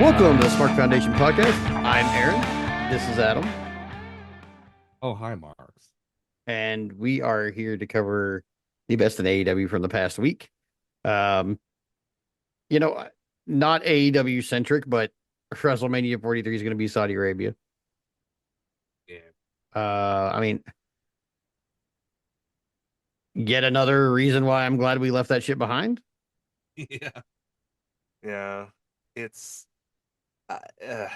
Welcome to the Smark Foundation podcast. I'm Aaron. This is Adam, Oh, hi, Marks. and we are here to cover the best in AEW from the past week. Um, you know, not AEW centric, but WrestleMania 43 is going to be Saudi Arabia. Yeah. I mean, yet another reason why I'm glad we left that shit behind. Yeah. Yeah. It's uh, uh,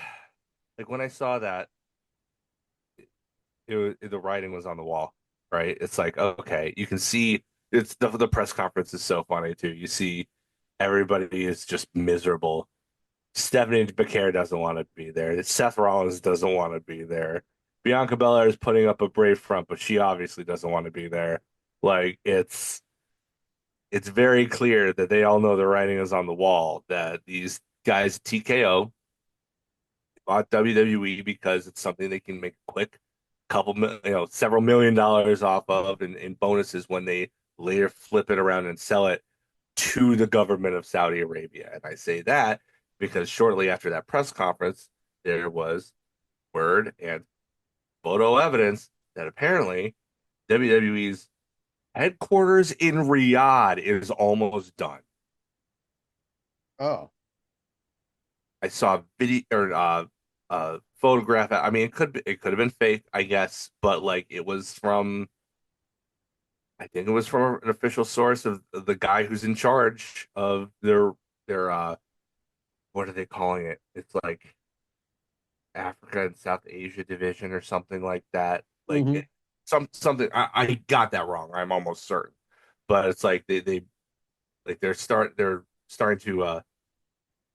like when I saw that, the writing was on the wall, right? It's like, okay, you can see it's the press conference is so funny too. You see everybody is just miserable. Stephanie Becerra doesn't want to be there. Seth Rollins doesn't want to be there. Bianca Belair is putting up a brave front, but she obviously doesn't want to be there. Like it's very clear that they all know the writing is on the wall that these guys TKO bought WWE because it's something they can make a quick several $1 million off of in bonuses when they later flip it around and sell it to the government of Saudi Arabia. And I say that because shortly after that press conference, there was word and photo evidence that apparently WWE's headquarters in Riyadh is almost done. Oh, I saw video or photograph. I mean, it could have been fake, I guess, but like it was from I think it was from an official source of the guy who's in charge of their what are they calling it? It's like Africa and South Asia division or something like that. Like hmm. something I got that wrong. I'm almost certain, but it's like they like they're starting to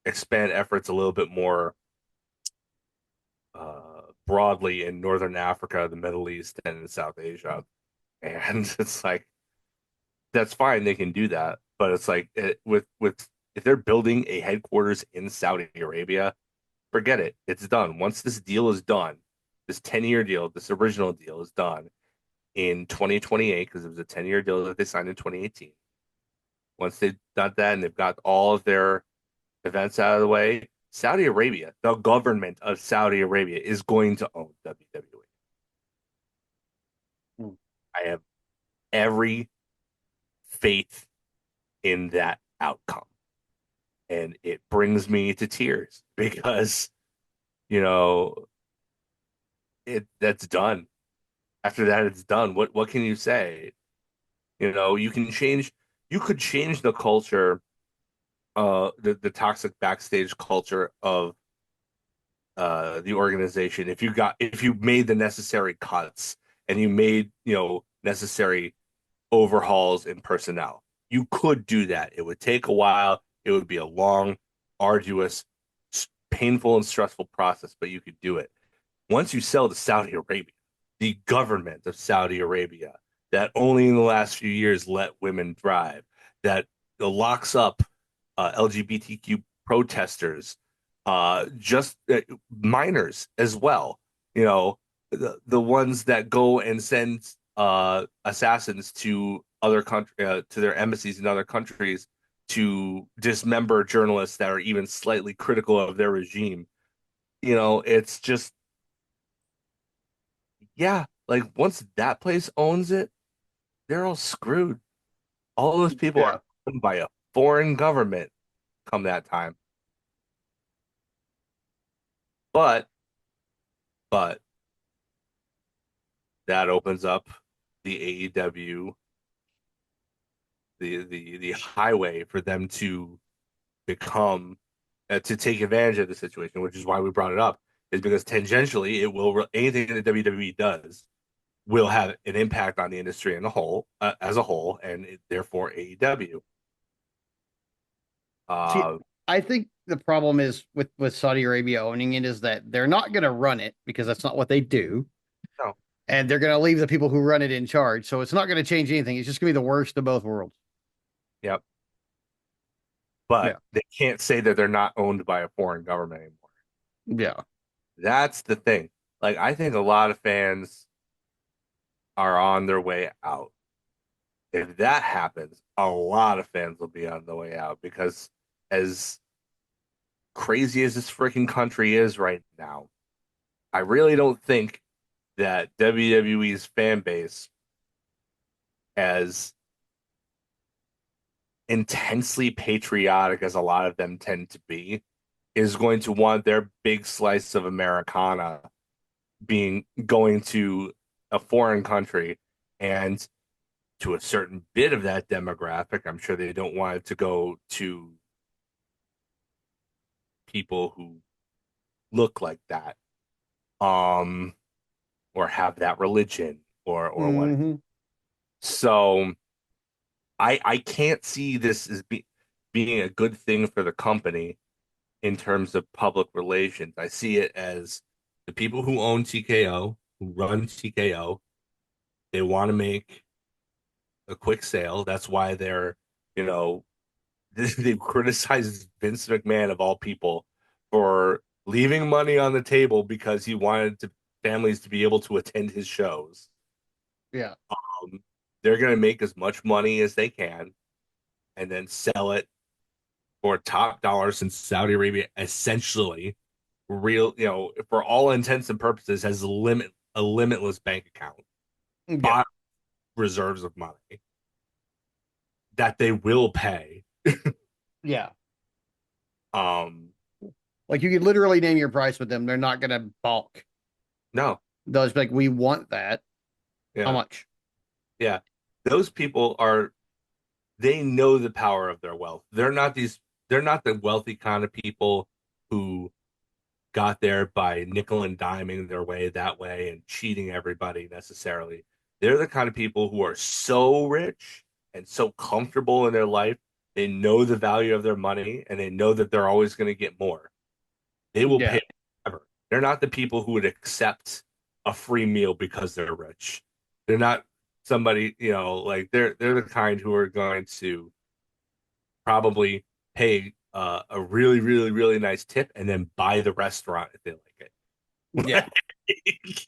expand efforts a little bit more broadly in Northern Africa, the Middle East, and in South Asia. And it's like that's fine, they can do that, but it's like with if they're building a headquarters in Saudi Arabia, forget it. It's done. Once this deal is done, this 10-year deal, this original deal is done in 2028 because it was a 10-year deal that they signed in 2018. Once they've done that and they've got all of their events out of the way, Saudi Arabia, the government of Saudi Arabia, is going to own WWE. I have every faith in that outcome. And it brings me to tears because, you know, it that's done. After that, it's done. What can you say? You could change the culture, the toxic backstage culture of the organization if you made the necessary cuts and you made, necessary overhauls in personnel. You could do that. It would take a while. It would be a long, arduous, painful, and stressful process, but you could do it. Once you sell to Saudi Arabia, the government of Saudi Arabia, that only in the last few years let women drive, that locks up LGBTQ protesters, just minors as well. You know, the ones that go and send assassins to other country to their embassies in other countries to dismember journalists that are even slightly critical of their regime. It's just yeah, like once that place owns it, they're all screwed. All those people Yeah. are owned by a foreign government come that time. But but that opens up the AEW, the highway for them to become to take advantage of the situation, which is why we brought it up, is because tangentially it will anything that WWE does will have an impact on the industry in a whole as a whole, and therefore AEW. See, Uh, I think the problem is with Saudi Arabia owning it is that they're not going to run it because that's not what they do. no, And they're going to leave the people who run it in charge. So it's not going to change anything. It's just going to be the worst of both worlds. yep, but Yeah. they can't say that they're not owned by a foreign government anymore. Yeah. That's the thing. Like I think a lot of fans are on their way out. If that happens, a lot of fans will be on the way out because as crazy as this freaking country is right now, I really don't think that WWE's fan base, as intensely patriotic as a lot of them tend to be, is going to want their big slice of Americana being going to a foreign country. And to a certain bit of that demographic, I'm sure they don't want it to go to people who look like that, um, or have that religion or what. Hmm. So I can't see this as being a good thing for the company in terms of public relations. I see it as the people who own TKO, who run TKO, they want to make a quick sale. That's why they're, you know, they've criticized Vince McMahon of all people for leaving money on the table because he wanted families to be able to attend his shows. Yeah. They're going to make as much money as they can and then sell it for top dollar, since Saudi Arabia essentially real, for all intents and purposes has a limitless bank account, Yeah. bought reserves of money that they will pay. Yeah. Um, Like you could literally name your price with them. They're not going to balk. no, They'll just be like, we want that. How yeah, much? yeah. Those people are, they know the power of their wealth. They're not the wealthy kind of people who got there by nickel and diming their way that way and cheating everybody necessarily. They're the kind of people who are so rich and so comfortable in their life. They know the value of their money and they know that they're always going to get more. They will Yeah. pay whatever. They're not the people who would accept a free meal because they're rich. They're not somebody, like they're the kind who are going to probably pay a really, really, really nice tip and then buy the restaurant if they Yeah. like it.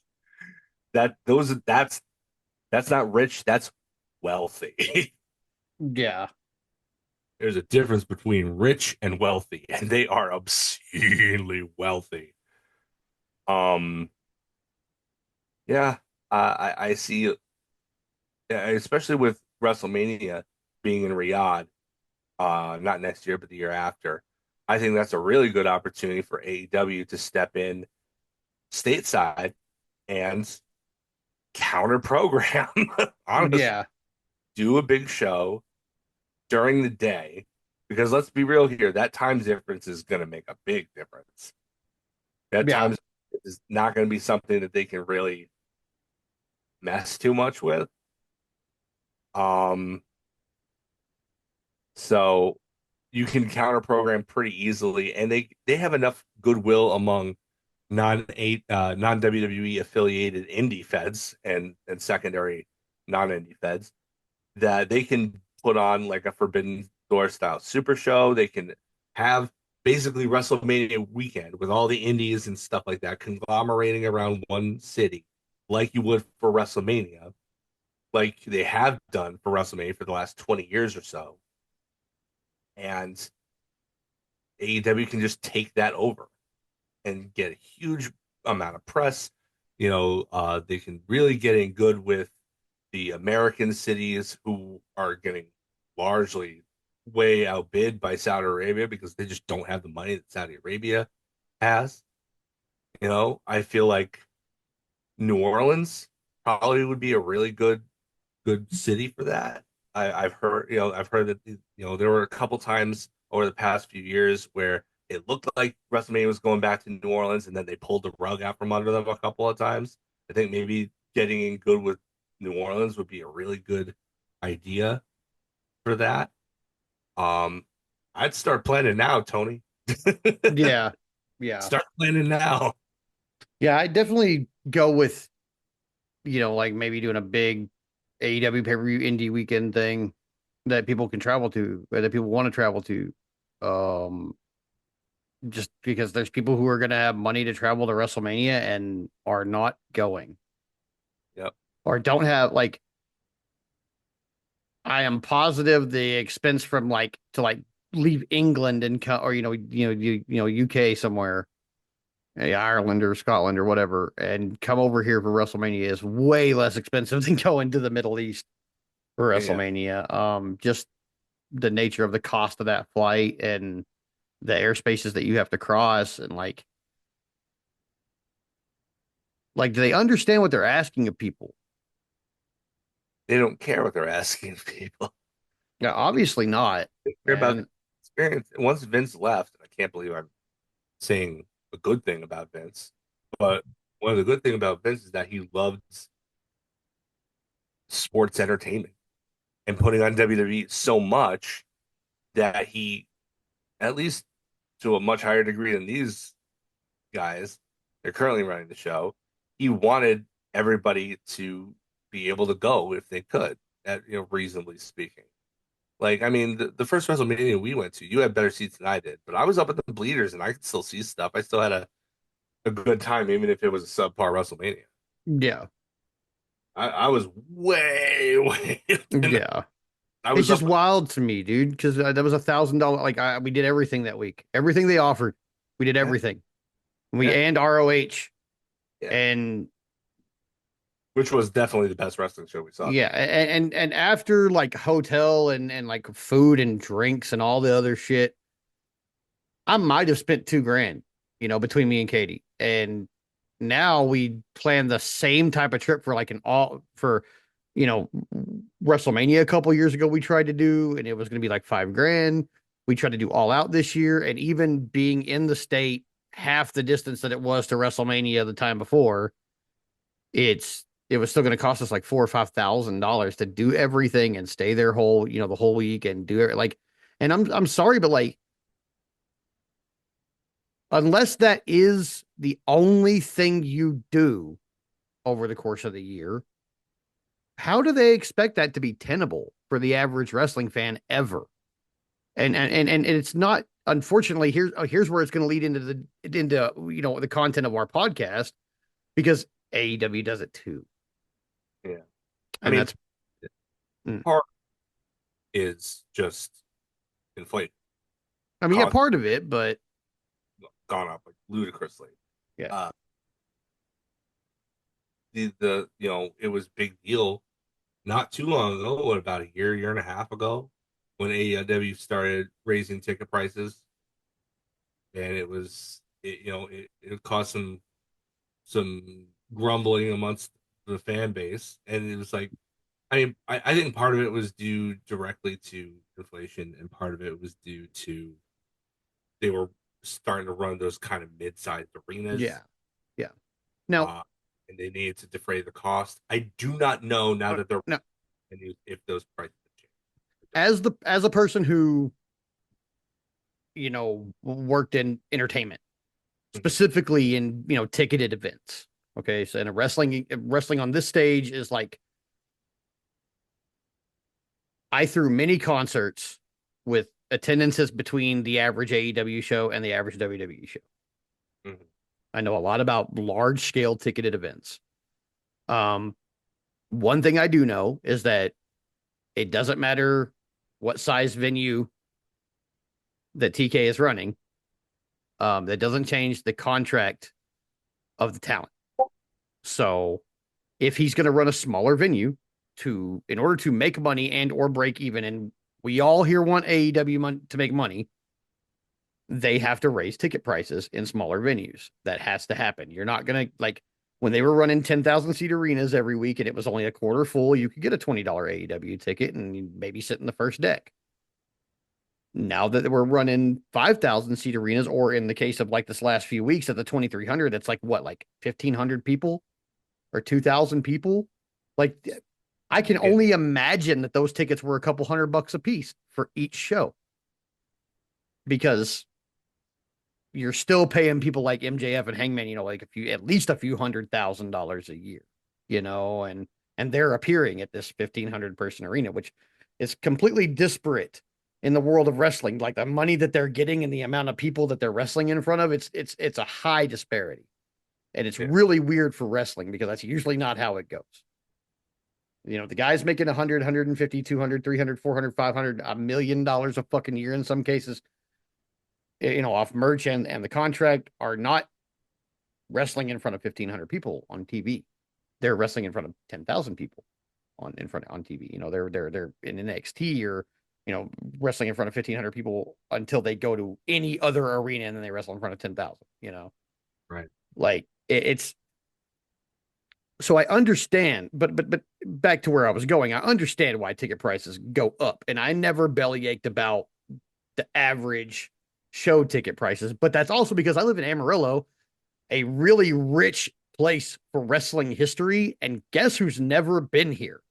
That's not rich, that's wealthy. Yeah. There's a difference between rich and wealthy, and they are obscenely wealthy. Um, yeah, I see, especially with WrestleMania being in Riyadh, not next year, but the year after. I think that's a really good opportunity for AEW to step in stateside and counter program. Honestly, Yeah. do a big show during the day, because let's be real here, that time difference is going to make a big difference. That Yeah. time is not going to be something that they can really mess too much with. Um, so you can counter program pretty easily, and they have enough goodwill among non WWE affiliated indie feds and secondary non indie feds that they can put on like a Forbidden Door style super show. They can have basically WrestleMania weekend with all the indies and stuff like that conglomerating around one city, like you would for WrestleMania, like they have done for WrestleMania for the last 20 years or so. And AEW can just take that over and get a huge amount of press. They can really get in good with the American cities who are getting largely way outbid by Saudi Arabia because they just don't have the money that Saudi Arabia has. I feel like New Orleans probably would be a really good city for that. I've heard that there were a couple times over the past few years where it looked like WrestleMania was going back to New Orleans, and then they pulled the rug out from under them a couple of times. I think maybe getting in good with New Orleans would be a really good idea for that. Um, I'd start planning now, Tony. Yeah. Yeah. Start planning now. Yeah. I definitely go with, like maybe doing a big AEW pay-per-view indie weekend thing that people can travel to or that people want to travel to. Um, just because there's people who are going to have money to travel to WrestleMania and are not going Yep. or don't have I am positive the expense from to leave England and or UK somewhere, Ireland or Scotland or whatever, and come over here for WrestleMania is way less expensive than going to the Middle East for Yeah, WrestleMania. Just the nature of the cost of that flight and the airspaces that you have to cross, and do they understand what they're asking of people? they don't care what they're asking people. Yeah, obviously not. They care about the And experience. Once Vince left, I can't believe I'm saying a good thing about Vince, but one of the good thing about Vince is that he loved sports entertainment and putting on WWE so much that he, at least to a much higher degree than these guys, they're currently running the show. He wanted everybody to be able to go if they could, reasonably speaking. Like, I mean, the first WrestleMania we went to, you had better seats than I did, but I was up at the bleeders and I could still see stuff. I still had a good time, even if it was a subpar WrestleMania. yeah, I was way, way, yeah. I It's was just up. wild to me, dude, because that was $1,000. We did everything that week, everything they offered. We did Yeah, everything. We yeah, and ROH yeah. and Which was definitely the best wrestling show we saw yeah, that and after like hotel and like food and drinks and all the other shit, I might have spent 2 grand, between me and Katie. And now we plan the same type of trip for like an all for, you know, WrestleMania a couple years ago we tried to do, and it was going to be like 5 grand. We tried to do all out this year, and even being in the state half the distance that it was to WrestleMania the time before, it was still going to cost us like $4 or $5,000 to do everything and stay there the whole week and do it like. And I'm sorry, but like unless that is the only thing you do over the course of the year, how do they expect that to be tenable for the average wrestling fan ever? And it's not. Unfortunately, here's where it's going to lead into the content of our podcast, because AEW does it too, yeah. I and mean, that's mm. part is just inflated. I mean, yeah, Cost part of it, but gone up like ludicrously. yeah, Uh, the it was big deal not too long ago, what about a year and a half ago, when AEW started raising ticket prices, and it caused some grumbling amongst the fan base, and it was like, I mean, I think part of it was due directly to inflation, and part of it was due to they were starting to run those kind of mid-sized yeah, arenas, yeah. Now, uh, and they needed to defray the cost. I do not know now that they're now, if those prices have changed. as a person who worked in entertainment, Mhm. specifically in ticketed events. Okay, so in a wrestling on this stage is like I threw many concerts with attendances between the average AEW show and the average WWE show. Mhm. I know a lot about large scale ticketed events. Um, One thing I do know is that it doesn't matter what size venue that TK is running. That doesn't change the contract of the talent. So if he's going to run a smaller venue in order to make money and or break even, and we all here want AEW to make money, they have to raise ticket prices in smaller venues. That has to happen. You're not going to like when they were running 10,000 seat arenas every week and it was only a quarter full, you could get a $20 AEW ticket and maybe sit in the first deck. Now that we're running 5,000 seat arenas, or in the case of like this last few weeks at the 2,300, that's like what, like 1,500 people or 2,000 people? Like, I can Yeah, only imagine that those tickets were a couple $100 a piece for each show, because you're still paying people like MJF and Hangman, like at least a few $100,000 a year, and they're appearing at this 1,500 person arena, which is completely disparate in the world of wrestling. Like the money that they're getting and the amount of people that they're wrestling in front of, it's a high disparity, and it's yeah. really weird for wrestling because that's usually not how it goes. The guy's making 100, 150, 200, 300, 400, 500, $1 million a fucking year in some cases, off merch and the contract are not wrestling in front of 1,500 people on TV. They're wrestling in front of 10,000 people on TV. They're in NXT or wrestling in front of 1,500 people until they go to any other arena and then they wrestle in front of 10,000. Right. Like it's so I understand, but back to where I was going, I understand why ticket prices go up, and I never bellyached about the average show ticket prices, but that's also because I live in Amarillo, a really rich place for wrestling history, and guess who's never been here?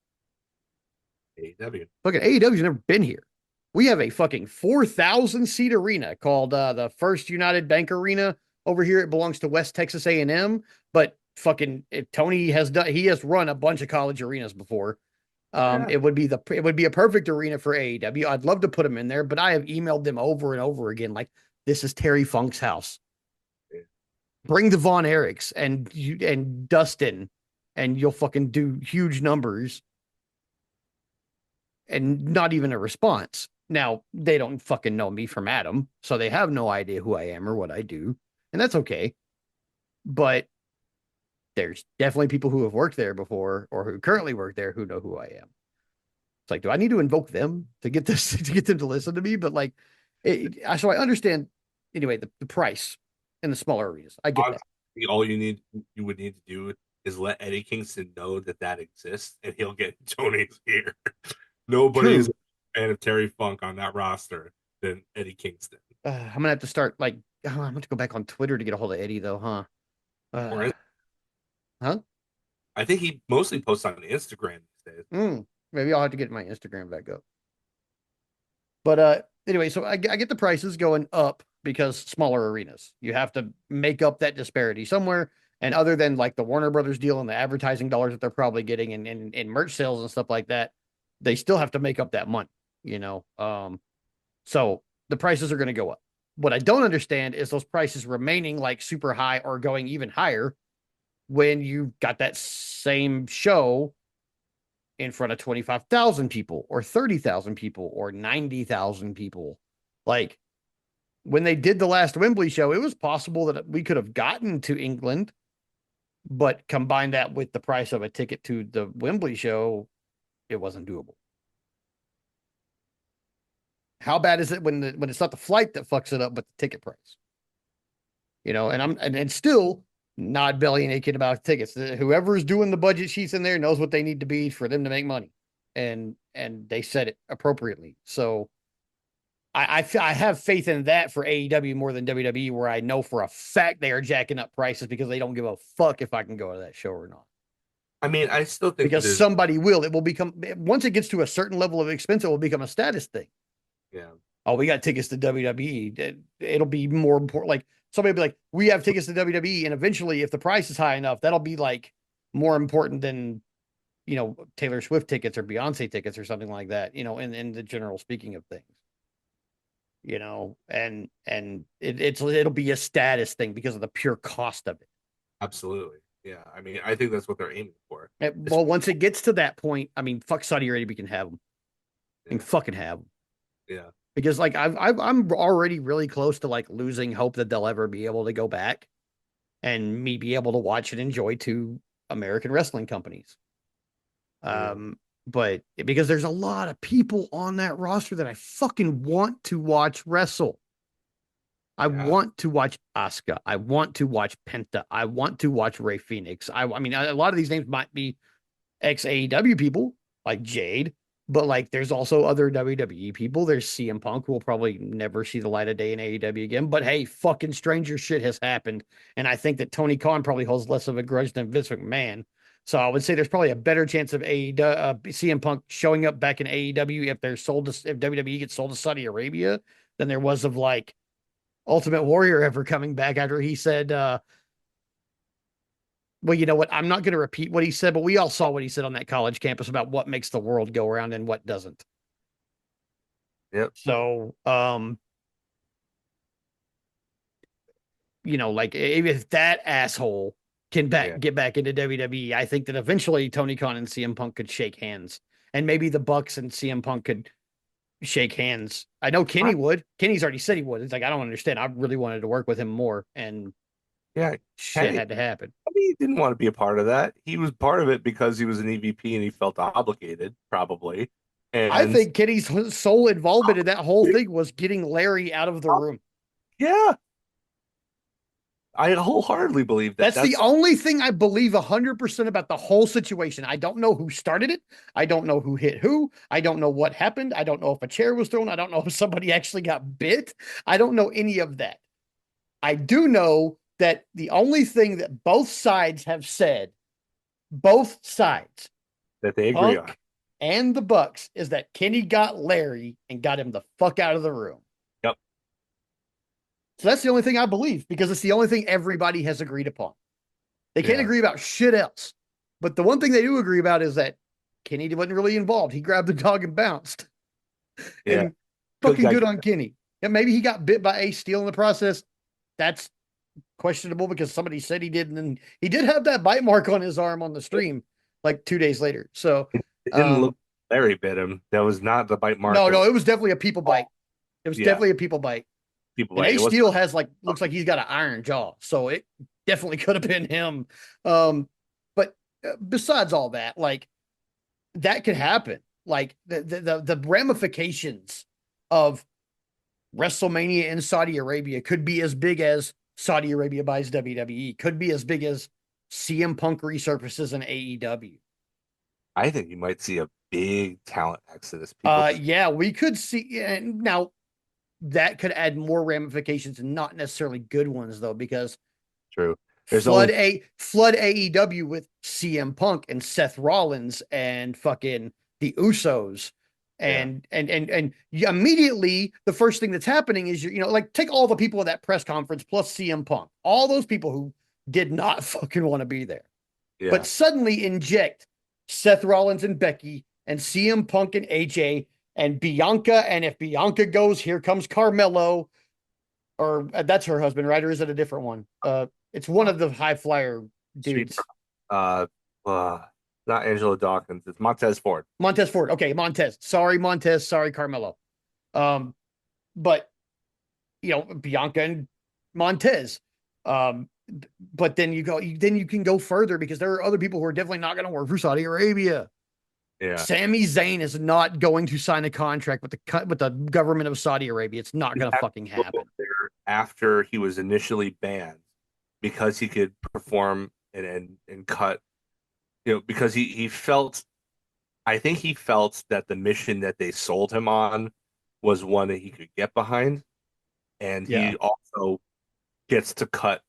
AEW. Fucking AEW's never been here. We have a fucking 4,000 seat arena called the First United Bank Arena over here. It belongs to West Texas A&M, but fucking Tony he has run a bunch of college arenas before. Yeah. It would be a perfect arena for AEW. I'd love to put him in there, but I have emailed them over and over again like this is Terry Funk's house. Yeah. Bring the Von Erichs and Dustin, and you'll fucking do huge numbers and not even a response. Now, they don't fucking know me from Adam, so they have no idea who I am or what I do, and that's okay. But there's definitely people who have worked there before or who currently work there who know who I am. It's like, do I need to invoke them to get this to get them to listen to me? But like, so I understand anyway the price in the smaller arenas. I get that. Honestly, you would need to do is let Eddie Kingston know that that exists, and he'll get Tony's ear. Nobody's True. a fan of Terry Funk on that roster than Eddie Kingston. I'm gonna have to start like I'm gonna have to go back on Twitter to get a hold of Eddie though, huh? Or Uh, huh? I think he mostly posts on Instagram these days. Maybe I'll have to get my Instagram back up. But anyway, so I get the prices going up because smaller arenas. You have to make up that disparity somewhere. And other than like the Warner Brothers deal and the advertising dollars that they're probably getting and merch sales and stuff like that, they still have to make up that money, you know. So the prices are going to go up. What I don't understand is those prices remaining like super high or going even higher when you got that same show in front of 25,000 people or 30,000 people or 90,000 people. Like when they did the last Wembley show, it was possible that we could have gotten to England, but combine that with the price of a ticket to the Wembley show, it wasn't doable. How bad is it when it's not the flight that fucks it up, but the ticket price? And still not belly aching about tickets. Whoever's doing the budget sheets in there knows what they need to be for them to make money, and they said it appropriately. So I have faith in that for AEW more than WWE, where I know for a fact they are jacking up prices because they don't give a fuck if I can go to that show or not. I mean, I still think that Because there's somebody will. It will become once it gets to a certain level of expense, it will become a status thing. yeah, Oh, we got tickets to WWE. It'll be more important. Like somebody will be like, we have tickets to WWE, and eventually, if the price is high enough, that'll be like more important than Taylor Swift tickets or Beyonce tickets or something like that. In the general speaking of things. And it'll be a status thing because of the pure cost of it. absolutely. Yeah, I mean, I think that's what they're aiming for. It's, Well, once it gets to that point, I mean, fuck Saudi Arabia, we can have them yeah, and fucking have them. yeah, Because like I'm already really close to like losing hope that they'll ever be able to go back and me be able to watch and enjoy two American wrestling companies. yeah, Um, but because there's a lot of people on that roster that I fucking want to watch wrestle. I yeah. want to watch Asuka. I want to watch Penta. I want to watch Ray Phoenix. I mean, a lot of these names might be ex AEW people like Jade, but like there's also other WWE people. There's CM Punk who will probably never see the light of day in AEW again. But hey, fucking stranger shit has happened. And I think that Tony Khan probably holds less of a grudge than Vince McMahon. So I would say there's probably a better chance of CM Punk showing up back in AEW if WWE gets sold to Saudi Arabia than there was of like Ultimate Warrior ever coming back after he said, well, you know what? I'm not going to repeat what he said, but we all saw what he said on that college campus about what makes the world go around and what doesn't. Yep. So, like if that asshole can Yeah. get back into WWE. I think that eventually Tony Khan and CM Punk could shake hands, and maybe the Bucks and CM Punk could shake hands. I know Kenny Right. would. Kenny's already said he would. It's like I don't understand. I really wanted to work with him more, and Yeah. shit Kenny, had to happen. he didn't want to be a part of that. He was part of it because he was an EVP and he felt obligated, probably. I And think Kenny's sole involvement in that whole thing was getting Larry out of the room. yeah, I wholeheartedly believe that. That's the That's only thing I believe 100% about the whole situation. I don't know who started it. I don't know who hit who. I don't know what happened. I don't know if a chair was thrown. I don't know if somebody actually got bit. I don't know any of that. I do know that the only thing that both sides have said, both sides, that they agree on. Punk and the Bucks, is that Kenny got Larry and got him the fuck out of the room. Yep. So that's the only thing I believe because it's the only thing everybody has agreed upon. They can't Yeah. agree about shit else. But the one thing they do agree about is that Kenny wasn't really involved. He grabbed the dog and bounced. Yeah. And Good fucking guy. good on Kenny. And maybe he got bit by Ace Steel in the process. That's questionable because somebody said he did. And then he did have that bite mark on his arm on the stream like 2 days later. So, It didn't look Larry bit him. That was not the bite mark no, of it was definitely a people bite. It was yeah, definitely a people bite. people And bite. It Ace was Steel has like, looks like he's got an iron jaw. So it definitely could have been him. But besides all that, like, that could happen. Like the ramifications of WrestleMania in Saudi Arabia could be as big as Saudi Arabia buys WWE, could be as big as CM Punk resurfaces in AEW. I think you might see a big talent exodus. People just Yeah, we could see. And now that could add more ramifications, and not necessarily good ones though, because true. There's only flood AEW with CM Punk and Seth Rollins and fucking the Usos. yeah, And immediately the first thing that's happening is like take all the people at that press conference plus CM Punk, all those people who did not fucking want to be there, but yeah. suddenly inject Seth Rollins and Becky and CM Punk and AJ and Bianca, and if Bianca goes, here comes Carmelo, or that's her husband, right? Or is it a different one? It's one Uh, of the high flyer Street dudes. uh uh not Angela Dawkins, it's Montez Ford. Montez Ford. Okay, Montez. Sorry, Montez. Sorry, Carmelo. Um, but Bianca and Montez. Um, but then you can go further because there are other people who are definitely not going to work for Saudi Arabia. Yeah. Sami Zayn is not going to sign a contract with the government of Saudi Arabia. It's not He going to had to fucking go happen. there after he was initially banned because he could perform and cut, because he felt I think he felt that the mission that they sold him on was one that he could get behind, and Yeah, he also gets to cut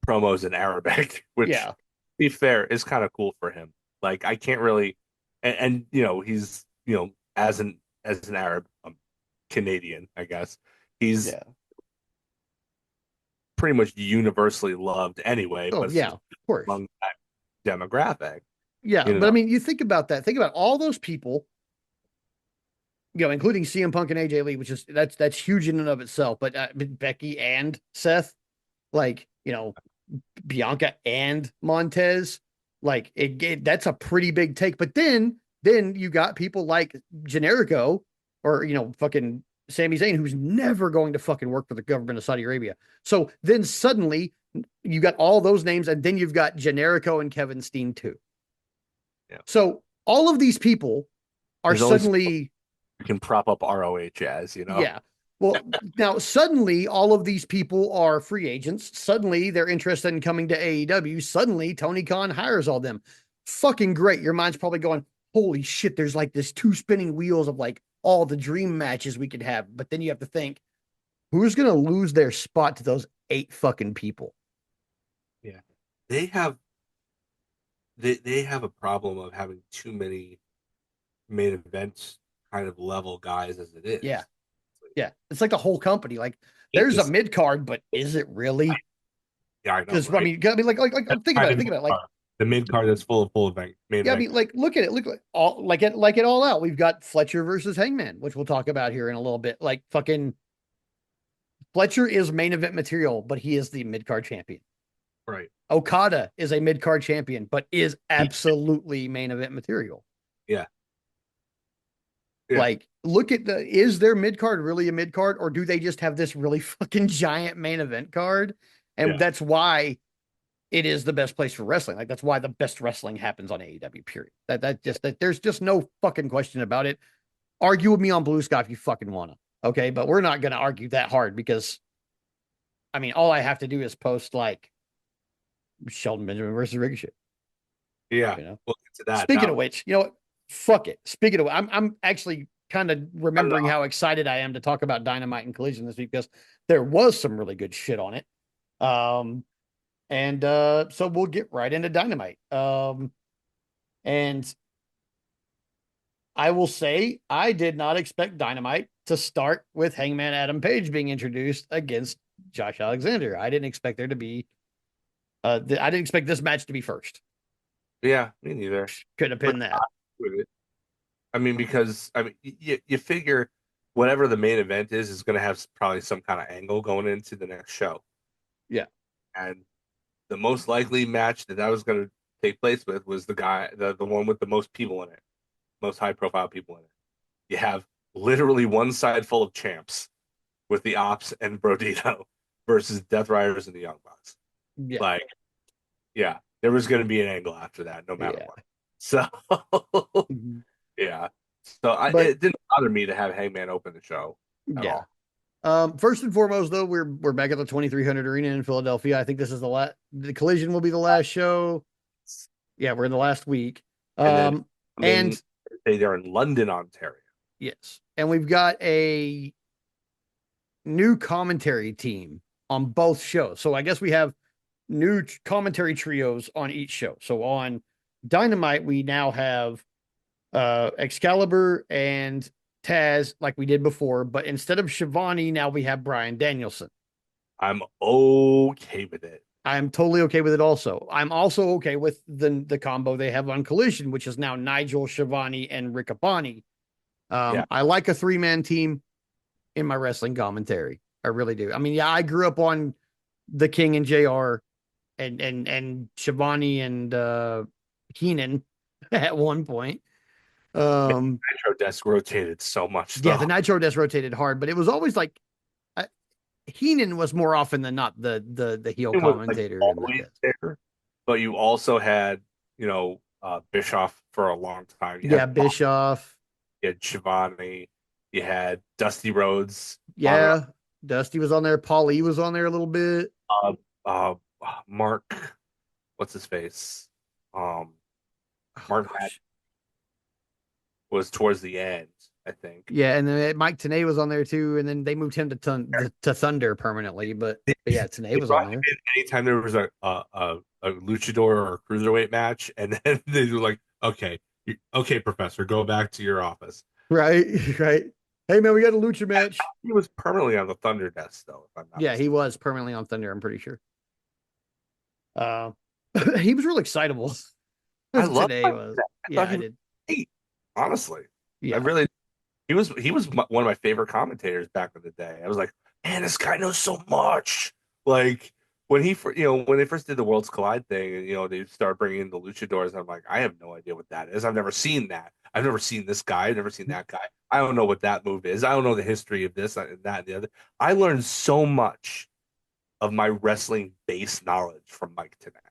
promos in Arabic, which, to yeah. be fair, is kind of cool for him. Like I can't really, and he's as an Arab, Canadian, I guess he's Yeah. pretty much universally loved anyway, Oh, but yeah, of course. among that demographic, Yeah, you but I know, mean, you think about that. Think about all those people, including CM Punk and AJ Lee, which is that's huge in and of itself. But Becky and Seth, like Bianca and Montez, like that's a pretty big take. But then you got people like Generico or fucking Sami Zayn, who's never going to fucking work for the government of Saudi Arabia. So then suddenly you got all those names, and then you've got Generico and Kevin Steen too. yeah. So all of these people are There's only so suddenly, you can prop up ROH as. yeah. Well, now suddenly all of these people are free agents. Suddenly they're interested in coming to AEW. Suddenly Tony Khan hires all them. Fucking great. Your mind's probably going, holy shit, there's like this two spinning wheels of like all the dream matches we could have. But then you have to think, who's going to lose their spot to those eight fucking people? Yeah. They have they have a problem of having too many main events kind of level guys as it Yeah. is. Yeah. It's like the whole company. Like Hate there's a this. mid card, but is it really? Yeah, I know, Because I right? mean, think about Kind it. of Think about it. Like, the mid card that's full of full event main yeah, I event mean, guys. like, look at it. Look like it all out. We've got Fletcher versus Hangman, which we'll talk about here in a little bit. Like, fucking Fletcher is main event material, but he is the mid card champion. Right. Okada is a mid card champion, but is He- absolutely main event material. Yeah. Yeah. Like, look at is their mid card really a mid card, or do they just have this really fucking giant main event card? And Yeah. that's why it is the best place for wrestling. Like, that's why the best wrestling happens on AEW, period. That there's just no fucking question about it. Argue with me on Blue Sky if you fucking wanna. Okay. But we're not gonna argue that hard because I mean, all I have to do is post like Sheldon Benjamin versus Ricochet. Yeah. You know. We'll get to that. Speaking of That which, you know what? Fuck it. Speaking of, I'm actually kind of I don't know. remembering how excited I am to talk about Dynamite and Collision this week because there was some really good shit on it. Um, and so we'll get right into Dynamite. And I will say I did not expect Dynamite to start with Hangman Adam Page being introduced against Josh Alexander. I didn't expect there to be. I didn't expect this match to be first. Yeah, me neither. Could have But been that. I mean, because I mean, you figure whatever the main event is going to have probably some kind of angle going into the next show, Yeah. and the most likely match that was going to take place with was the one with the most people in it, most high profile people in it. You have literally one side full of champs with the Ops and Brodito versus Death Riders and the Young Bucks. Yeah. Like, yeah, there was going to be an angle after that, no matter Yeah. what. So, Mhm. yeah. So But it didn't bother me to have Hangman open the show at yeah. all. First and foremost, though, we're back at the 2300 Arena in Philadelphia. I think this is the last. The Collision will be the last show. Yeah, we're in the last week. And then Um, I'm in, and they're in London, Ontario. yes, and we've got a new commentary team on both shows. So I guess we have new commentary trios on each show. So on Dynamite, we now have Excalibur and Taz like we did before, but instead of Shivani, now we have Brian Danielson. I'm okay with it. I'm totally okay with it also. I'm also okay with the combo they have on Collision, which is now Nigel, Shivani, and Riccaboni. Yeah. I like a three-man team in my wrestling commentary. I really do. I mean, yeah, I grew up on the King and JR and Shivani and Keenan at one point. Um, Nitro desk rotated so much yeah, though. the Nitro desk rotated hard, but it was always like Heenan was more often than not the heel It was like commentator in the always desk. there, but you also had, Bischoff for a long time. You Yeah, had Bob, Bischoff. you had Shivani, you had Dusty Rhodes on and Yeah, Dusty was on there. Paul E was on there a little bit. on. Mark, what's his face? Um, Oh Mark Madden gosh. was towards the end, I think. Yeah, and then Mike Tenay was on there too, and then they moved him to Thunder permanently. But yeah, Tenay They was on brought him there. in anytime there was a luchador or a cruiserweight match, and then they were like, "Okay, okay, Professor, go back to your office." Right, right. Hey man, we got a lucha match. He was permanently on the Thunder desk, though, if I'm not Yeah, he mistaken. was permanently on Thunder. I'm pretty sure. Uh, he was real excitable. I love Today that. was. I thought Yeah, he I was did. great. Honestly, I Yeah, really he was one of my favorite commentators back in the day. I was like, man, this guy knows so much. Like when when they first did the Worlds Collide thing, and they start bringing in the luchadors, I'm like, I have no idea what that is. I've never seen that. I've never seen this guy. I've never seen that guy. I don't know what that move is. I don't know the history of this and that and the other. I learned so much of my wrestling base knowledge from Mike tonight.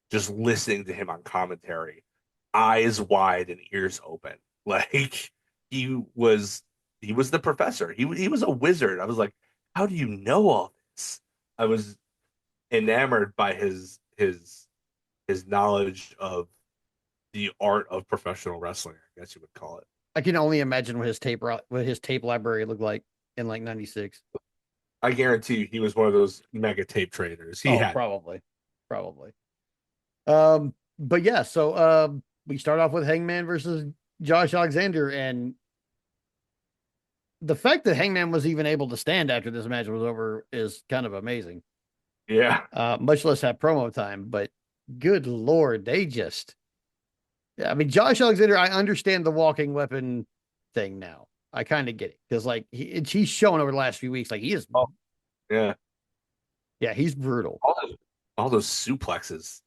Just listening to him on commentary, eyes wide and ears open. Like he was he was the professor. He was a wizard. I was like, how do you know all this? I was enamored by his knowledge of the art of professional wrestling, I guess you would call it. I can only imagine what his tape library looked like in like '96. I guarantee you he was one of those mega tape traders. He Oh, had probably. But yeah, so we start off with Hangman versus Josh Alexander, and the fact that Hangman was even able to stand after this match was over is kind of amazing. yeah. Much less have promo time, but good lord, they just yeah, I mean Josh Alexander, I understand the walking weapon thing now. I kind of get it because like he's shown over the last few weeks, like he is Oh, yeah. yeah, he's brutal. all those suplexes.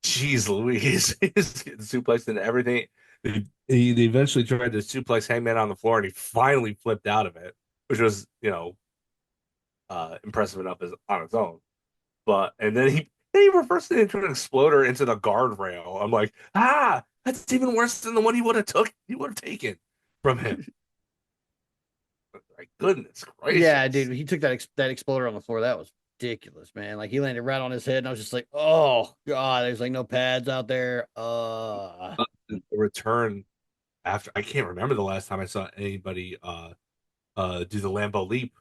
Jeez Louise. He's getting suplexed into everything. They eventually tried to suplex Hangman on the floor and he finally flipped out of it, which was, impressive enough as on its own. But and then he reversed it into an exploder into the guardrail. I'm like, that's even worse than the one he would have taken from him. My goodness Yeah, dude, gracious. he took that exploder on the floor. That was ridiculous, man. Like he landed right on his head, and I was just like, oh god, there's like no pads out there. The return after I can't remember the last time I saw anybody do the Lambo leap.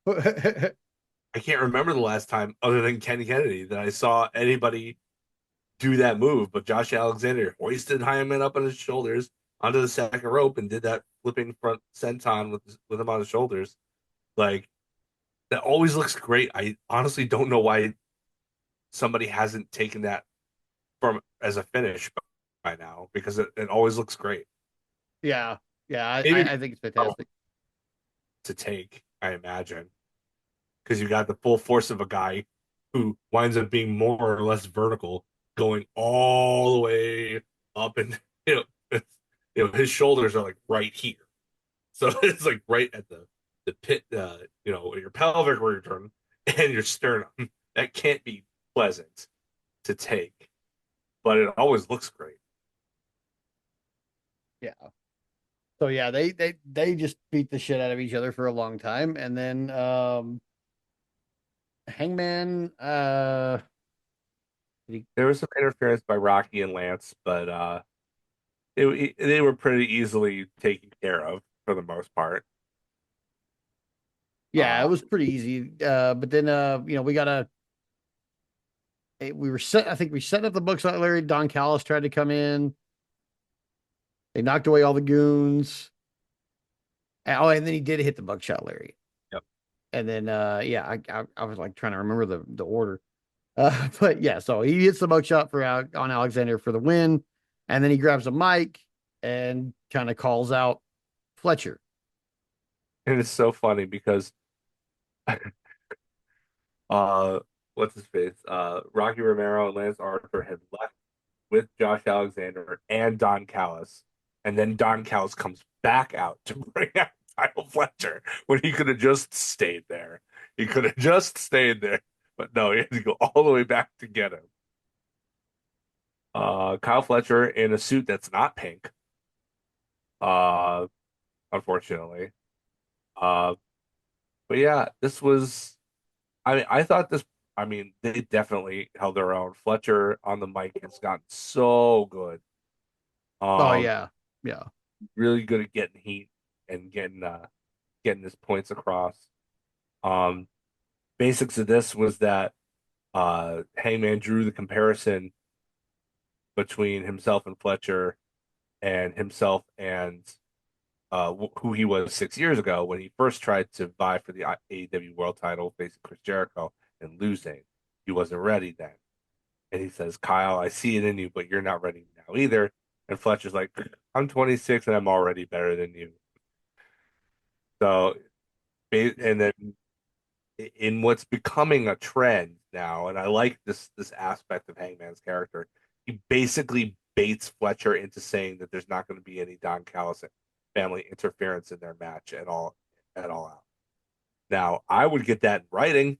I can't remember the last time other than Kenny Kennedy that I saw anybody do that move, but Josh Alexander hoisted Hyman up on his shoulders onto the second rope and did that flipping front senton with him on his shoulders. Like that always looks great. I honestly don't know why somebody hasn't taken that from as a finish by now because it always looks great. Yeah, yeah, Maybe I think it's fantastic. to take, I imagine, because you got the full force of a guy who winds up being more or less vertical, going all the way up, and his shoulders are like right here, so it's like right at the pit, your pelvic region and your sternum. That can't be pleasant to take, but it always looks great. Yeah. So yeah, they just beat the shit out of each other for a long time, and then Hangman, he, There was some interference by Rocky and Lance, but they were pretty easily taken care of for the most part. yeah, it Uh, was pretty easy. But then we got a we were set. I think we set up the books like Larry. Don Callis tried to come in. They knocked away all the goons. Oh, and then he did hit the buckshot Larry. yep. And then yeah, I was like trying to remember the order. But yeah, so he hits the buckshot on Alexander for the win, and then he grabs a mic and kind of calls out Fletcher. And it's so funny because uh what's his face? Rocky Romero and Lance Archer had left with Josh Alexander and Don Callis, and then Don Callis comes back out to bring out Kyle Fletcher when he could have just stayed there. He could have just stayed there, but no, he had to go all the way back to get him. Kyle Fletcher in a suit that's not pink, uh, unfortunately. Uh, but yeah, this was. I mean, I thought this. I mean, they definitely held their own. Fletcher on the mic has gotten so good. Oh Um, yeah, yeah. really good at getting heat and getting his points across. Um, basics of this was that Hangman drew the comparison between himself and Fletcher and himself and who he was 6 years ago when he first tried to vie for the AEW World Title facing Chris Jericho and losing. He wasn't ready then. And he says, Kyle, I see it in you, but you're not ready now either. And Fletcher's like, I'm 26 and I'm already better than you. So, and then in what's becoming a trend now, and I like this aspect of Hangman's character, he basically baits Fletcher into saying that there's not going to be any Don Callis family interference in their match at all out. Now, I would get that in writing,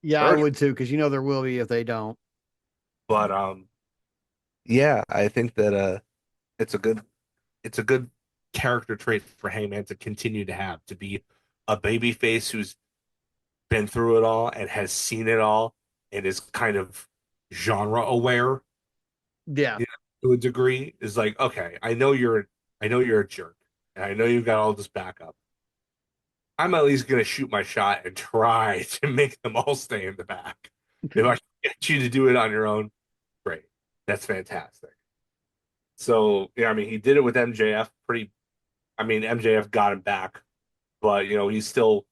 Yeah, I urgent, would too, because there will be if they don't. but yeah, I think that it's a good it's a good character trait for Hangman to continue to have to be a baby face who's been through it all and has seen it all and is kind of genre aware, Yeah. to a degree. Is like, okay, I know you're a jerk and I know you've got all this backup. I'm at least gonna shoot my shot and try to make them all stay in the back. If I can get you to do it on your own, great. That's fantastic. So yeah, I mean he did it with MJF pretty I mean MJF got him back, but he's still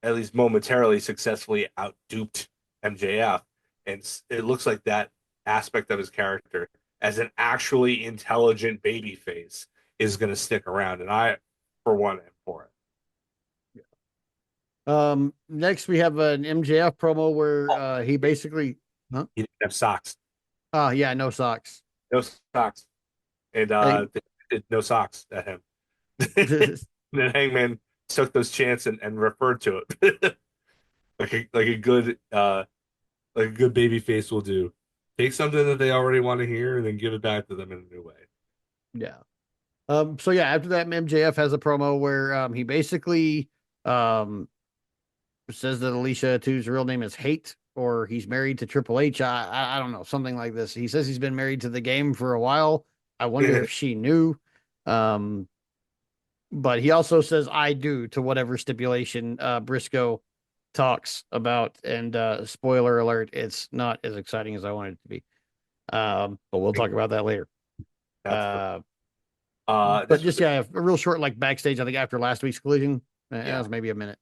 at least momentarily successfully outduped MJF. And it looks like that aspect of his character as an actually intelligent baby face is going to stick around. And I, for one, am for it. Next we have an MJF promo where Oh, he basically, huh? he didn't have socks. Oh yeah, no socks. No socks. And Hey, they did no socks at him. And then Hangman took those chants and referred to it like a good baby face will do. Take something that they already want to hear and then give it back to them in a new way. yeah. So yeah, after that, MJF has a promo where he basically um says that Alicia Two's real name is Hate, or he's married to Triple H. I don't know, something like this. He says he's been married to the game for a while. I wonder if she knew. Um, but he also says I do to whatever stipulation Briscoe talks about. And spoiler alert, it's not as exciting as I wanted it to be. But we'll talk about that later. That's for Uh, but this was just yeah, a real short like backstage. I think after last week's collision, that yeah, was maybe a minute.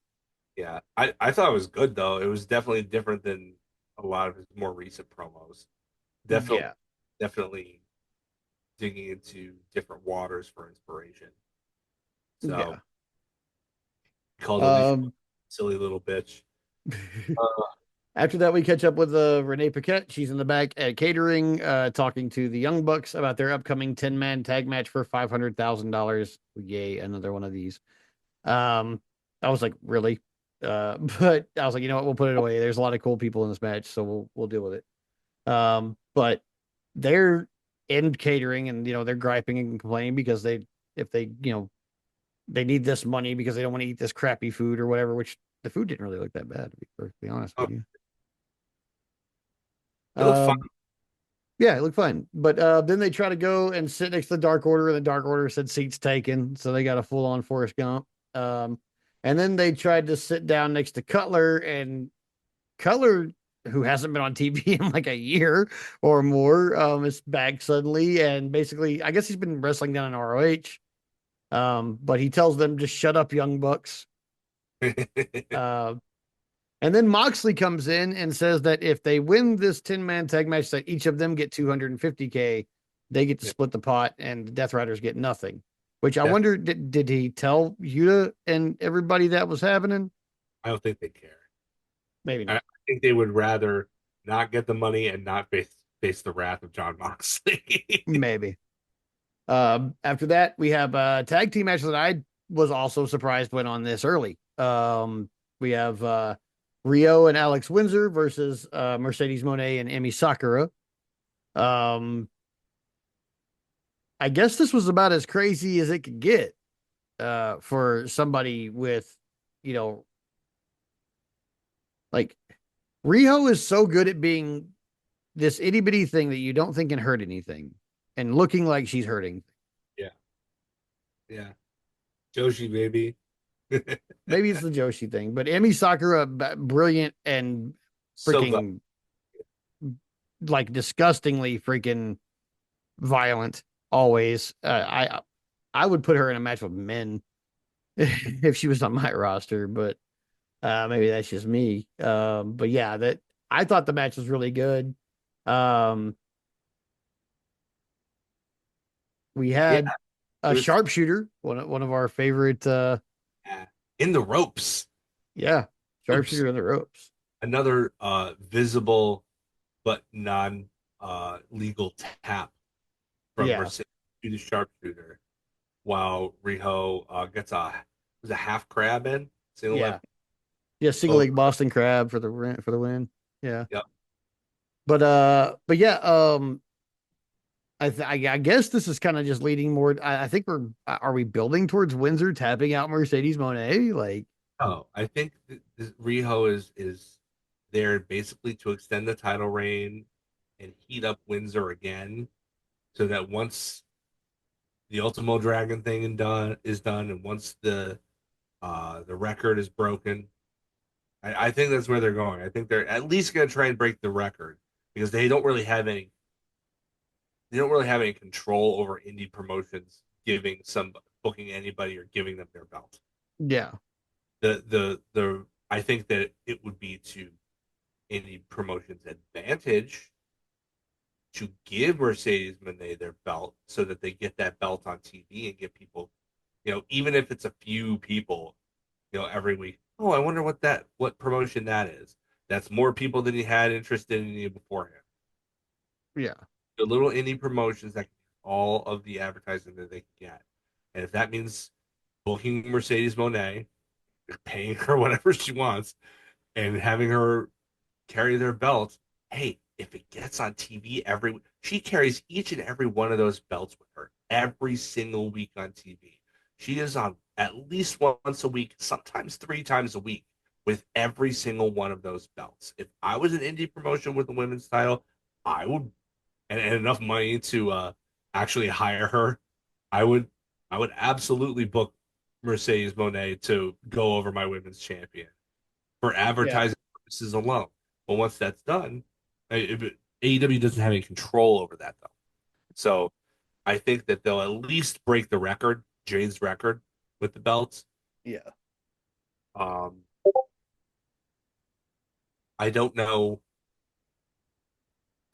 yeah. I thought it was good though. It was definitely different than a lot of his more recent promos. Definitely Yeah, definitely digging into different waters for inspiration. So yeah. he called Alicia Um, silly little bitch. Uh, After that, we catch up with Renee Paquette. She's in the back at catering, talking to the Young Bucks about their upcoming 10-man tag match for $500,000. Yay, another one of these. Um, I was like, really? But I was like, you know what? We'll put it away. There's a lot of cool people in this match, so we'll deal with it. But they're in catering, and they're griping and complaining because if they, they need this money because they don't want to eat this crappy food or whatever. Which the food didn't really look that bad, to be perfectly honest with you. it looked fun. Um, Yeah, it looked fine. But then they try to go and sit next to the Dark Order, and the Dark Order said seats taken, so they got a full on Forrest Gump. Um, and then they tried to sit down next to Cutler, and Cutler, who hasn't been on TV in like a year or more, is back suddenly, and basically, I guess he's been wrestling down in ROH. But he tells them to shut up, young bucks. Uh, And then Moxley comes in and says that if they win this 10-man tag match, that each of them get 250K, they get to Yeah, split the pot, and the Death Riders get nothing. Which I definitely. wonder, did he tell Yuta and everybody that was happening? I don't think they care. Maybe I not. think they would rather not get the money and not face the wrath of John Moxley. Maybe. After that, we have a tag team match that I was also surprised went on this early. We have Rio and Alex Windsor versus Mercedes Monet and Emi Sakura. Um, I guess this was about as crazy as it could get for somebody with, you know, like Riho is so good at being this itty bitty thing that you don't think can hurt anything and looking like she's hurting. Yeah, yeah. Joshi, baby. Maybe it's the Joshi thing, but Emi Sakura, brilliant and So glad. freaking like disgustingly freaking violent always. I would put her in a match with men if she was on my roster, but maybe that's just me. But yeah, that I thought the match was really good. Um, we Yeah, had it a was sharpshooter, one of our favorite. in the ropes. Yeah, Oops. sharpshooter in the ropes. Another visible but non legal tap from Yeah, Mercedes to the sharpshooter, while Riho gets a half crab in single leg yeah, yeah. Single over. leg Boston Crab for the win. Yeah, Yep. but yeah. I guess this is kind of just leading more. I think are we building towards Windsor tapping out Mercedes Monet? Like, Oh, I think Riho is there basically to extend the title reign and heat up Windsor again, so that once the Ultimo Dragon thing is done, and once the record is broken, I think that's where they're going. I think they're at least going to try and break the record because they don't really have any control over indie promotions giving some booking anybody or giving them their belt. yeah, The I think that it would be to indie promotions advantage to give Mercedes Monet their belt so that they get that belt on TV and get people, even if it's a few people, every week Oh, I wonder what promotion that is. That's more people than you had interested in you beforehand. Yeah. The little indie promotions that can get all of the advertising that they can get. And if that means booking Mercedes Monet, paying her whatever she wants, and having her carry their belts, hey, if it gets on TV she carries each and every one of those belts with her every single week on TV. She is on at least once a week, sometimes 3 times a week with every single one of those belts. If I was an indie promotion with a women's title, I would and enough money to actually hire her, I would I would absolutely book Mercedes Monet to go over my women's champion for Yeah. advertising purposes alone. But once that's done, AEW doesn't have any control over that though. So I think that they'll at least break the record, Jade's record with the belts. Yeah. Um, I don't know.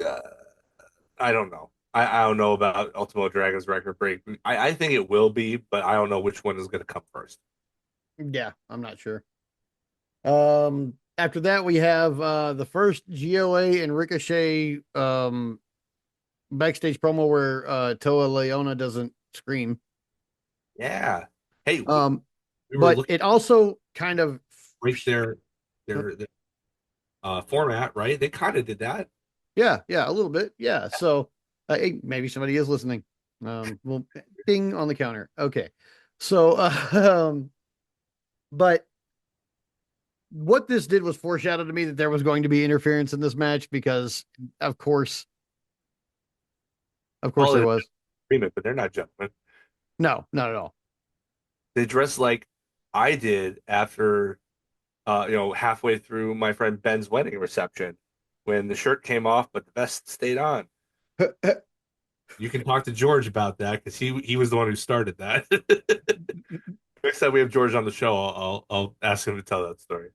Uh, I don't know. I don't know about Ultimo Dragon's record break. I think it will be, but I don't know which one is going to come first. Yeah. I'm not sure. After that, we have the first GOA and Ricochet backstage promo where Toa Leona doesn't scream. Yeah. Hey, Um, we were but looking it also kind of right their format, right? They kind of did that. yeah, yeah, a little bit. Yeah. So hey, maybe somebody is listening. Well, ding on the counter. Okay. So but what this did was foreshadow to me that there was going to be interference in this match because of course, Call there it was. agreement, but they're not gentlemen. No, not at all. They dress like I did after halfway through my friend Ben's wedding reception when the shirt came off, but the vest stayed on. You can talk to George about that because he was the one who started that. Next time we have George on the show, I'll ask him to tell that story.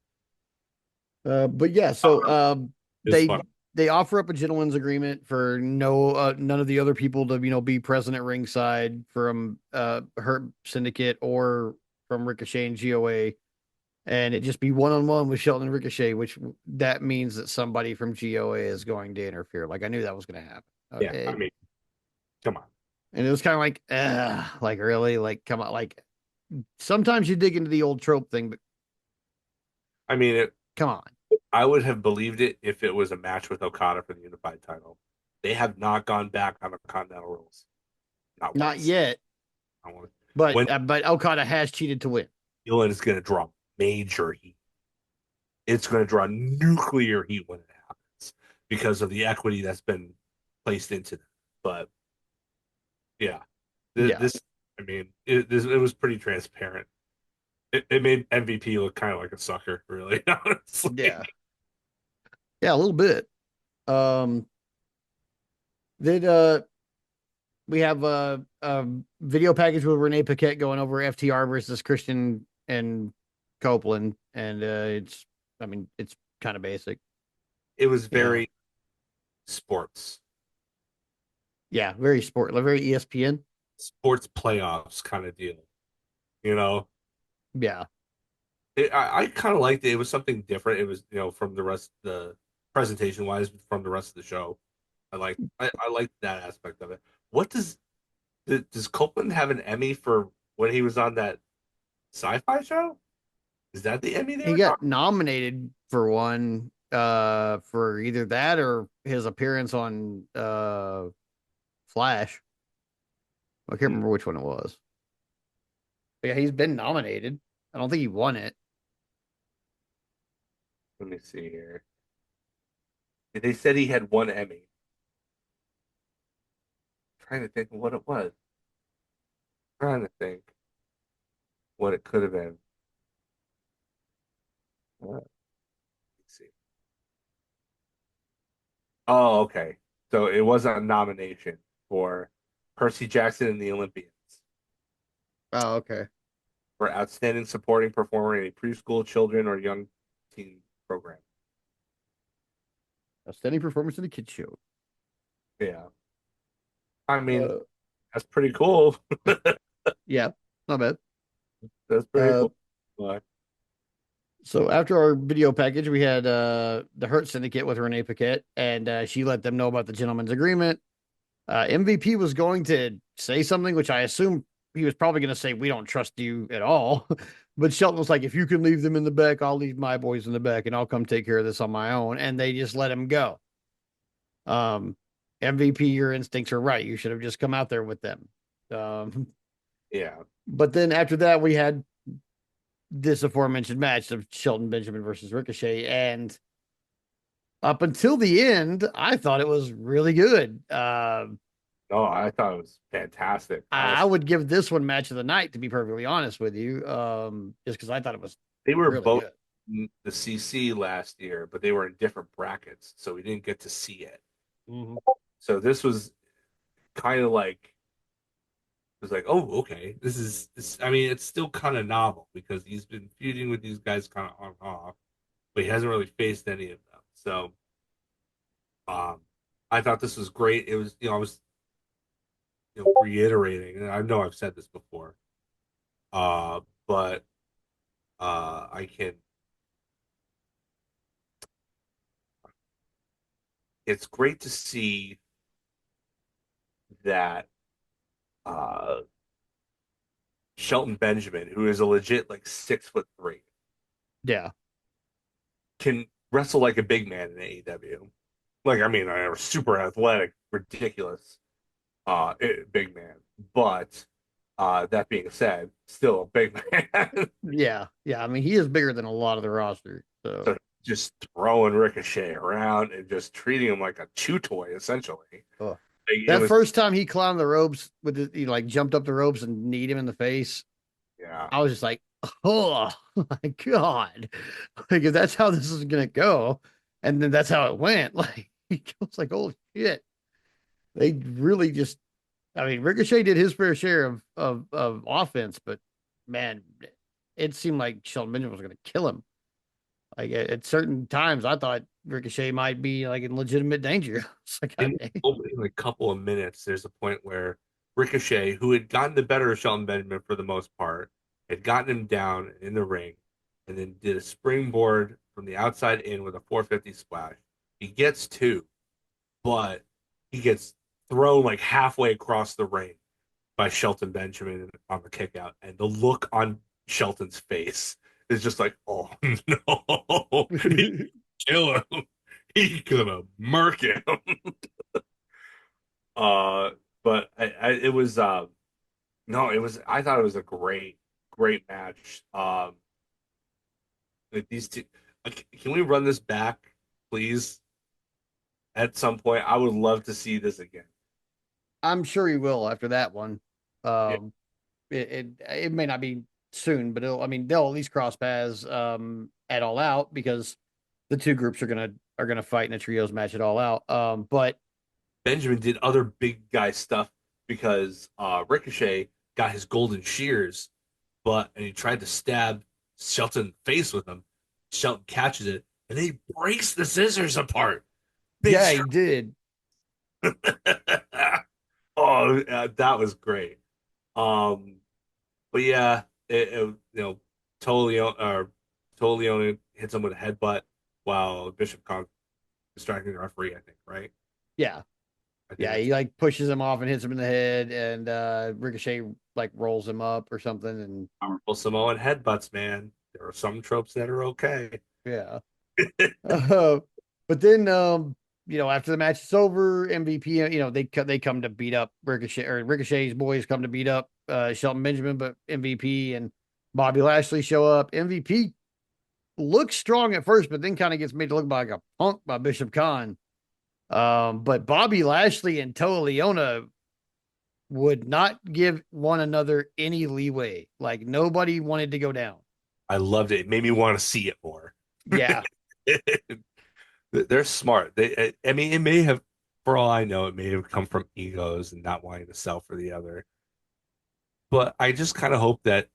But yeah, so It's they fun. they offer up a gentleman's agreement for no none of the other people to be present at ringside from her syndicate or from Ricochet and GOA, and it just be one on one with Shelton and Ricochet, which that means that somebody from GOA is going to interfere. Like I knew that was going to happen. Yeah, I mean, come on. And it was kind of like really, like come on, like sometimes you dig into the old trope thing, but I mean, come on, I would have believed it if it was a match with Okada for the unified title. They have not gone back on the Continental rules, not not once. yet. Not once. But When Okada has cheated to win. Dylan is going to draw major heat. It's going to draw nuclear heat when it happens because of the equity that's been placed into them. But yeah, Yeah, this, I mean, it was pretty transparent. It made MVP look kind of like a sucker, really, yeah, honestly. yeah, a little bit. Um, did we have a video package with Renee Paquette going over FTR versus Christian and Copeland, and I mean, it's kind of basic, It was you know. very sports, Yeah, very sport, like very ESPN. sports playoffs kind of deal, you know. Yeah, I kind of liked it. It was something different. It was, from the rest, the presentation wise, from the rest of the show. I liked that aspect of it. What does Copeland have an Emmy for when he was on that sci-fi show? Is that the Emmy they he were got talking? nominated for one, for either that or his appearance on Flash. I can't Hmm, remember which one it was. But yeah, he's been nominated. I don't think he won it. let me see here. They said he had one Emmy. I'm trying to think of what it was. I'm trying to think what it could have been. Let's see. Oh, okay. So it wasn't a nomination for Percy Jackson and the Olympians Oh, okay. for outstanding supporting performer in a preschool, children, or young teen program. Outstanding performance in the kids show. Yeah. I mean, Uh, that's pretty cool. yeah, not bad. That's pretty Uh, cool. But, So after our video package, we had the Hurt Syndicate with Renee Paquette, and she let them know about the gentleman's agreement. MVP was going to say something, which I assume he was probably going to say, "We don't trust you at all." But Shelton was like, "If you can leave them in the back, I'll leave my boys in the back, and I'll come take care of this on my own." And they just let him go. Um, MVP, your instincts are right. You should have just come out there with them. Um, Yeah. but then after that, we had this aforementioned match of Shelton Benjamin versus Ricochet, and up until the end, I thought it was really good. No, I thought it was fantastic, I honestly. would give this one match of the night, to be perfectly honest with you, just because I thought it was They were really both good. in the CC last year, but they were in different brackets, so we didn't get to see it. Mm-hmm. So this was kind of like it was like, oh, okay, this. I mean, it's still kind of novel because he's been feuding with these guys kind of on and off, but he hasn't really faced any of them. So, um, I thought this was great. It was, I was, reiterating, and I know I've said this before, but I can. It's great to see that uh, Shelton Benjamin, who is a legit like 6'3", Yeah, can wrestle like a big man in AEW. Like, I mean, a super athletic, ridiculous, big man. But that being said, still a big man. yeah, yeah. I mean, he is bigger than a lot of the roster. So, So just throwing Ricochet around and just treating him like a chew toy, essentially. oh. Like, it That was, first time he climbed the ropes with he like jumped up the ropes and kneed him in the face, yeah. I was just like, oh my god, like if that's how this is gonna go, and then that's how it went. Like he was like, oh shit, they really just. I mean, Ricochet did his fair share of offense, but man, it seemed like Shelton Benjamin was gonna kill him. Like at certain times, I thought Ricochet might be like in legitimate danger. It's like, God In dang. opening a couple of minutes, there's a point where Ricochet, who had gotten the better of Shelton Benjamin for the most part, had gotten him down in the ring and then did a springboard from the outside in with a 450 splash. He gets two, but he gets thrown like halfway across the ring by Shelton Benjamin on the kick out. And the look on Shelton's face is just like, oh no, he kill him. He gonna murk him. Uh, but it was no, it was I thought it was a great match. Like these two, can we run this back, please? At some point, I would love to see this again. I'm sure he will after that one. Yeah, Um, it may not be soon, but I mean, they'll at least cross paths at All Out because the two groups are gonna fight in a trios match at All Out. But Benjamin did other big guy stuff because Ricochet got his golden shears, and he tried to stab Shelton in the face with them. Shelton catches it, and he breaks the scissors apart. Big yeah, he did. Oh, that was great. Um, but yeah, Toleone hits him with a headbutt while Bishop Kong distracting the referee. I think, right? Yeah, I think yeah, that's he like pushes him off and hits him in the head, and Ricochet like rolls him up or something, and powerful Samoan headbutts, man. There are some tropes that are okay. yeah. Uh, but then, after the match is over, MVP, they come to beat up Ricochet, or Ricochet's boys come to beat up Shelton Benjamin, but MVP and Bobby Lashley show up. MVP looks strong at first, but then kind of gets made to look like a punk by Bishop Khan. But Bobby Lashley and Toa Leona would not give one another any leeway. Like nobody wanted to go down. I loved it. It made me want to see it more. Yeah, They're smart. I mean, it may have, for all I know, it may have come from egos and not wanting to sell for the other. But I just kind of hope that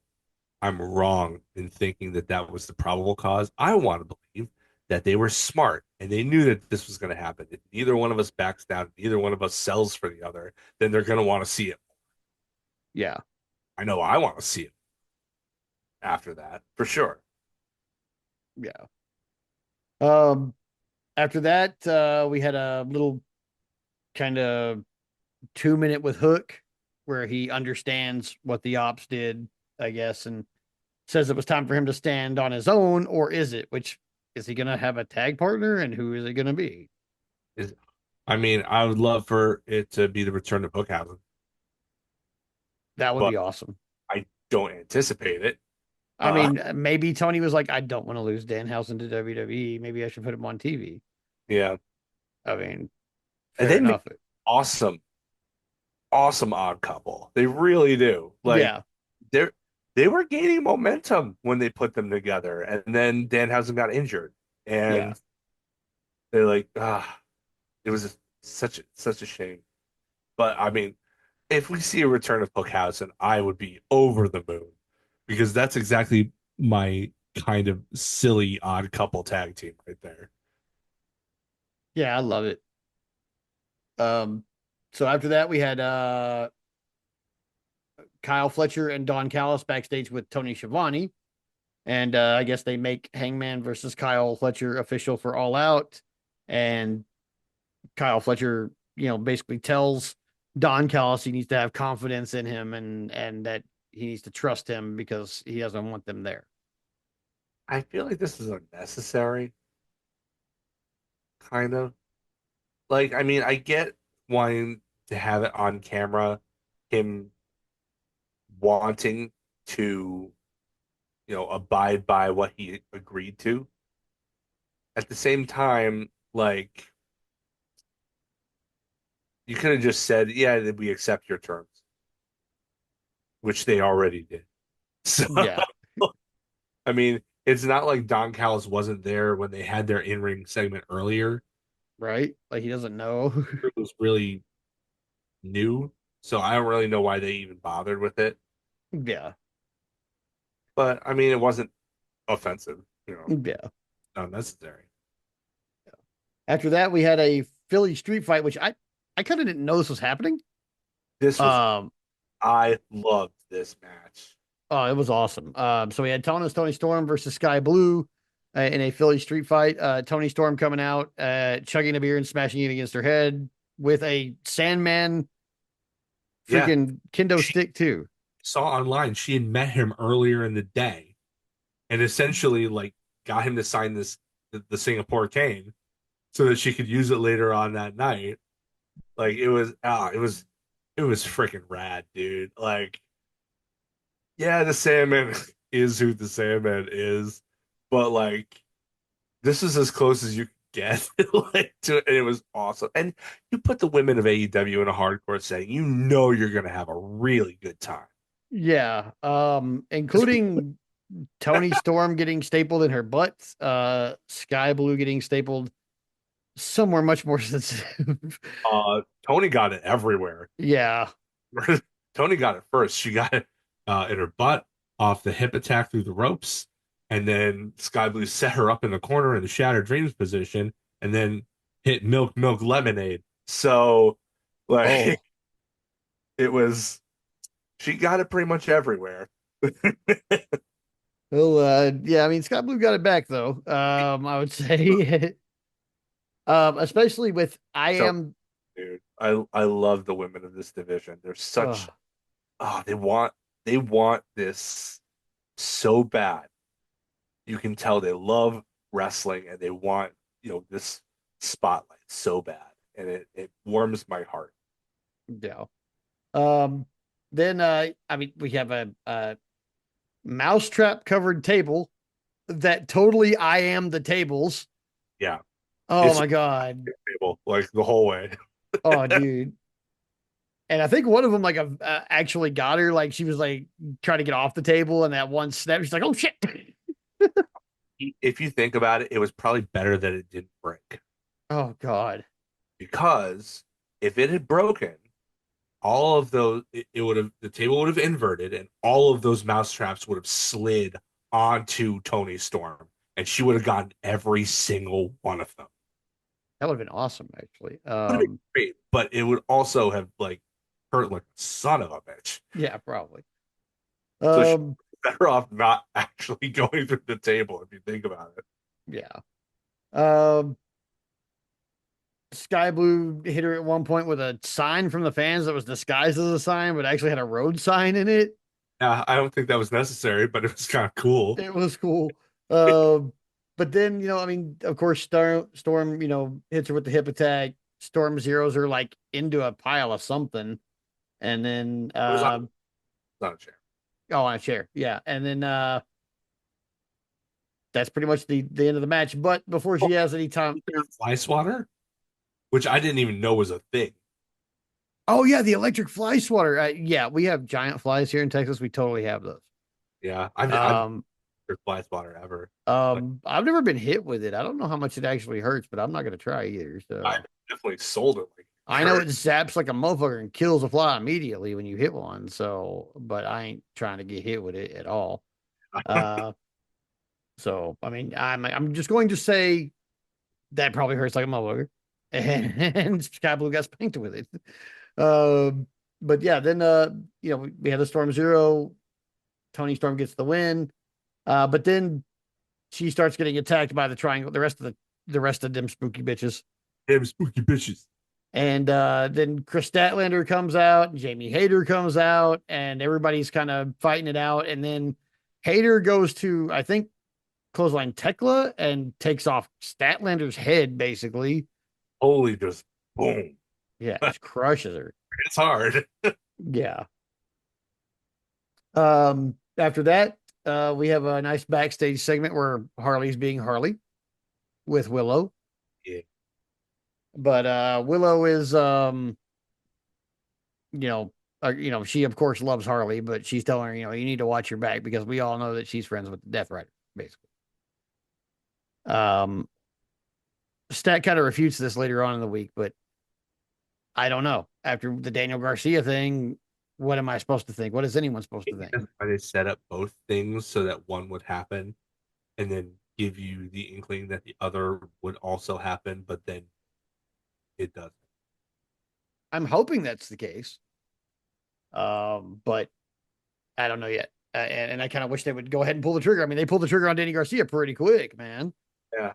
I'm wrong in thinking that that was the probable cause. I want to believe that they were smart and they knew that this was going to happen. If neither one of us backs down, neither one of us sells for the other, then they're going to want to see it. yeah. I know I want to see it after that for sure. Yeah. Um, After that, we had a little kind of 2 minute with Hook where he understands what the ops did, I guess, and says it was time for him to stand on his own, or is it? Which is he going to have a tag partner, and who is it going to be? Is I mean, I would love for it to be the return of Hookhausen, That would but be awesome. I don't anticipate it. I Uh, mean, maybe Tony was like, I don't want to lose Danhausen to WWE. Maybe I should put him on TV. yeah, I mean, and fair they make enough. awesome, awesome odd couple. They really do. Like Yeah, they're they were gaining momentum when they put them together, and then Danhausen got injured, yeah, and they're like, ah, it was such a shame. But I mean, if we see a return of Hookhausen, I would be over the moon because that's exactly my kind of silly odd couple tag team right there. yeah. I love it. So after that, we had Kyle Fletcher and Don Callis backstage with Tony Schiavone. And I guess they make Hangman versus Kyle Fletcher official for All Out. And Kyle Fletcher, basically tells Don Callis he needs to have confidence in him and that he needs to trust him because he doesn't want them there. I feel like this is unnecessary, kind of. Like, I mean, I get wanting to have it on camera, him wanting to, abide by what he agreed to. At the same time, like, you could have just said, yeah, that we accept your terms, which they already did. So, Yeah, I mean, it's not like Don Callis wasn't there when they had their in-ring segment earlier. right. Like he doesn't know. It was really new, so I don't really know why they even bothered with it. Yeah, But I mean, it wasn't offensive, yeah. unnecessary. After that, we had a Philly street fight, which I kind of didn't know this was happening. This was Um, I loved this match. oh, it was awesome. So we had Tony Storm versus Sky Blue in a Philly street fight. Tony Storm coming out, chugging a beer and smashing it against her head with a Sandman Yeah, freaking kendo she stick too. saw online she had met him earlier in the day and essentially like got him to sign the Singapore cane so that she could use it later on that night. Like it was freaking rad, dude. Like, yeah, the Sandman is who the Sandman is, but like this is as close as you get like to it, and it was awesome. And you put the women of AEW in a hardcore setting, you know you're gonna have a really good time. Yeah. Including Tony Storm getting stapled in her butt, Sky Blue getting stapled somewhere much more sensitive. Tony got it everywhere. Yeah. Tony got it first. She got it in her butt off the hip attack through the ropes, and then Sky Blue set her up in the corner in the Shattered Dreams position, and then hit Milk Lemonade. So, like, Oh. it was she got it pretty much everywhere. Well, yeah, I mean Sky Blue got it back though. I would say especially with I So, am dude, I love the women of this division. They're such uh they want this so bad. You can tell they love wrestling and they want, this spotlight so bad. And it warms my heart. yeah. Um then I mean we have a mousetrap covered table that totally I am the tables. Yeah. Oh It's my god. table like the whole way. Oh dude. And I think one of them like actually got her. Like she was like trying to get off the table, and that one snap, she's like, "Oh shit!" If you think about it, it was probably better that it didn't break Oh god. because if it had broken, all of those it would have the table would have inverted and all of those mouse traps would have slid onto Tony Storm and she would have gotten every single one of them. That would have been awesome, actually. Would have been great, but it would also have like hurt like a son of a bitch. Yeah, probably. So she Um, better off not actually going through the table if you think about it. Yeah. Um, Sky Blue hit her at one point with a sign from the fans that was disguised as a sign, but actually had a road sign in it. Yeah, I don't think that was necessary, but it was kind of cool. It was cool. Um, but then, I mean, of course, Storm, hits her with the hip attack. Storm zeros her like into a pile of something. And then, It was on a chair. oh, on a chair. Yeah. And then, that's pretty much the end of the match. But before Oh, she has any time, fly swatter, which I didn't even know was a thing. oh, yeah, the electric fly swatter. Yeah, we have giant flies here in Texas. We totally have those. Yeah, I've Um, never fly swatter ever. Like I've never been hit with it. I don't know how much it actually hurts, but I'm not going to try either. I So. definitely sold it like I know it hurt. zaps like a motherfucker and kills a fly immediately when you hit one. So, but I ain't trying to get hit with it at all. Uh, so I mean, I'm just going to say that probably hurts like a motherfucker, and Sky Blue got spanked with it. Um, but yeah, then we had the Storm Zero. Tony Storm gets the win. But then she starts getting attacked by the triangle. The rest of them spooky bitches. Damn spooky bitches. And then Chris Statlander comes out, and Jamie Hayter comes out, and everybody's kind of fighting it out. And then Hayter goes to, I think, clothesline Tekla and takes off Statlander's head, basically. Holy, just boom. Yeah, just crushes her. It's hard. Yeah. After that, we have a nice backstage segment where Harley's being Harley with Willow. Yeah. But Willow is you know, she of course loves Harley, but she's telling her, you need to watch your back because we all know that she's friends with the Death Rider, basically. Um, Stat kind of refutes this later on in the week, but I don't know. After the Daniel Garcia thing, what am I supposed to think? What is anyone supposed to Maybe think? that's why they set up both things so that one would happen and then give you the inkling that the other would also happen, but then it doesn't. I'm hoping that's the case. But I don't know yet. And I kind of wish they would go ahead and pull the trigger. I mean, they pulled the trigger on Danny Garcia pretty quick, man. Yeah.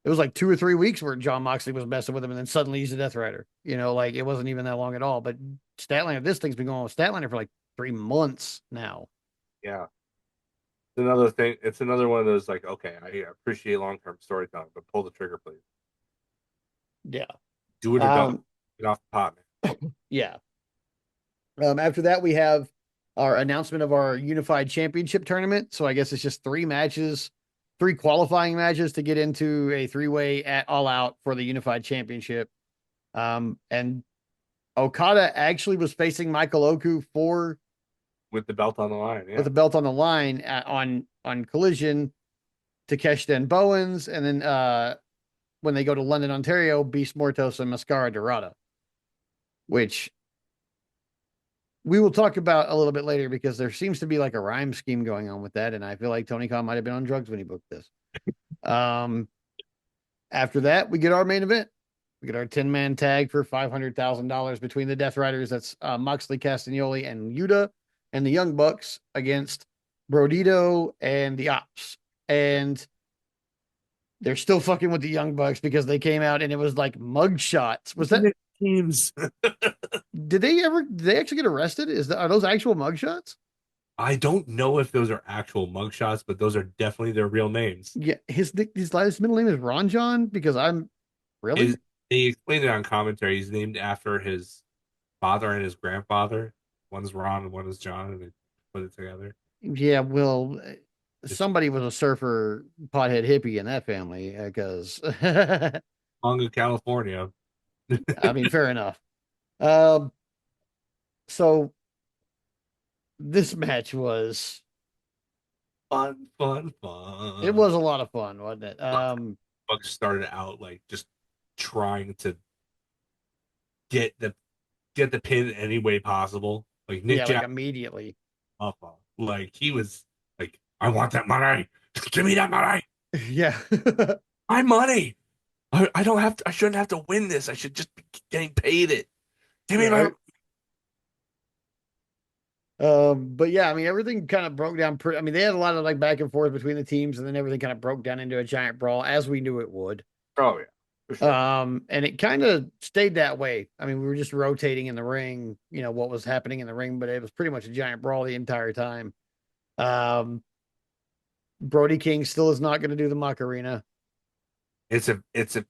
It was like 2 or 3 weeks where John Moxley was messing with him, and then suddenly he's a Death Rider. Like it wasn't even that long at all. But Statlander, this thing's been going on with Statlander for like 3 months now. Yeah. It's another thing. It's another one of those like, okay, I appreciate long term storytelling, but pull the trigger, please. Yeah. Do it or don't. Um, Get off the pot, man. yeah. After that, we have our announcement of our unified championship tournament. So I guess it's just 3 matches, 3 qualifying matches to get into a 3-way at All Out for the unified championship. And Okada actually was facing Michael Oku for With the belt on the line, with yeah. the belt on the line on Collision to Keshden Bowens, and then when they go to London, Ontario, Beast Mortos and Mascara Dorada, which we will talk about a little bit later because there seems to be like a rhyme scheme going on with that, and I feel like Tony Khan might have been on drugs when he booked this. Um, After that, we get our main event. We get our 10-man tag for $500,000 between the Death Riders. That's Moxley, Castagnoli, and Yuta, and the Young Bucks against Brodito and the Ops. And they're still fucking with the Young Bucks because they came out and it was like mug shots. Was that? Teams. Did they actually get arrested? Are those actual mug shots? I don't know if those are actual mugshots, but those are definitely their real names. Yeah, his last middle name is Ron John because I'm Is really. they explained it on commentary. He's named after his father and his grandfather. One's Ron and one is John, and they put it together. Yeah, well, It's somebody was a surfer pothead hippie in that family because Longa, California. I mean, fair enough. Um, so this match Fun, fun, it fun. was a lot of fun, wasn't it? Bucks started out like just trying to get the get the pin any way possible. Like Nick Yeah, like Jack, immediately. like he was like, I want that money. Give me that money. Yeah. My money. I don't have to, I shouldn't have to win this. I should just be getting paid it. Give me my Yeah, But yeah, I mean, everything kind of broke down. I mean, they had a lot of like back and forth between the teams, and then everything kind of broke down into a giant brawl, as we knew it would. Oh yeah, for sure. And it kind of stayed that way. I mean, we were just rotating in the ring, what was happening in the ring, but it was pretty much a giant brawl the entire time. Um, Brody King still is not going to do the Macarena. It's a it's a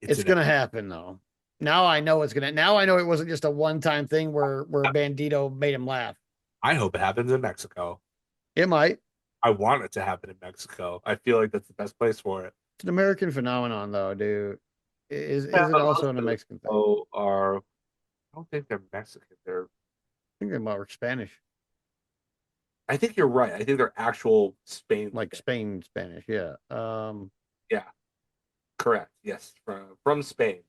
it's It's an. going to happen though. Now I know it's going to. Now I know it wasn't just a one-time thing where Bandito made him laugh. I hope it happens in Mexico. It might. I want it to happen in Mexico. I feel like that's the best place for it. It's an American phenomenon though, dude. Yeah, Is it but also most a of them Mexican thing? are. I don't think they're Mexican. They're. I think they're more Spanish, I think you're right. I think they're actual Spain. like Spain Spanish. Yeah. Yeah, correct. Yes, from Spain.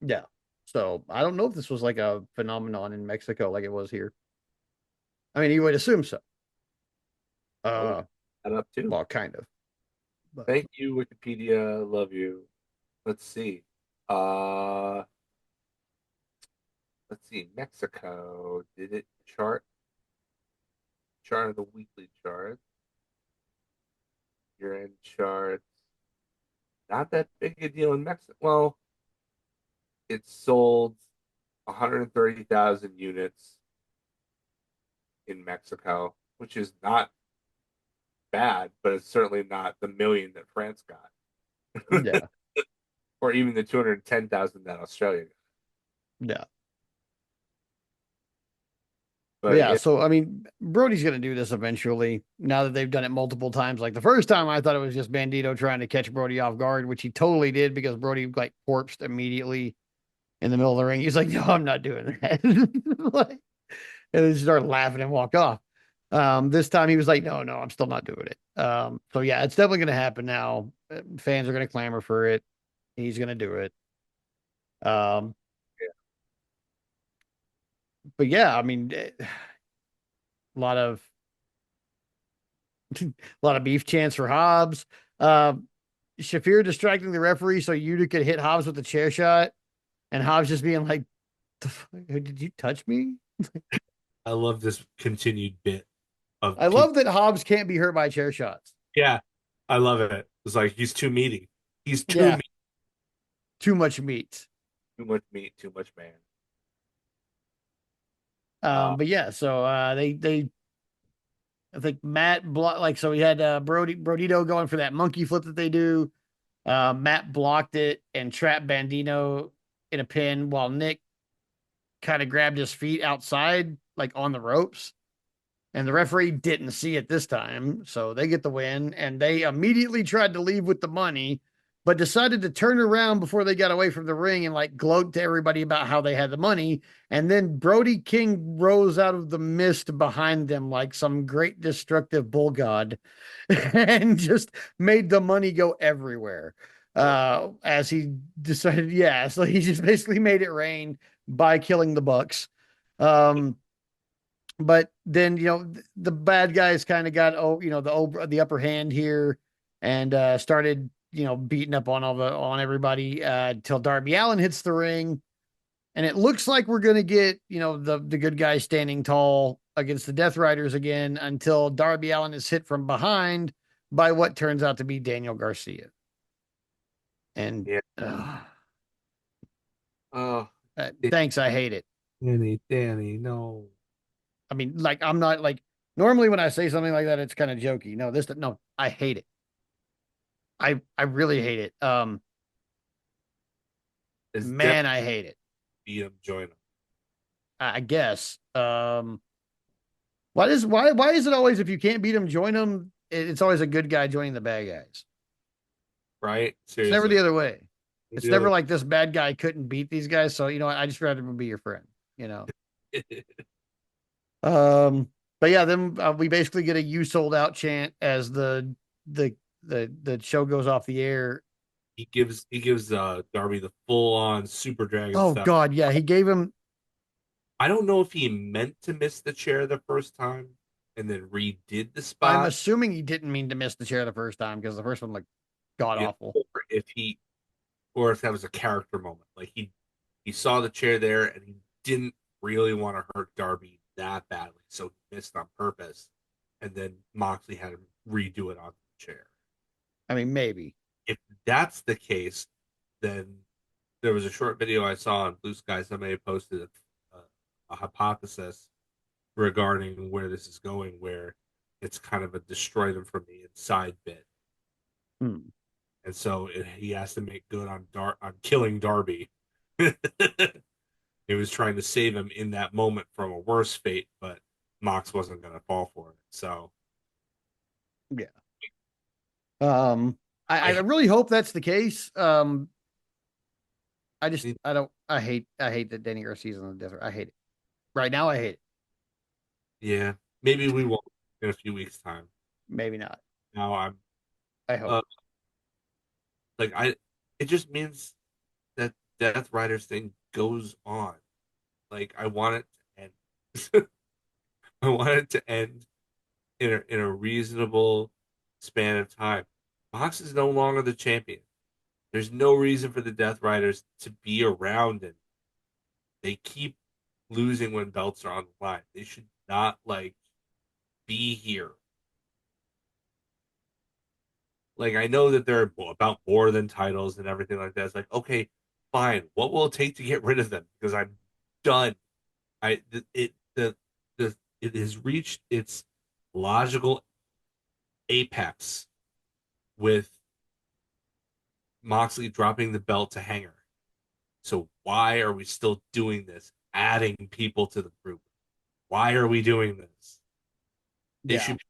Yeah. So I don't know if this was like a phenomenon in Mexico like it was here. I mean, you would assume so. Oh, Uh, that up too. well, kind of. But Thank you, Wikipedia. Love you. Let's see. Uh, let's see. Mexico, did it chart of the weekly chart? Year end charts. Not that big a deal in Mexico. Well, it sold 130,000 units in Mexico, which is not bad, but it's certainly not the million that France got, yeah, or even the 210,000 that Australia got. yeah. But But yeah, yeah, so I mean, Brody's gonna do this eventually. Now that they've done it multiple times, like the first time, I thought it was just Bandito trying to catch Brody off guard, which he totally did because Brody like corpsed immediately in the middle of the ring. He's like, "No, I'm not doing that," like, and then he started laughing and walked off. This time he was like, "No, no, I'm still not doing it." So yeah, it's definitely gonna happen now. Fans are gonna clamor for it. He's gonna do it. Um, but yeah, I mean, a lot of a lot of beef chants for Hobbs. Uh, Shafir distracting the referee so Yuta could hit Hobbs with the chair shot, and Hobbs just being like, "The fuck? Did you touch me?" I love this continued bit of I people. love that Hobbs can't be hurt by chair shots. Yeah, I love it. It's like he's too meaty. He's too Yeah, meat. too much meat. Too much meat. Too much man. Uh, But yeah, so they I think like so we had Brodito going for that monkey flip that they do. Matt blocked it and trapped Bandino in a pin while Nick kind of grabbed his feet outside, like on the ropes. And the referee didn't see it this time. So they get the win. And they immediately tried to leave with the money, but decided to turn around before they got away from the ring and like gloat to everybody about how they had the money. And then Brody King rose out of the mist behind them like some great destructive bull god and just made the money go everywhere. As he decided, yeah, so he just basically made it rain by killing the Bucks. Um, but then the bad guys kind of got the upper hand here and started beating up on on everybody till Darby Allin hits the ring, and it looks like we're gonna get the good guys standing tall against the Death Riders again until Darby Allin is hit from behind by what turns out to be Daniel Garcia. And yeah. Oh, thanks, I hate it. Danny, no. I mean, like, I'm not like, normally when I say something like that, it's kind of jokey. No, I hate it. I really hate it. It's Man, definitely I hate it. beat him, join him, I guess. Why is it always if you can't beat them, join them? It's always a good guy joining the bad guys. right? It's never the Seriously. other way. It's The never other like this bad guy couldn't beat these guys. So I just rather be your friend. You know. Um, but yeah, then we basically get a "You sold out" chant as the the show goes off the air. he gives Darby the full on Super Dragon Oh stuff. God, yeah, he gave him. I don't know if he meant to miss the chair the first time and then redid the I'm spot. assuming he didn't mean to miss the chair the first time because the first one like god You awful. know, or if that was a character moment. Like he saw the chair there and he didn't really want to hurt Darby that badly, so he missed on purpose, and then Moxley had him redo it on the chair. I mean, maybe. If that's the case, then there was a short video I saw on Blue Sky. Somebody posted a hypothesis regarding where this is going, where it's kind of a destroy them from the inside bit, Hmm. and so he has to make good on killing Darby. He was trying to save him in that moment from a worse fate, but Mox wasn't going to fall for it. So Yeah. Um, I I really hope that's the case. I don't, I hate that Danny Garcia's on the desert. I hate it. Right now, I hate it. yeah, maybe we won't in a few weeks' time. Maybe not. Now I'm I hope. uh like I it just means that Death Riders thing goes on. Like I want it to end. I want it to end in a reasonable span of time. Mox is no longer the champion. There's no reason for the Death Riders to be around, and they keep losing when belts are on the line. They should not like be here. Like I know that they're about more than titles and everything like that. It's like, okay, fine. What will it take to get rid of them? Because I'm done. I the it has reached its logical apex with Moxley dropping the belt to Hanger. So why are we still doing this? Adding people to the group. Why are we doing this? They Yeah. should be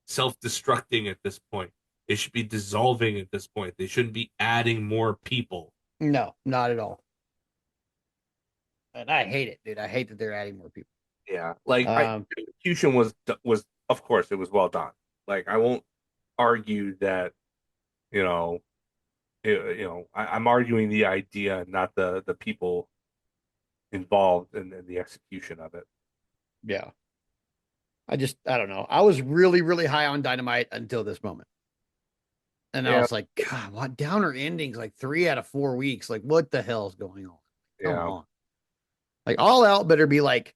self-destructing at this point. They should be dissolving at this point. They shouldn't be adding more people. No, not at all. And I hate it, dude. I hate that they're adding more people. Yeah, like Um, execution was of course it was well done. Like I won't argue that you know I'm arguing the idea, not the people involved in the execution of it. yeah. I don't know. I was really, really high on Dynamite until this moment. And I Yeah, was like, God, what downer endings? Like 3 out of 4 weeks. Like, what the hell is going on? Come yeah, on. Like, All Out better be like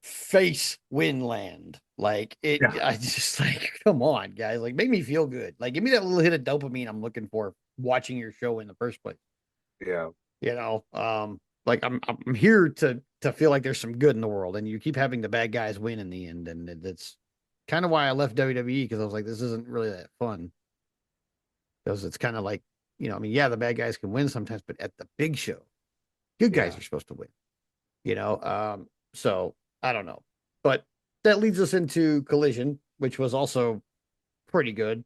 face Winland. Like, yeah, I just like, come on, guys. Like, make me feel good. Like, give me that little hit of dopamine I'm looking for watching your show in the first place. yeah, You know, like I'm here to feel like there's some good in the world, and you keep having the bad guys win in the end, and that's kind of why I left WWE because I was like, this isn't really that fun because it's kind of like, I mean, yeah, the bad guys can win sometimes, but at the big show, good guys yeah, are supposed to win. So I don't know, but that leads us into Collision, which was also pretty good.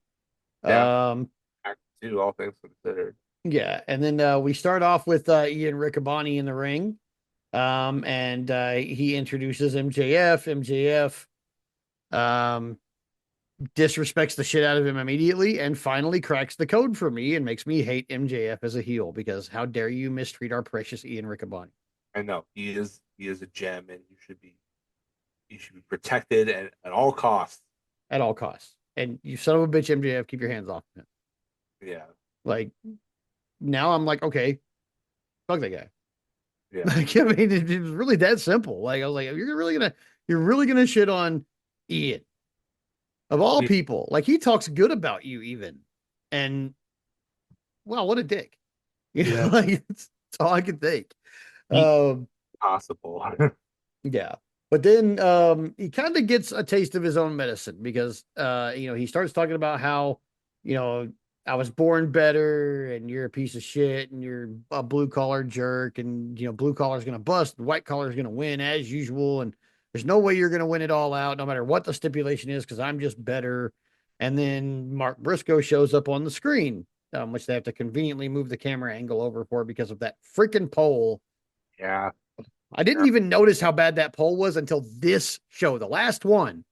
yeah. Um, Act two, all things considered. yeah, and then we start off with Ian Riccaboni in the ring. And he introduces MJF. MJF um, disrespects the shit out of him immediately and finally cracks the code for me and makes me hate MJF as a heel because how dare you mistreat our precious Ian Riccaboni I know he is a gem, and you should be protected at all costs. at all costs. And you son of a bitch, MJF, keep your hands off him. Yeah, Like, now I'm like, okay, fuck that guy. yeah. Like, I mean, it was really that simple. Like, I was like, you're really gonna shit on Ian of I all mean, people. Like, he talks good about you even, and wow, what a dick. yeah, Like that's all I can think. he Um, possible. yeah. But then he kind of gets a taste of his own medicine because he starts talking about how, you know, I was born better and you're a piece of shit and you're a blue collar jerk and blue collar's gonna bust, white collar's gonna win as usual, and there's no way you're gonna win it all out, no matter what the stipulation is, because I'm just better. And then Mark Briscoe shows up on the screen, which they have to conveniently move the camera angle over for because of that freaking pole. Yeah, I didn't even notice how bad that pole was until this show, the last one.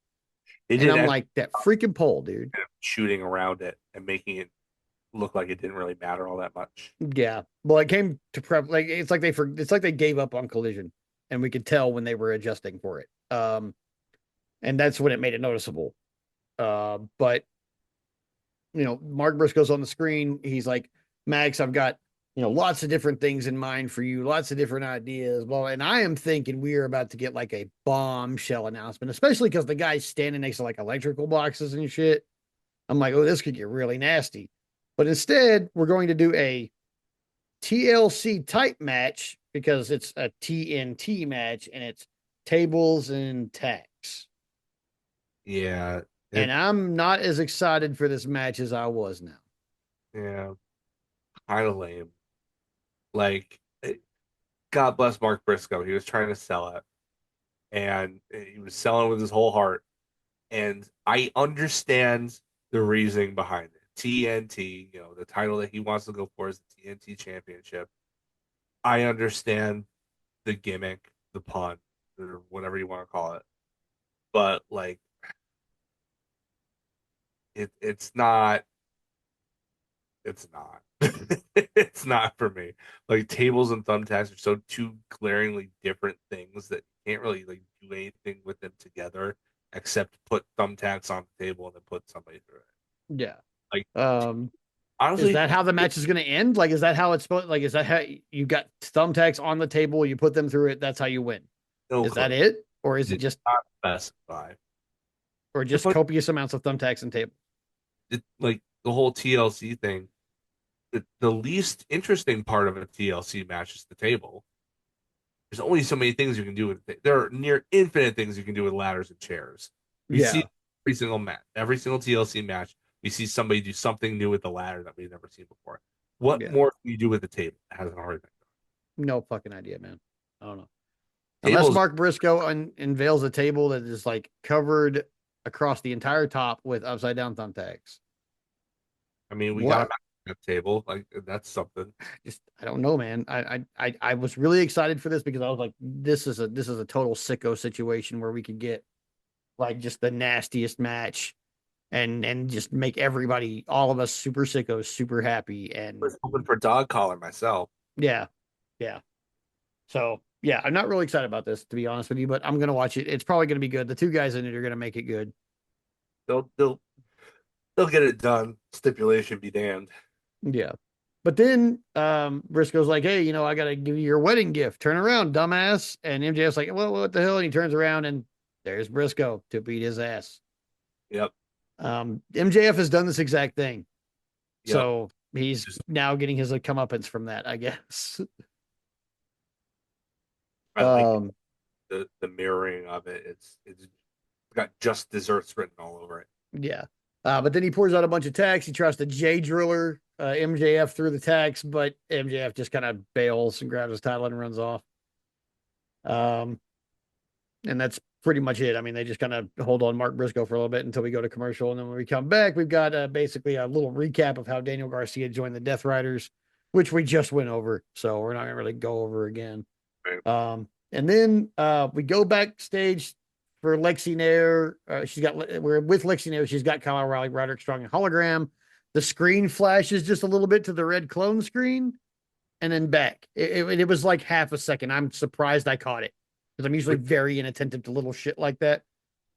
they And did I'm end like, that freaking pole, dude. up shooting around it and making it look like it didn't really matter all that much. Yeah. Well, it came to prep like it's like they gave up on Collision, and we could tell when they were adjusting for it. And that's when it made it noticeable. But Mark Briscoe's on the screen. He's like, Max, I've got lots of different things in mind for you, lots of different ideas. Well, and I am thinking we are about to get like a bombshell announcement, especially because the guy's standing next to like electrical boxes and shit. I'm like, oh, this could get really nasty. But instead, we're going to do a TLC type match because it's a TNT match and it's tables and tacks. Yeah, And it I'm not as excited for this match as I was now. yeah, kind of lame. Like, God bless Mark Briscoe. He was trying to sell it, and he was selling with his whole heart. And I understand the reasoning behind it. TNT, the title that he wants to go for is the TNT Championship. I understand the gimmick, the pun, or whatever you want to call it. But like, it's not it's not for me. Like, tables and thumbtacks are so two glaringly different things that you can't really like do anything with them together except put thumbtacks on the table and then put somebody through it. Yeah. Like, Um, is honestly, that how the match is going to end? Like, is that how it's supposed? Like, is that how you got thumbtacks on the table? You put them through it. That's how you win. no Is that clue. it, or is it Did just, not specify. or The just fun, copious amounts of thumbtacks and tables? like the whole TLC thing. The least interesting part of a TLC match is the table. There's only so many things you can do with it. There are near infinite things you can do with ladders and chairs. We see Yeah, every single match, every single TLC match, we see somebody do something new with the ladder that we've never seen before. What yeah. more can you do with the table? It hasn't already been No fucking idea, man. I don't know. done. Unless Tables, Mark Briscoe unveils a table that is like covered across the entire top with upside down thumbtacks. I mean, we got a What? match table. Like, that's something. Just I don't know, man. I was really excited for this because I was like, this is a total sicko situation where we could get like just the nastiest match and just make everybody, all of us super sickos, super happy. I And was hoping for dog collar myself. yeah, yeah. So yeah, I'm not really excited about this to be honest with you, but I'm gonna watch it. It's probably gonna be good. The two guys in it are gonna make it good. They'll get it done. Stipulation be damned. Yeah. But then Briscoe's like, hey, I gotta give you your wedding gift. Turn around, dumbass. And MJF's like, well, what the hell? And he turns around and there's Briscoe to beat his ass. Yep. MJF has done this exact thing. Yep. So he's Just now getting his comeuppance from that, I guess. I like Um, the mirroring of it. It's got just desserts written all over it. yeah. But then he pours out a bunch of tacks. He tries to J driller MJF through the tacks, but MJF just kind of bails and grabs his title and runs off. Um, and that's pretty much it. I mean, they just kind of hold on Mark Briscoe for a little bit until we go to commercial, and then when we come back, we've got basically a little recap of how Daniel Garcia joined the Death Riders, which we just went over, so we're not gonna really go over again. Right. And then we go backstage for Lexi Nair. We're with Lexi Nair. She's got Kyle O'Reilly, Roderick Strong, and hologram. The screen flashes just a little bit to the red clone screen, and then back. It was like half a second. I'm surprised I caught it because I'm usually very inattentive to little shit like that.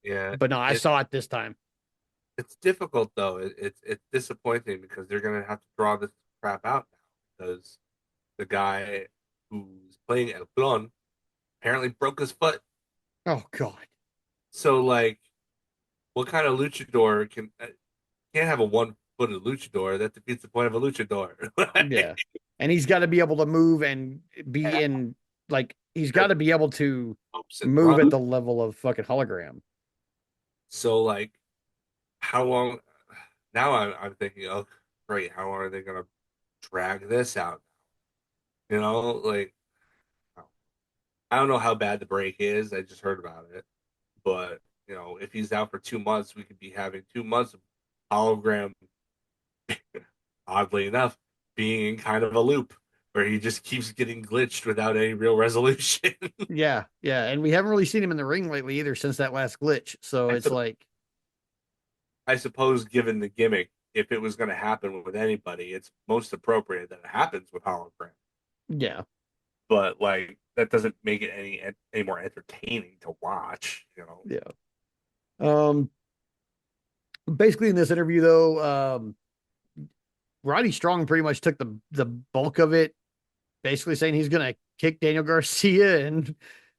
Yeah, But no, I it saw it this time. it's difficult though. It's disappointing because they're gonna have to draw this crap out now because the guy who's playing El Clon apparently broke his foot. Oh God. So like, what kind of luchador can't have a one-footed luchador? That defeats the point of a luchador. Yeah. And he's got to be able to move and be Yeah, in like he's got to be able to hopes and move at run. the level of fucking hologram. So like, how long? Now I'm thinking, oh, great. How long are they gonna drag this out? Like, I don't know how bad the break is. I just heard about it, but if he's out for 2 months, we could be having 2 months of hologram. Oddly enough, being in kind of a loop where he just keeps getting glitched without any real resolution. Yeah, yeah. And we haven't really seen him in the ring lately either since that last glitch. So I, it's sup- like, I suppose, given the gimmick, if it was going to happen with anybody, it's most appropriate that it happens with hologram. yeah, But like, that doesn't make it any more entertaining to watch. yeah. Um, basically in this interview though, Roddy Strong pretty much took the bulk of it, basically saying he's gonna kick Daniel Garcia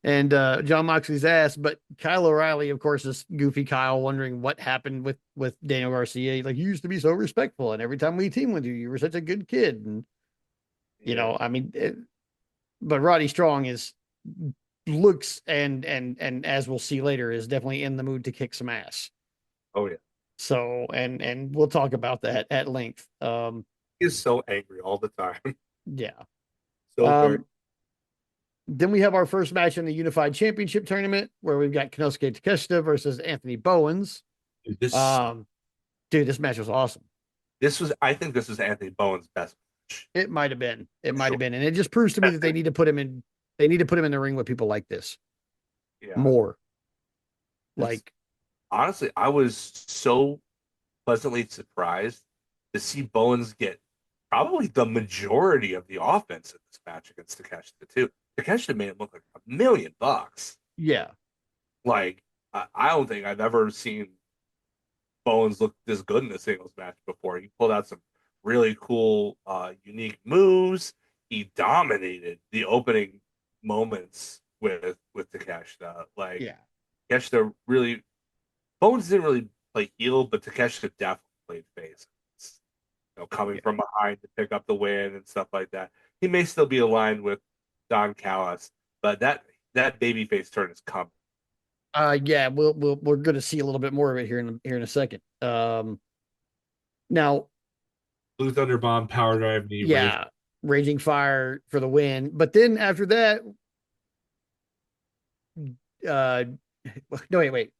and John Moxley's ass. But Kyle O'Reilly, of course, is goofy Kyle, wondering what happened with Daniel Garcia. Like, you used to be so respectful, and every time we team with you, you were such a good kid. And Yeah. I mean, but Roddy Strong is looks and as we'll see later, is definitely in the mood to kick some ass. Oh yeah. So and we'll talk about that at length. He's so angry all the time. Yeah. So very. Um, then we have our first match in the Unified Championship tournament where we've got Konosuke Takeshita versus Anthony Bowens. This Um, dude, this match was awesome. this was I think this was Anthony Bowen's best match. It might have been. It For might have sure. been. And it just proves to me that they need to put him in they need to put him in the ring with people like this Yeah. more. This Like, honestly, I was so pleasantly surprised to see Bowens get probably the majority of the offense in this match against Takeshita too. Takeshita made it look like $1 million. yeah. Like I don't think I've ever seen Bowens look this good in a singles match before. He pulled out some really cool, unique moves. He dominated the opening moments with Takeshita. Like Yeah. Takeshita really, Bowens didn't really play heel, but Takeshita definitely played face. Coming Yeah. from behind to pick up the win and stuff like that. He may still be aligned with Don Callis, but that babyface turn is coming. Yeah, we're gonna see a little bit more of it here in a second. Now, Blue Thunder Bomb, Power Drive, Knee, Rage. yeah, Raging Fire for the win. But then after that, uh, no, wait,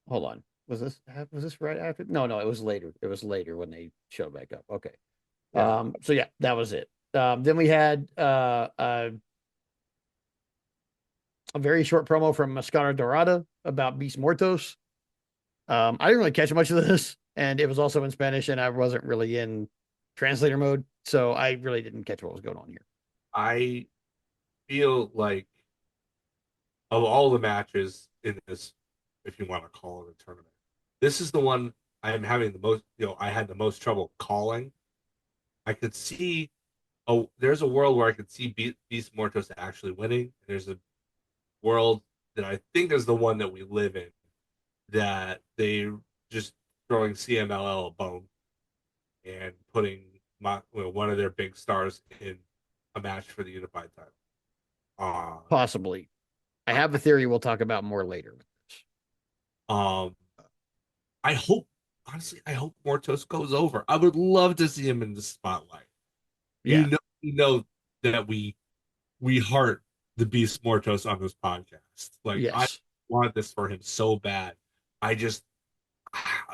hold on. Was this right after? No, no, it was later. It was later when they showed back up. Okay. Yeah, So yeah, that was it. Then we had a very short promo from Mascara Dorada about Beast Mortos. I didn't really catch much of this, and it was also in Spanish, and I wasn't really in translator mode, so I really didn't catch what was going on here. I feel like of all the matches in this, if you want to call it a tournament, this is the one I am having the most. I had the most trouble calling. I could see. Oh, there's a world where I could see Beast Mortos actually winning. There's a world that I think is the one that we live in that they just throwing CMLL a bone and putting one of their big stars in a match for the unified title. Possibly. I have a theory we'll talk about more later. Um, I hope, honestly, I hope Mortos goes over. I would love to see him in the spotlight. Yeah. You know that we heart the Beast Mortos on this podcast. Like I Yes. want this for him so bad. I just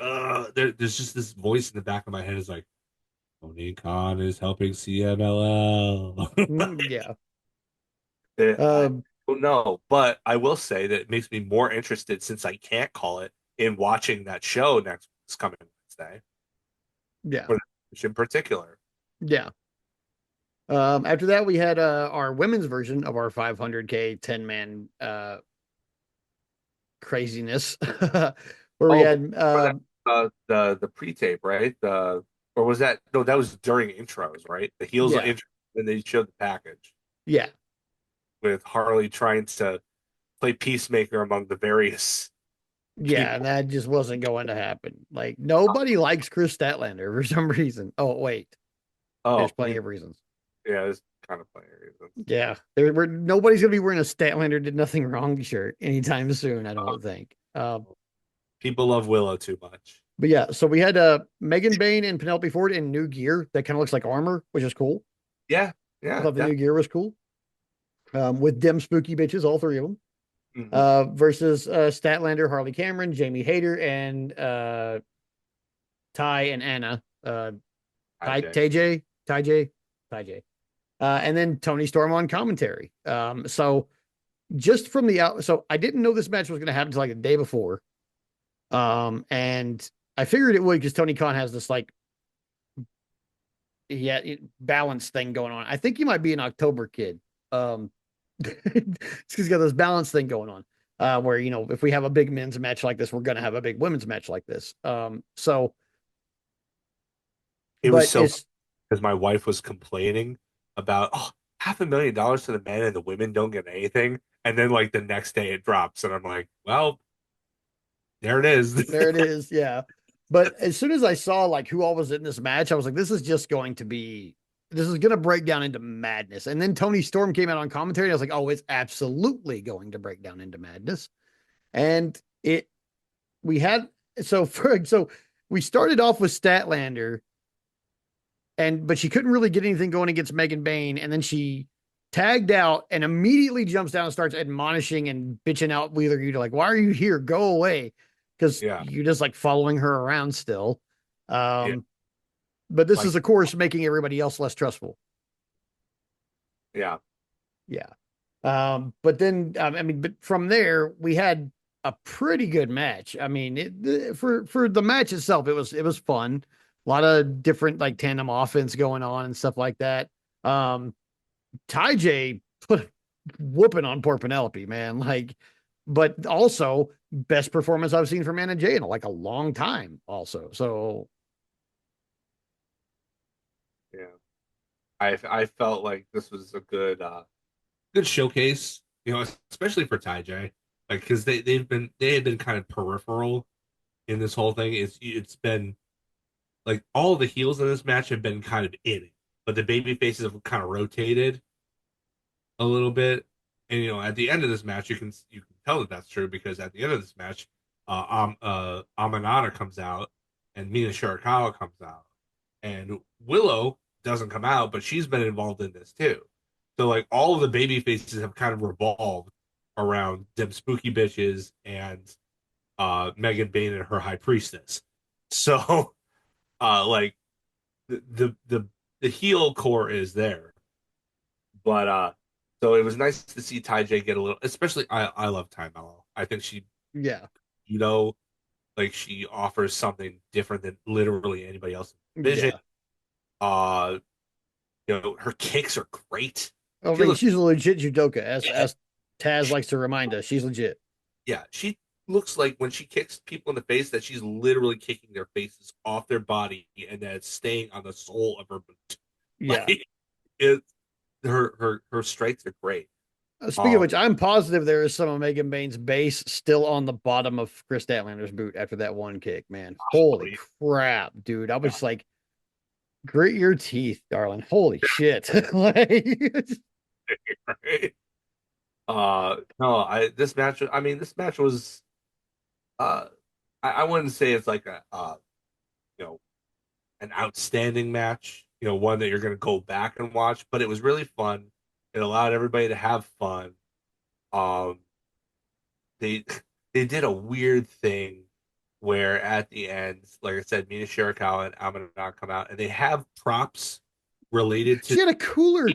there's just this voice in the back of my head is like, Tony Khan is helping CMLL. Yeah. I Um. don't know, but I will say that it makes me more interested since I can't call it in watching that show next this coming Wednesday Yeah. for the in particular. Yeah. After that, we had our women's version of our 500K 10-man craziness, where we Oh, had for that the pre-tape, right? The or was that no? That was during intros, right? The heels yeah, intro, and they showed the package yeah, with Harley trying to play peacemaker among the various yeah, and people. that just wasn't going to happen. Like, nobody likes Chris Statlander for some reason. Oh wait, there's Oh, plenty of reasons. yeah, it's kind of funny reasons. Yeah, nobody's gonna be wearing a Statlander did nothing wrong shirt anytime soon. I don't think. People love Willow too much. But yeah, so we had Megan Bain and Penelope Ford in new gear that kind of looks like armor, which is cool. Yeah, I yeah, thought the new gear was cool. With them spooky bitches, all three of them. hmm Versus Statlander, Harley Cameron, Jamie Hayter, and Ty and Anna. IJ. Ty J. And then Tony Storm on commentary. So just from the out, so I didn't know this match was going to happen until like the day before. And I figured it would because Tony Khan has this like yeah balance thing going on. I think he might be an October kid. He's got this balance thing going on. Where if we have a big men's match like this, we're gonna have a big women's match like this. So It was But so it's because my wife was complaining about $500,000 to the men and the women don't get anything, and then like the next day it drops, and I'm like, well, there it is. there it is. Yeah. But as soon as I saw like who all was in this match, I was like, this is going to break down into madness. And then Tony Storm came out on commentary. And I was like, oh, it's absolutely going to break down into madness. And we had, so we started off with Statlander but she couldn't really get anything going against Megan Bain. And then she tagged out and immediately jumps down and starts admonishing and bitching out Wheeler Yuta, like, why are you here? Go away. Because Yeah, you're just like following her around still. yeah, Um, but this like is, of course, making everybody else less trustful. yeah, Yeah. But then, but from there, we had a pretty good match. I mean, for the match itself, it was fun. A lot of different like tandem offense going on and stuff like that. Um, Ty J put a whooping on poor Penelope, man. Like, but also best performance I've seen from Anna Jay in like a long time. Also, so yeah. I felt like this was a good showcase, especially for Ty J, like because they had been kind of peripheral in this whole thing. It's been like all the heels in this match have been kind of in it, but the baby faces have kind of rotated a little bit. And at the end of this match, you can tell that that's true because at the end of this match, Amanada comes out and Mina Shirakawa comes out, and Willow doesn't come out, but she's been involved in this too. So like all of the baby faces have kind of revolved around them spooky bitches and Megan Bain and her high priestess. So like the heel core is there, but so it was nice to see Ty J get a little. Especially I love Ty Mello. I think yeah, you know, like she offers something different than literally anybody else in the division. yeah. Uh, her kicks are great. I She mean, looks, she's a legit judoka, as Taz likes to remind us. She's legit. yeah, she looks like when she kicks people in the face that she's literally kicking their faces off their body and that it's staying on the sole of her boot. Yeah. Like it, her strikes are great. Speaking of Um, which, I'm positive there is some of Megan Bain's base still on the bottom of Chris Statlander's boot after that one kick, man. Holy crap, dude. I was like, grit your teeth, darling. Holy shit. Like, right? No, this match was uh, I wouldn't say it's like a you know, an outstanding match, one that you're going to go back and watch, but it was really fun. It allowed everybody to have fun. Um, they they did a weird thing where at the end, like I said, Mina Shirakawa and Amanada come out, and they have props related to she had a cooler.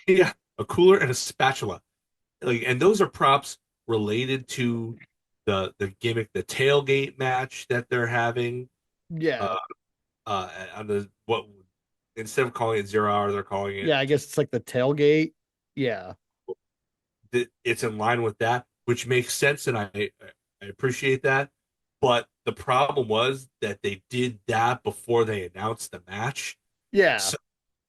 yeah, a cooler and a spatula. Like, and those are props related to the gimmick, the tailgate match that they're having. Yeah. Uh, on the what instead of calling it 0 hour, they're calling it Yeah, I guess it's like the tailgate. Yeah. it's in line with that, which makes sense, and I appreciate that. But the problem was that they did that before they announced the match. Yeah. So,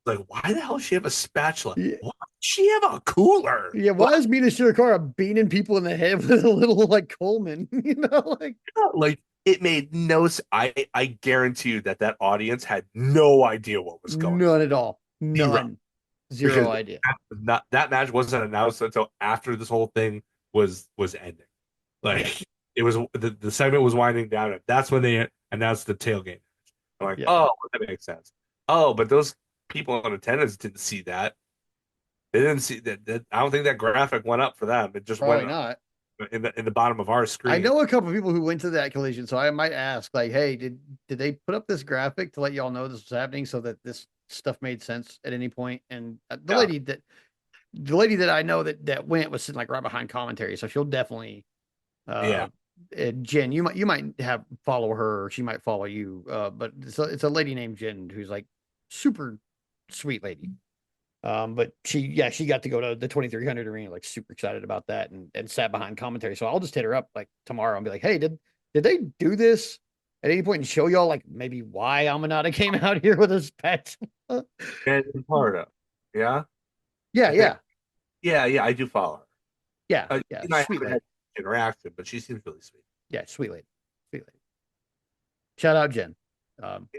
like, why the hell does she have a spatula? Yeah. Why does she have a cooler? Yeah, why is Mina Shirakawa beating people in the head with a little like Coleman? Like Like, it made no. I guarantee you that audience had no idea what was going none at all. on. Zero, None. because Zero idea. that match wasn't announced until after this whole thing was ending. Yeah. Like it was the segment was winding down, and that's when they announced the tailgate. I'm like, Yeah. oh, that makes sense. Oh, but those people in attendance didn't see that. They didn't see that. I don't think that graphic went up for them. It just Probably went not. in the bottom of our I screen. know a couple of people who went to that collision, so I might ask, like, hey, did they put up this graphic to let y'all know this was happening so that this stuff made sense at any point? And Yeah, the lady that I know that went was sitting like right behind commentary, so she'll definitely yeah, Jen, you might have follow her, or she might follow you. But it's a lady named Jen who's like super sweet lady. But she got to go to the 2300 arena, like super excited about that, and sat behind commentary. So I'll just hit her up like tomorrow and be like, hey, did they do this? at any point show y'all like maybe why Amanada came out here with his pet? And Florida. Yeah. Yeah, I think, yeah, yeah, I do follow yeah, her. yeah. You and I Sweet haven't had lady. interaction, but she seems really sweet. Yeah, sweet lady. Sweet lady. Shout out Jen.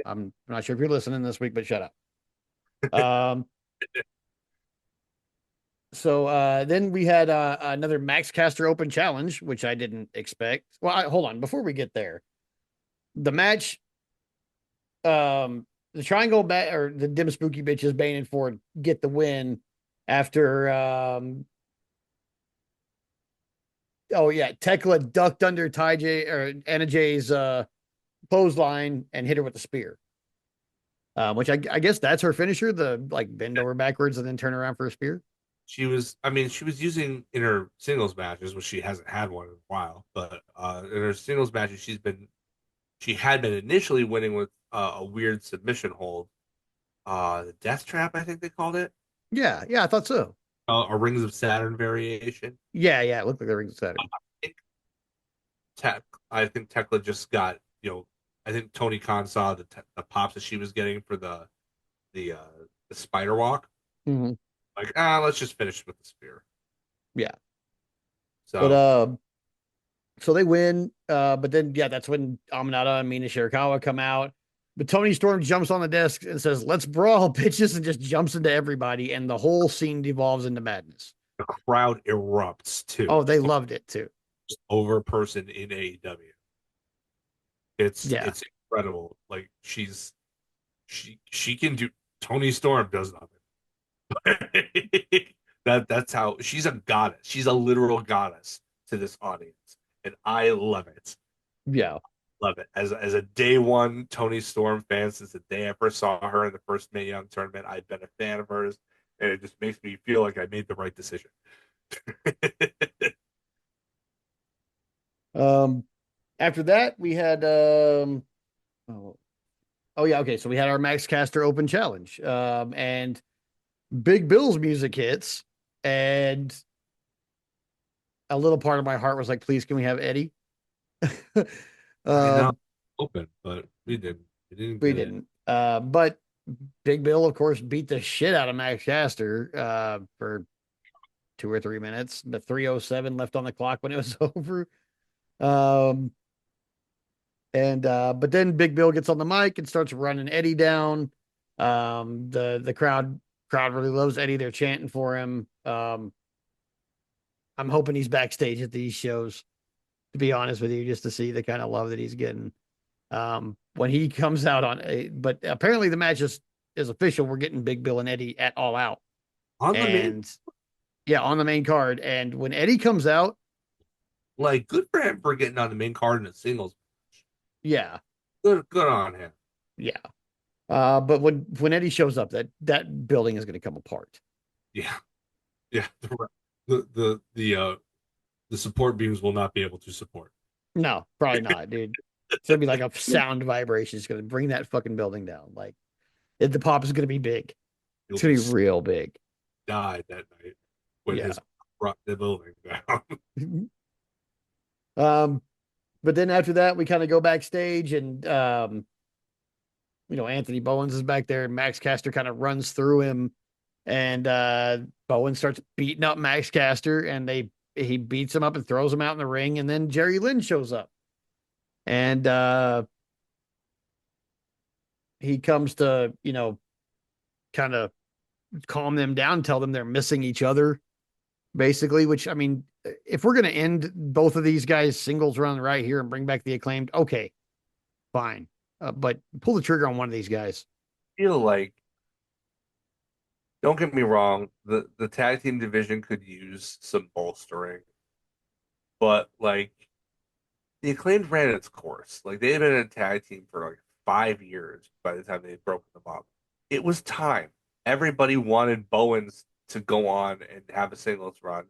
I'm not sure if you're listening this week, but shout out. So then we had another Max Caster Open Challenge, which I didn't expect. Well, hold on, before we get there, the match, the triangle bat or the dim spooky bitches Bane and Ford get the win after oh yeah, Tekla ducked under Ty J or Anna J's clothesline and hit her with the spear. Which I guess that's her finisher, the like bend over backwards and then turn around for a spear. She was, I mean, she was using in her singles matches, which she hasn't had one in a while, but in her singles matches, she had been initially winning with a weird submission hold, the Death Trap, I think they called it, Yeah, yeah, I thought so. a Rings of Saturn variation. Yeah, yeah, it looked like the Rings of Saturn. I think Tech, I think Tekla just got, I think Tony Khan saw the pops that she was getting for the uh, the spider walk, Mm-hmm. like let's just finish with the spear. Yeah, but So so they win. But then yeah, that's when Aminata and Mina Shirakawa come out. But Tony Storm jumps on the desk and says, "Let's brawl, bitches," and just jumps into everybody, and the whole scene devolves into madness. the crowd erupts Oh, too. they loved it too. Over person in AEW. Yeah. It's incredible. Like she can do. Tony Storm does nothing. That's how she's a goddess. She's a literal goddess to this audience, and I love it. Yeah. Love it. As a day one Tony Storm fan since the day I first saw her in the first Mae Young tournament, I've been a fan of hers, and it just makes me feel like I made the right decision. Um, After that, we had oh, oh yeah, okay. So we had our Max Caster Open Challenge. And Big Bill's music hits, and a little part of my heart was like, please, can we have Eddie? I know um, open, but we didn't. We didn't we get it. didn't. But Big Bill, of course, beat the shit out of Max Caster for 2 or 3 minutes. The 3:07 left on the clock when it was over. Um, and but then Big Bill gets on the mic and starts running Eddie down. The crowd really loves Eddie. They're chanting for him. I'm hoping he's backstage at these shows, to be honest with you, just to see the kind of love that he's getting. When he comes out on a, but apparently the match is official. We're getting Big Bill and Eddie at All Out, On the main, and yeah, on the main card. And when Eddie comes out, like, good for him for getting on the main card in a singles. yeah, Good on him. yeah. But when Eddie shows up, that building is going to come apart. Yeah, yeah. The support beams will not be able to support. No, probably not, dude. It's gonna be like a sound vibration. It's gonna bring that fucking building down. Like the pop is gonna be big. He'll It's gonna be be real big. died that night when Yeah. his brought the building down. um, but then after that, we kind of go backstage, and Anthony Bowens is back there, and Max Caster kind of runs through him, and Bowen starts beating up Max Caster, and he beats him up and throws him out in the ring, and then Jerry Lynn shows up, and he comes to kind of calm them down, tell them they're missing each other, basically. Which I mean, if we're gonna end both of these guys singles run right here and bring back the Acclaimed, okay, fine, but pull the trigger on one of these guys. Feel like, don't get me wrong, the tag team division could use some bolstering, but like the Acclaimed ran its course. Like they've been a tag team for like 5 years by the time they broke them up. It was time. Everybody wanted Bowens to go on and have a singles run.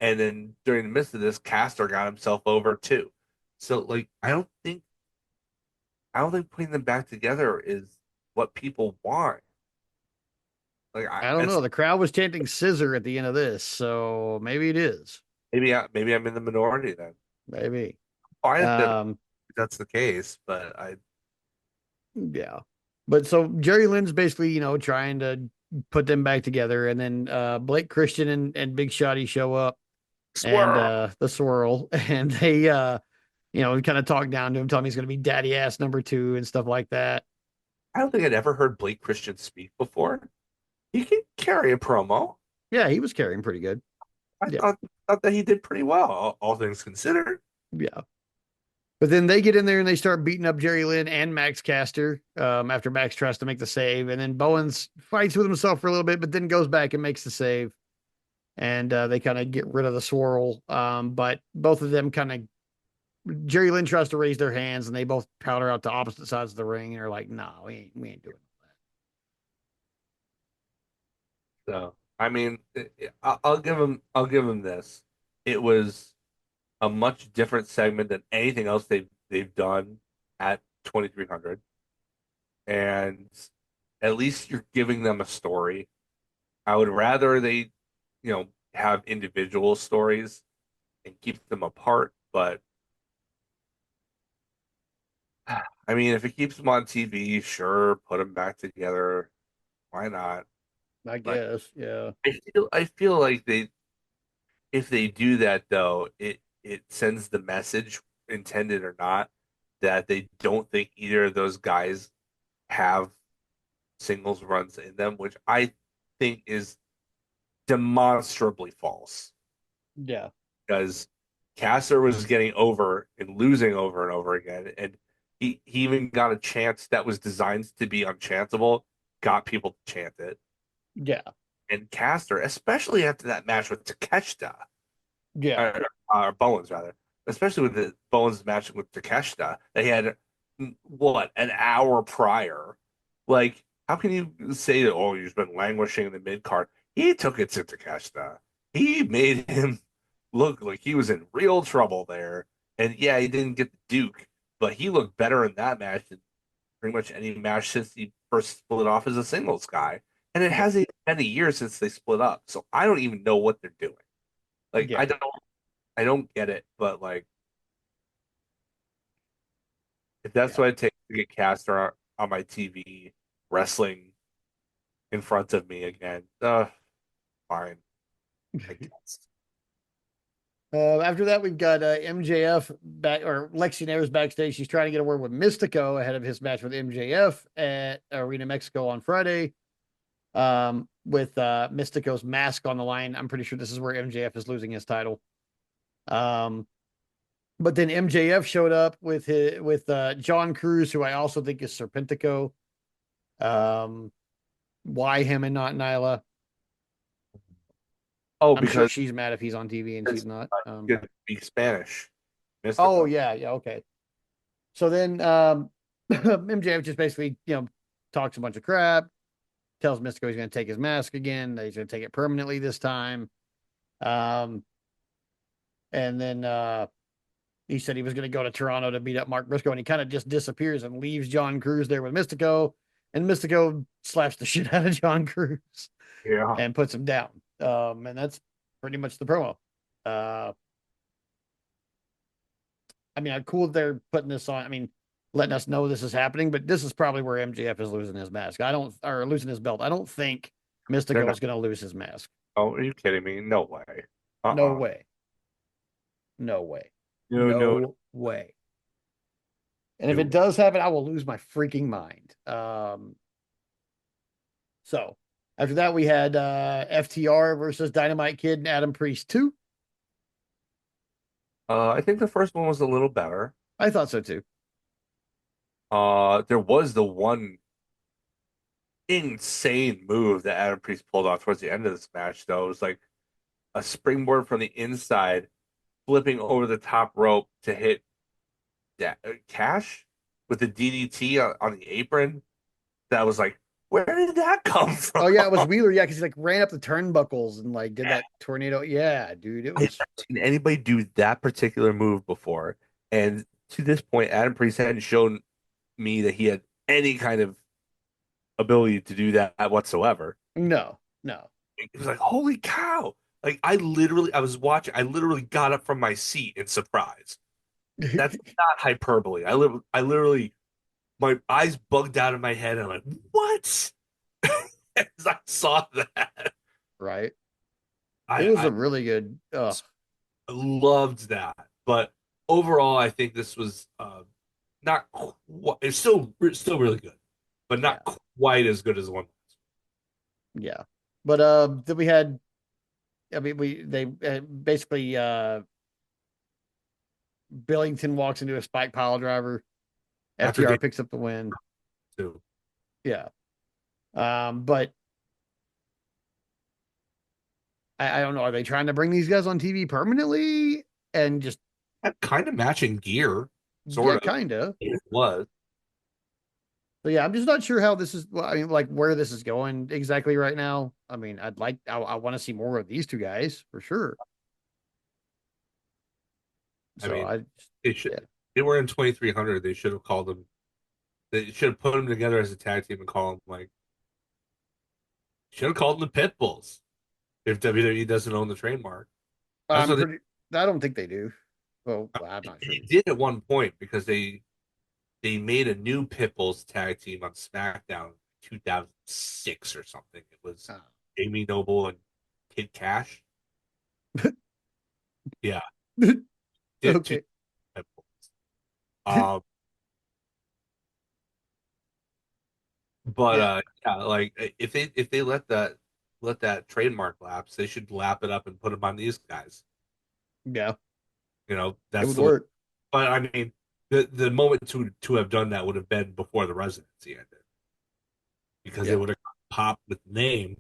And then during the midst of this, Castor got himself over too. So like I don't think putting them back together is what people want. Like I don't know. The crowd was chanting "scissor" at the end of this, so maybe it is. maybe I'm in the minority then. Maybe. Fine if they're Um, that's the case, but Yeah. But so Jerry Lynn's basically, trying to put them back together. And then Blake Christian and Big Shotty show up and swear. the swirl. And they kind of talk down to him, tell him he's gonna be daddy ass number two and stuff like that. I don't think I'd ever heard Blake Christian speak before. He can carry a promo. Yeah, he was carrying pretty good. I Yeah. thought that he did pretty well, all things considered. Yeah. But then they get in there and they start beating up Jerry Lynn and Max Caster after Max tries to make the save. And then Bowens fights with himself for a little bit, but then goes back and makes the save. And they kind of get rid of the swirl. But both of them kind of, Jerry Lynn tries to raise their hands and they both powder out to opposite sides of the ring and are like, no, we ain't doing So, I mean, I'll give him this. It was a much different segment than anything else they've done at 2300, and at least you're giving them a story. I would rather they, have individual stories and keep them apart, but I mean, if it keeps them on TV, sure, put them back together. Why not? that. I But guess. Yeah. I feel like if they do that though, it sends the message, intended or not, that they don't think either of those guys have singles runs in them, which I think is demonstrably false Yeah. because Caster was getting over and losing over and over again, and he even got a chance that was designed to be unchantable, got people to chant it. Yeah. And Caster, especially after that match with Takeshita, Yeah. Bowens rather, especially with the Bowens match with Takeshita, they had what an hour prior. Like, how can you say that? Oh, he's been languishing in the mid card. He took it to Takeshita. He made him look like he was in real trouble there. And yeah, he didn't get the Duke, but he looked better in that match than pretty much any match since he first split off as a singles guy. And it Yeah. hasn't even been a year since they split up, so I don't even know what they're doing. Like, Yeah. I don't get it, but like if that's Yeah. what it takes to get Caster on my TV wrestling in front of me again, fine, I guess. After that, we've got MJF back or Lexi Nair's backstage. She's trying to get a word with Mystico ahead of his match with MJF at Arena Mexico on Friday. With Mystico's mask on the line. I'm pretty sure this is where MJF is losing his title. Um, but then MJF showed up with John Cruz, who I also think is Serpentico. Um, why him and not Nyla? Oh, I'm sure because she's mad if he's on TV and she's it's not. good to speak Spanish, Oh mystical. yeah, yeah, okay. So then MJF just basically, talks a bunch of crap, tells Mystico he's going to take his mask again, that he's going to take it permanently this time. Um, and then he said he was going to go to Toronto to beat up Mark Briscoe, and he kind of just disappears and leaves John Cruz there with Mystico, and Mystico slaps the shit out of John Cruz Yeah, and puts him down. And that's pretty much the promo. Uh, I mean, cool that they're putting this on. I mean, letting us know this is happening, but this is probably where MJF is losing his mask. I don't, or losing his belt. I don't think they're Mystico not. is going to lose his mask. Oh, are you kidding me? No way. No Uh-uh. way. No way. No, no, No way. And if it no. does happen, I will lose my freaking mind. So after that, we had FTR versus Dynamite Kid and Adam Priest 2. I think the first one was a little better. I thought so too. There was the one insane move that Adam Priest pulled off towards the end of this match, though. It was like a springboard from the inside, flipping over the top rope to hit Cash with the DDT on the apron. That was like, where did that come from? Oh yeah, it was Wheeler. Yeah, because he like ran up the turnbuckles and like did that tornado. Yeah, dude, it I've was. never seen anybody do that particular move before. And to this point, Adam Priest hadn't shown me that he had any kind of ability to do that whatsoever. No, no. It was like, holy cow. Like I was watching, I literally got up from my seat in surprise. That's not hyperbole. I literally, my eyes bugged out of my head. And I'm like, what? As I saw that, Right. It I, was I a really good. loved that. But overall, I think this was not quite, it's still really good, but Yeah, not quite as good as the one. yeah. But then we had. I mean, we they basically Billington walks into a spike pile driver. After FTR day picks up the win. two. Yeah. But I don't know. Are they trying to bring these guys on TV permanently and just Kind of matching gear, yeah, sort of. kind of. It was. So yeah, I'm just not sure how this is. Well, I mean, like where this is going exactly right now. I mean, I want to see more of these two guys for sure. I So mean, I, they should. yeah, They were in 2300. They should have called them. They should have put them together as a tag team and call them like. Should have called them the Pitbulls if WWE doesn't own the trademark. That's I'm what pretty. I don't think they do. Well, I'm not they sure. did at one point because they made a new Pitbulls tag team on SmackDown 2006 or something. It was Uh, Jamie Noble and Kid Cash. Yeah, did two okay. Pitbulls. Um, but Yeah, yeah, like if they let that trademark lapse, they should lap it up and put them on these guys. yeah, it That's would the way. work. But I mean, the moment to have done that would have been before the residency ended because they Yeah, would have popped the name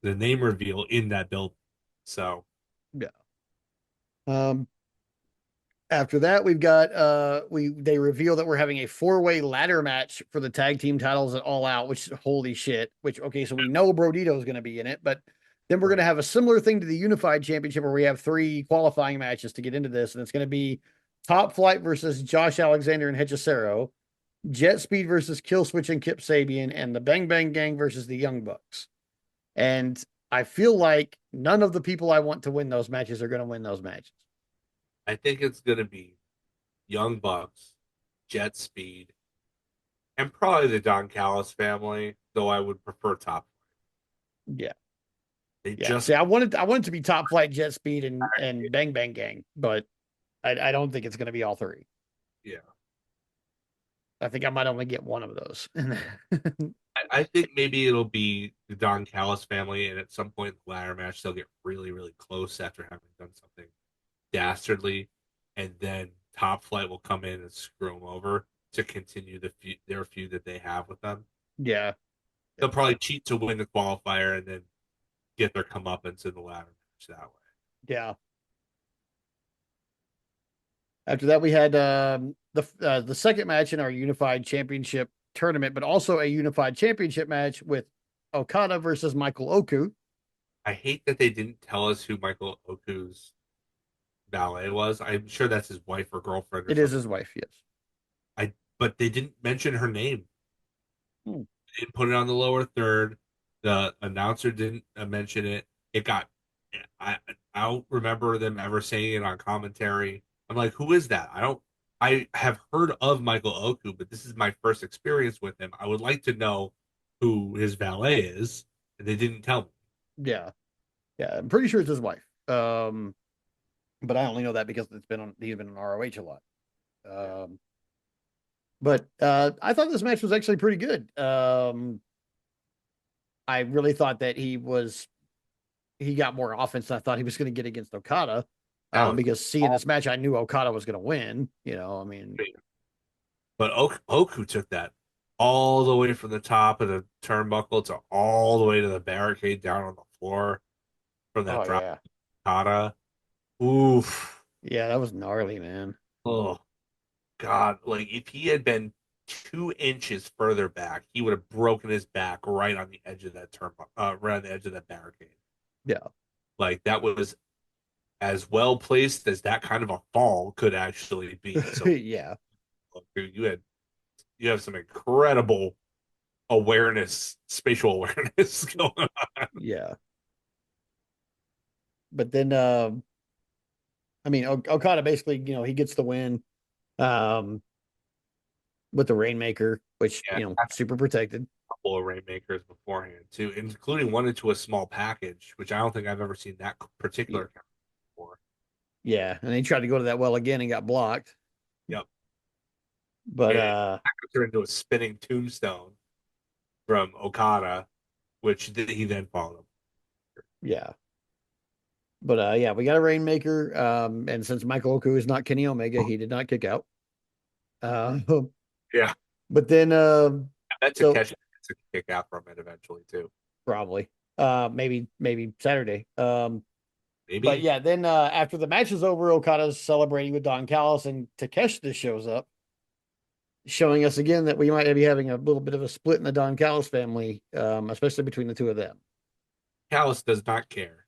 reveal in that building. So yeah. Um, After that, we've got we they reveal that we're having a four-way ladder match for the tag team titles at All Out, which holy shit. Which okay, so we know Brodito is going to be in it, but then we're going right. to have a similar thing to the Unified Championship where we have three qualifying matches to get into this, and it's going to be Top Flight versus Josh Alexander and Hechicero, Jet Speed versus Killswitch and Kip Sabian, and the Bang Bang Gang versus the Young Bucks. And I feel like none of the people I want to win those matches are going to win those matches. I think it's gonna be Young Bucks, Jet Speed, and probably the Don Callis family. Though I would prefer Top. Yeah. They Yeah. just See, I wanted to be Top Flight, Jet Speed, and Bang Bang Gang, but I don't think it's going to be all three. yeah. I think I might only get one of those. I think maybe it'll be the Don Callis family, and at some point in the ladder match, they'll get really, really close after having done something dastardly, and then Top Flight will come in and screw them over to continue their feud that they have with them. Yeah. They'll Yeah. probably cheat to win the qualifier and then get their comeuppance in the ladder match that way. Yeah. After that, we had the second match in our Unified Championship tournament, but also a Unified Championship match with Okada versus Michael Oku. I hate that they didn't tell us who Michael Oku's valet was. I'm sure that's his wife or girlfriend or It is something. his wife, yes. But they didn't mention her name. Hmm. Didn't put it on the lower third. The announcer didn't mention it. It got. I I don't remember them ever saying it on commentary. I'm like, who is that? I don't. I have heard of Michael Oku, but this is my first experience with him. I would like to know who his valet is, and they didn't tell me. Yeah. Yeah. I'm pretty sure it's his wife. But I only know that because he's been on ROH a lot. Yeah. But I thought this match was actually pretty good. I really thought that he got more offense than I thought he was going to get against Okada. That was Because seeing this match, I knew Okada was going to win. I mean, awesome. But Oku took that all the way from the top of the turnbuckle to all the way to the barricade down on the floor from that oh drop yeah, kata. Oof. yeah, that was gnarly, man. Oh God. Like if he had been 2 inches further back, he would have broken his back right on the edge of that right on the edge of that barricade. Yeah, Like that was as well placed as that kind of a fall could actually be. So yeah, you have some incredible awareness, spatial awareness going on. yeah. But then I mean, Okada basically, he gets the win um, with the Rainmaker, which, Yeah, super protected. couple of rainmakers beforehand too, including one into a small package, which I don't think I've ever seen that Yeah. particular character before. Yeah. And he tried to go to that well again and got blocked. Yep. But And turned into a spinning tombstone from Okada, which he then followed him. yeah. But yeah, we got a Rainmaker. And since Michael Oku is not Kenny Omega, he did not kick out. Uh, Yeah, but then I bet so Takeshi gets a kick out from it eventually too. probably maybe Saturday. But Maybe yeah, then after the match is over, Okada's celebrating with Don Callis, and Takeshita shows up, showing us again that we might be having a little bit of a split in the Don Callis family, especially between the two of them. Callis does not care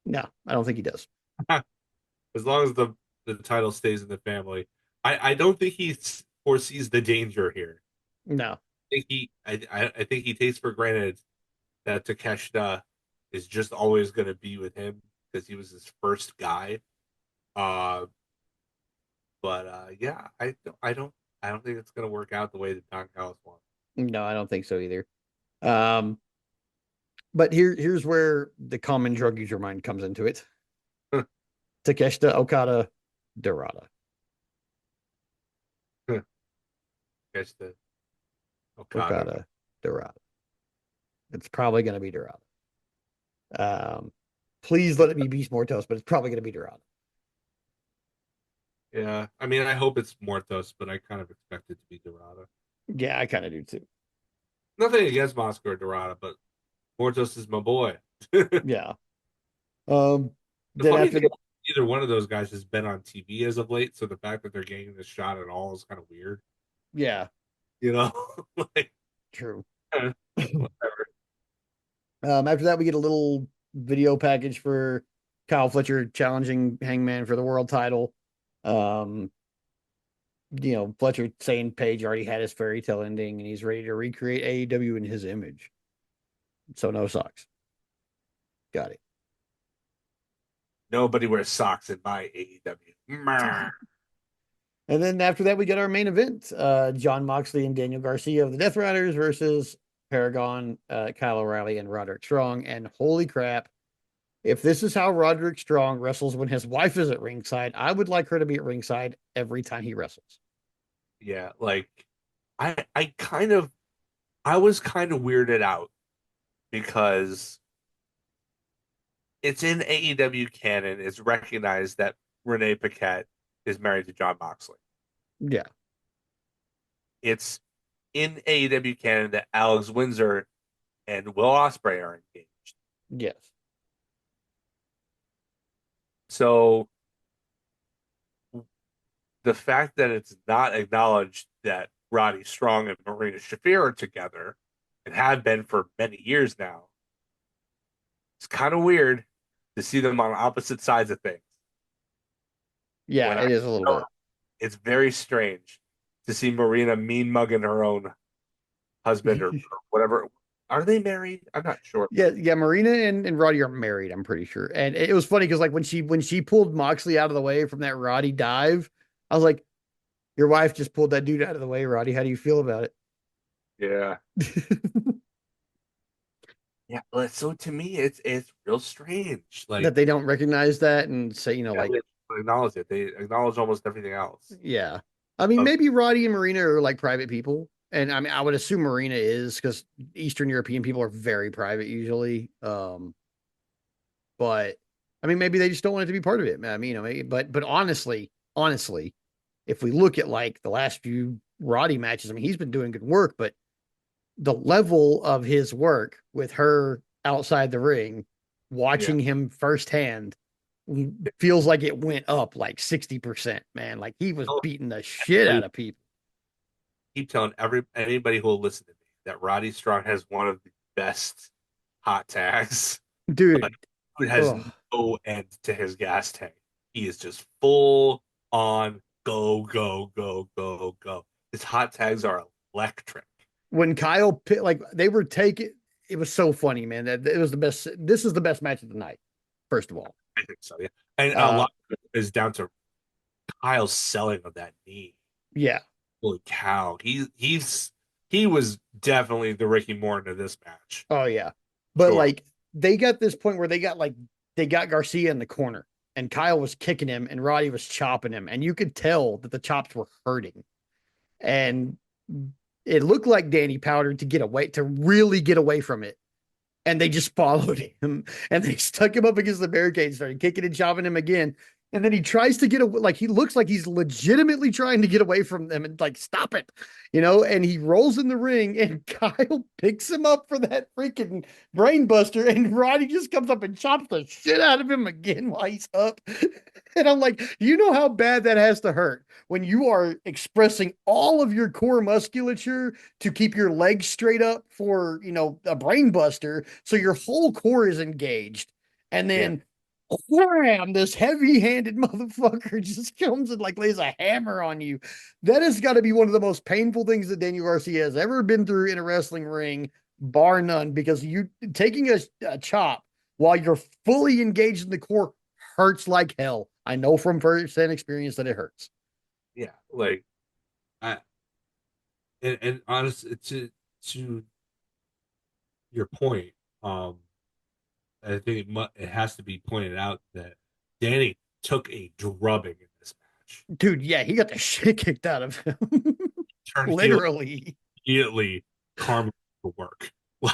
No, I don't think he does. as long as the title stays in the family. I don't think he foresees the danger here. No, I think he takes for granted that Takeshita is just always going to be with him because he was his first guy. Uh, but yeah, I don't think it's going to work out the way that Don Callis wants. no, I don't think so either. Um, but here's where the common drug user mind comes into it. Takeshita, Okada, Dorada. Takeshita Okada. Okada, Dorada. It's probably going to be Dorada. Um, please let it be Beast Mortos, but it's probably going to be Dorada. Yeah, I mean, I hope it's Morthos, but I kind of expect it to be Dorada. Yeah, I kind of do too. Nothing against Moscow or Dorada, but Mortos is my boy. The Yeah. Um, then funny after thing, the, neither one of those guys has been on TV as of late, so the fact that they're getting this shot at all is kind of weird. yeah, You know, like true. whatever. After that, we get a little video package for Kyle Fletcher challenging Hangman for the world title. Um, Fletcher saying Page already had his fairy tale ending and he's ready to recreate AEW in his image. So no socks. Got it. Nobody wears socks in my AEW. And then after that, we get our main event: John Moxley and Daniel Garcia of the Death Riders versus Paragon, Kyle O'Reilly, and Roderick Strong. And holy crap, if this is how Roderick Strong wrestles when his wife is at ringside, I would like her to be at ringside every time he wrestles. Yeah, like I kind of I was kind of weirded out because it's in AEW canon. It's recognized that Renee Paquette is married to John Moxley. Yeah. It's in AEW canon that Alex Windsor and Will Ospreay are engaged. Yes. So the fact that it's not acknowledged that Roddy Strong and Marina Shafir are together and have been for many years now, it's kind of weird to see them on opposite sides of things. Yeah, When I it is a little bit. It's very strange to see Marina mean mugging her own husband or whatever. Are they married? I'm not sure. Yeah. Marina and Roddy are married, I'm pretty sure. And it was funny because like when she pulled Moxley out of the way from that Roddy dive, I was like, your wife just pulled that dude out of the way, Roddy. How do you feel about Yeah. it? Yeah. But so to me, it's real strange. Like That they don't recognize that and say, yeah, like, they acknowledge it. They acknowledge almost everything else. yeah. I mean, Of maybe Roddy and Marina are like private people. And I mean, I would assume Marina is because Eastern European people are very private usually. But I mean, maybe they just don't want it to be part of it. I mean, but honestly, if we look at like the last few Roddy matches, I mean, he's been doing good work, but the level of his work with her outside the ring, yeah. watching him firsthand, feels like it went up like 60%, man. Like he was Tell beating the shit out everybody, of people. keep telling anybody who will listen to me that Roddy Strong has one of the best hot tags. Like Dude, it has ugh. no end to his gas tank. He is just full on go, go, go, go, go. His hot tags are electric. When Kyle like they were taking it was so funny, man. That it was the best. This is the best match of the night, first of all. I think so, yeah. And a Uh lot is down to Kyle's selling of that knee. Yeah. Holy cow. He was definitely the Ricky Morton of this match. Oh yeah. But Sure. like they got this point where they got Garcia in the corner and Kyle was kicking him and Roddy was chopping him and you could tell that the chops were hurting. And it looked like Danny powdered to really get away from it, and they just followed him and they stuck him up against the barricade, started kicking and chopping him again. And then he tries to get away, like he looks like he's legitimately trying to get away from them and like stop it, and he rolls in the ring and Kyle picks him up for that freaking brain buster. And Roddy just comes up and chops the shit out of him again while he's up. And I'm like, you know how bad that has to hurt when you are expressing all of your core musculature to keep your legs straight up for, a brain buster. So your whole core is engaged. And Yeah. then wham, this heavy-handed motherfucker just comes and like lays a hammer on you. That has got to be one of the most painful things that Daniel Garcia has ever been through in a wrestling ring, bar none, because you taking a chop while you're fully engaged in the core hurts like hell. I know from first-hand experience that it hurts. Yeah. Like I and honest to your point, I think it has to be pointed out that Danny took a drubbing in this match. Dude, yeah, he got the shit kicked out of him. Turned heel Literally. immediately, karma to work.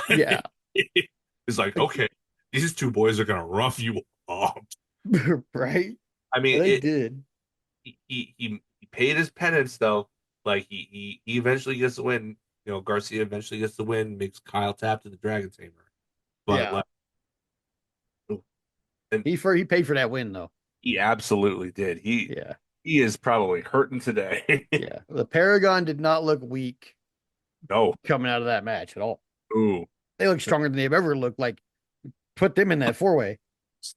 Yeah. Like, it's like, Like, okay, these two boys are gonna rough you up. right? I mean, They did. he paid his penance though. Like he eventually gets the win. Garcia eventually gets the win, makes Kyle tap to the Dragon Tamer. But Yeah. like, and He paid for that win though. he absolutely did. Yeah. He is probably hurting today. Yeah. The Paragon did not look weak No. coming out of that match at all. Ooh. They look stronger than they've ever looked. Like put them in that four-way.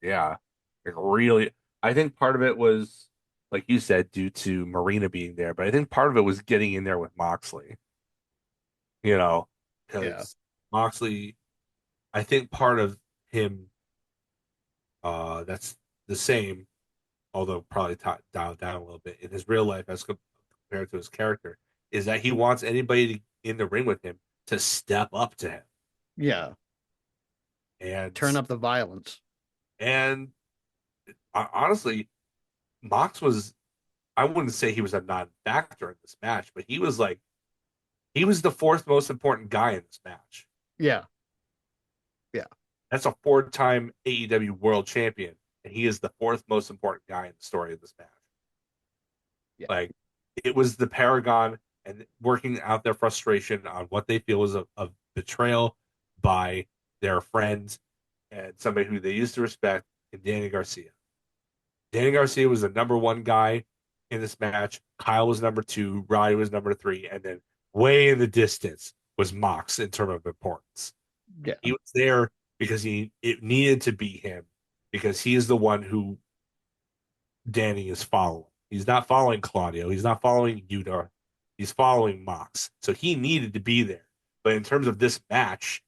Yeah. Like really, I think part of it was, like you said, due to Marina being there, but I think part of it was getting in there with Moxley, you know, Yeah. because Moxley, I think part of him, that's the same, although probably dialed down a little bit in his real life as compared to his character, is that he wants anybody in the ring with him to step up to him. Yeah. And Turn up the violence. and honestly, Mox was, I wouldn't say he was a non-factor in this match, but he was the fourth most important guy in this match. Yeah. Yeah. That's a four-time AEW World Champion, and he is the fourth most important guy in the story of this match. Yeah. Like it was the Paragon and working out their frustration on what they feel was a betrayal by their friends and somebody who they used to respect in Danny Garcia. Danny Garcia was the number one guy in this match. Kyle was number two. Roddy was number three. And then way in the distance was Mox in terms of importance. Yeah. He was there because it needed to be him because he is the one who Danny is following. He's not following Claudio. He's not following Yuta. He's following Mox. So he needed to be there. But in terms of this match,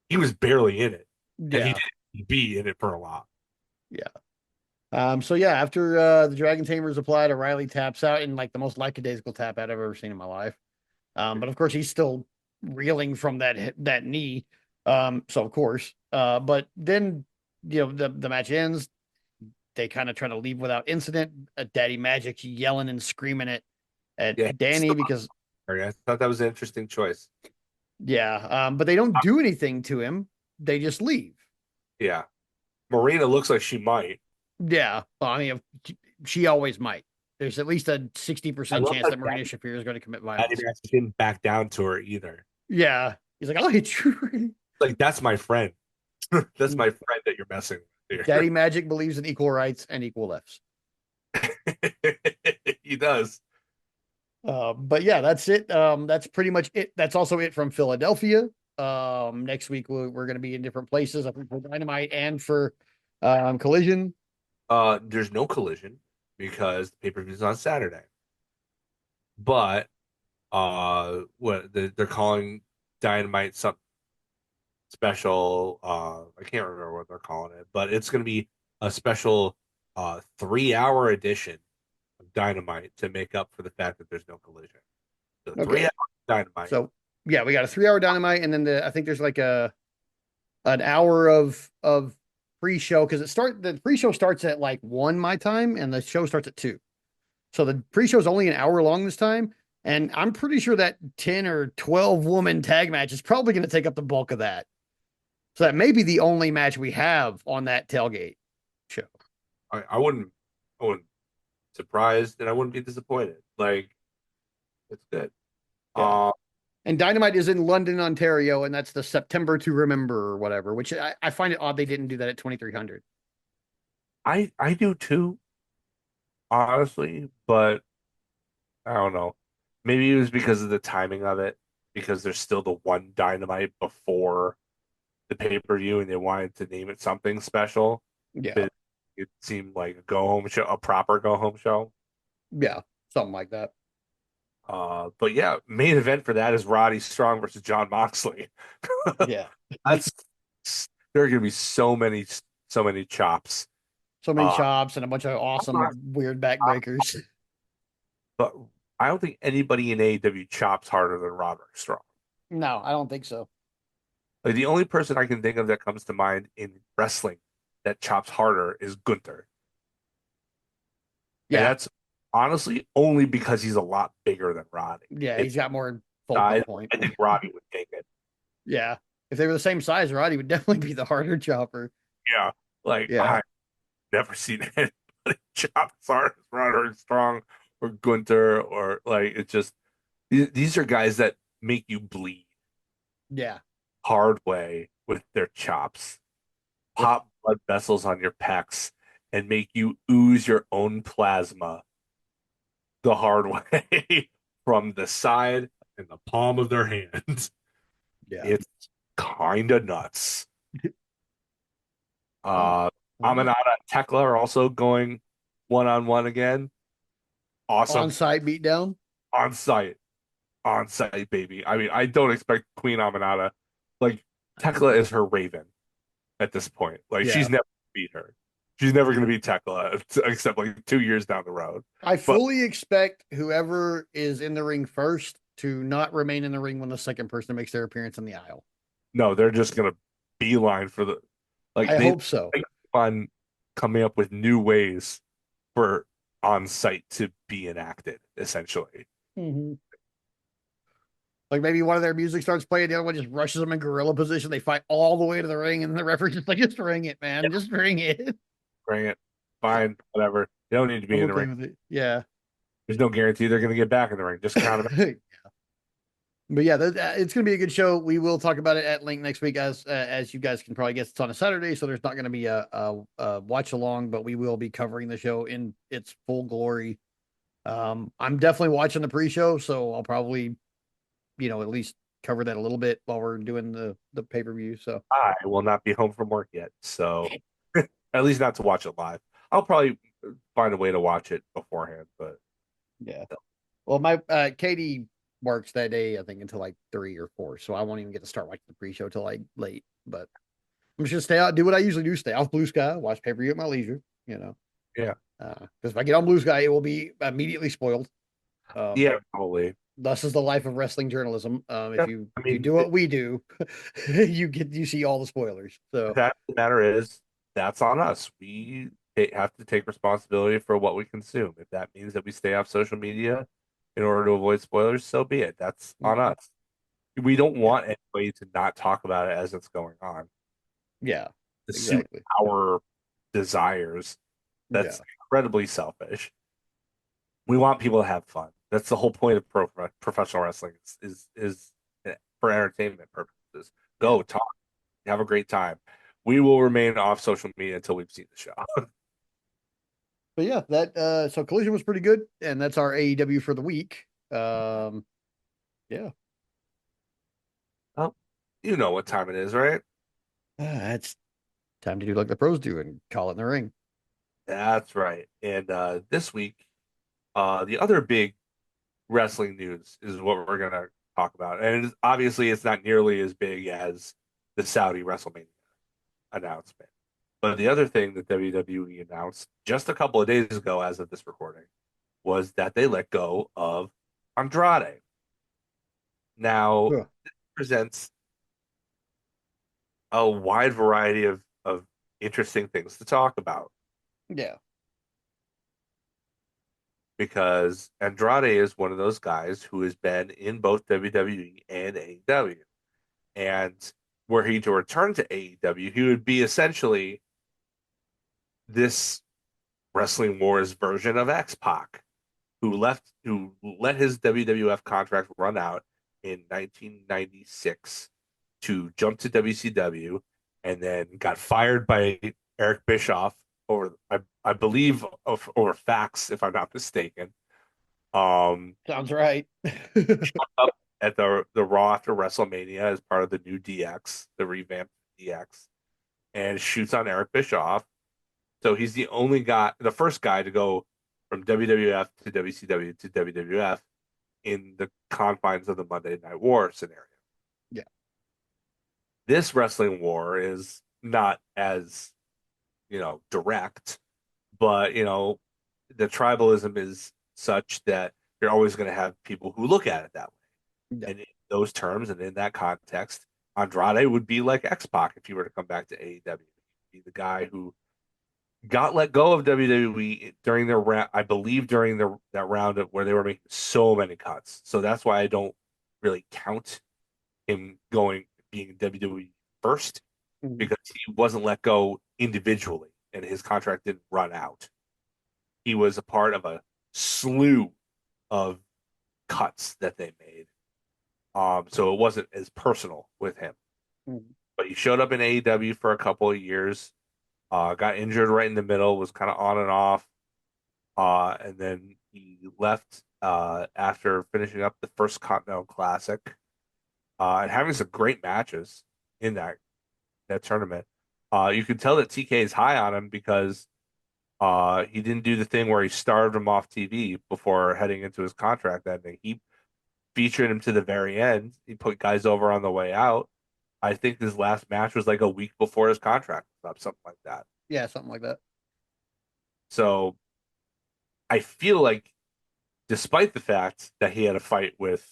he was barely in it. And he Yeah. didn't be in it for a lot. Yeah. So yeah, after the Dragon Tamers applied, O'Reilly taps out in like the most lackadaisical tap out I've ever seen in my life. But of course he's still reeling from that knee. So of course. But then the match ends. They kind of try to leave without incident. Daddy Magic's yelling and screaming at Yeah. Danny because I thought that was an interesting choice. yeah, but they don't do anything to him. They just leave. Yeah. Marina looks like she might. Yeah, well, I mean, she always might. There's at least a I 60% love chance that that Marina Shafir is going to commit Daddy violence. Match didn't back down to her either. Yeah, he's like, I'll hit you. Like, that's my friend. That's my friend that you're messing with Daddy Magic believes in equal rights and equal lefts. here. He does. But yeah, that's it. That's pretty much it. That's also it from Philadelphia. Next week we're going to be in different places. I think for Dynamite and for Collision. There's no collision because the pay-per-view is on Saturday. But what they're calling Dynamite something special. I can't remember what they're calling it, but it's going to be a special a 3 hour edition of Dynamite to make up for the fact that there's no collision. So three Okay. hours of Dynamite. So yeah, we got a 3 hour dynamite, and then I think there's like a an hour of pre-show because the pre-show starts at like 1 my time and the show starts at 2. So the pre-show is only an hour long this time. And I'm pretty sure that 10 or 12 woman tag match is probably going to take up the bulk of that. So that may be the only match we have on that tailgate show. I wouldn't surprised and I wouldn't be disappointed. Like it's good. Yeah. Uh, And Dynamite is in London, Ontario, and that's the September to Remember or whatever, which I find it odd they didn't do that at 2300. I do too, honestly, but I don't know. Maybe it was because of the timing of it, because there's still the one Dynamite before the pay-per-view, and they wanted to name it something special. Yeah. But it seemed like a go-home show, a proper go-home show. Yeah. Something like that. But yeah, main event for that is Roddy Strong versus John Moxley. Yeah. That's there are gonna be so many chops. So many Uh, chops and a bunch of I'm not, awesome, weird backbreakers. but I don't think anybody in AEW chops harder than Roderick Strong. No, I don't think so. Like the only person I can think of that comes to mind in wrestling that chops harder is Gunther. And Yeah. that's honestly only because he's a lot bigger than Roddy. Yeah. If He's got more fulcrum died, point. I think Roddy would take it. Yeah. If they were the same size, Roddy would definitely be the harder chopper. Yeah. Like Yeah. I've never seen anybody chop as hard as Roderick Strong or Gunther or like it's just these are guys that make you bleed Yeah. hard way with their chops, Yep. pop blood vessels on your pecs, and make you ooze your own plasma the hard way from the side and the palm of their hands. Yeah. It's kind of nuts. Oh. Uh, Well, Aminata and Tekla are also going one on one again. on Awesome. site beatdown. On site. On site, baby. I mean, I don't expect Queen Aminata. Like, Tekla is her Raven at this point. Like, she's Yeah. never beat her. She's never going to beat Tekla except like 2 years down the road. I But fully expect whoever is in the ring first to not remain in the ring when the second person makes their appearance in the aisle. no, they're just going to beeline for the like I they hope so. like fun coming up with new ways for on site to be enacted, essentially. Mm-hmm. Like maybe one of their music starts playing, the other one just rushes them in gorilla position. They fight all the way to the ring, and the referee just like, just ring it, man, just ring it. Bring it. Fine, whatever. They don't need to be I'm in the okay ring. with it. Yeah. There's no guarantee they're going to get back in the ring. Just count them. But yeah, it's going to be a good show. We will talk about it at length next week, as you guys can probably guess. It's on a Saturday, so there's not going to be a watch along, but we will be covering the show in its full glory. I'm definitely watching the pre-show, so I'll probably, at least cover that a little bit while we're doing the pay-per-view. So I will not be home from work yet, so at least not to watch it live. I'll probably find a way to watch it beforehand, but yeah. Well, my Katie works that day, I think, until like 3 or 4, so I won't even get to start watching the pre-show till like late. But I'm just gonna stay out, do what I usually do, stay off Blue Sky, watch pay-per-view at my leisure. You know, yeah, because if I get on Blue Sky, it will be immediately spoiled. Um, yeah, probably. thus is the life of wrestling journalism. Yeah, I If you mean, do what we do, you see all the spoilers. So the matter is that's on us. We have to take responsibility for what we consume. If that means that we stay off social media in order to avoid spoilers, so be it. That's on mhm. us. We don't Yeah, want anybody to not talk about it as it's going on yeah, to suit exactly. our desires. Yeah, That's incredibly selfish. We want people to have fun. That's the whole point of professional wrestling is for entertainment purposes. yeah. Go talk, have a great time. We will remain off social media until we've seen the show. But yeah, that so Collision was pretty good, and that's our AEW for the week. Yeah, Well, you know what time it is, right? it's time to do like the pros do and call it in the ring. That's right. And this week, the other big wrestling news is what we're gonna talk about, and obviously it's not nearly as big as the Saudi WrestleMania announcement. But the other thing that WWE announced just a couple of days ago, as of this recording, was that they let go of Andrade. Now, Ugh. presents a wide variety of interesting things to talk about Yeah. because Andrade is one of those guys who has been in both WWE and AEW. And were he to return to AEW, he would be essentially this Wrestling Wars version of X-Pac, who let his WWF contract run out in 1996 to jump to WCW and then got fired by Eric Bischoff I believe over fax, if I'm not mistaken. Um, Sounds right. up at the Raw after WrestleMania as part of the new DX, the revamped DX, and shoots on Eric Bischoff. So he's the only guy, the first guy to go from WWF to WCW to WWF in the confines of the Monday Night War scenario. Yeah. This wrestling war is not as, direct, but, the tribalism is such that you're always going to have people who look at it that way. Yeah. And in those terms and in that context, Andrade would be like X-Pac if he were to come back to AEW. He'd be the guy who got let go of WWE during their round, I believe during that round of where they were making so many cuts. So that's why I don't really count him being in WWE first Mhm. because he wasn't let go individually and his contract didn't run out. He was a part of a slew of cuts that they made. So it wasn't as personal with him. Mhm. But he showed up in AEW for a couple of years, got injured right in the middle, was kind of on and off. And then he left after finishing up the first Continental Classic and having some great matches in that tournament. You could tell that TK is high on him because he didn't do the thing where he starved him off TV before heading into his contract ending. He featured him to the very end. He put guys over on the way out. I think his last match was like a week before his contract was up, something like that. Yeah, something like that. So I feel like, despite the fact that he had a fight with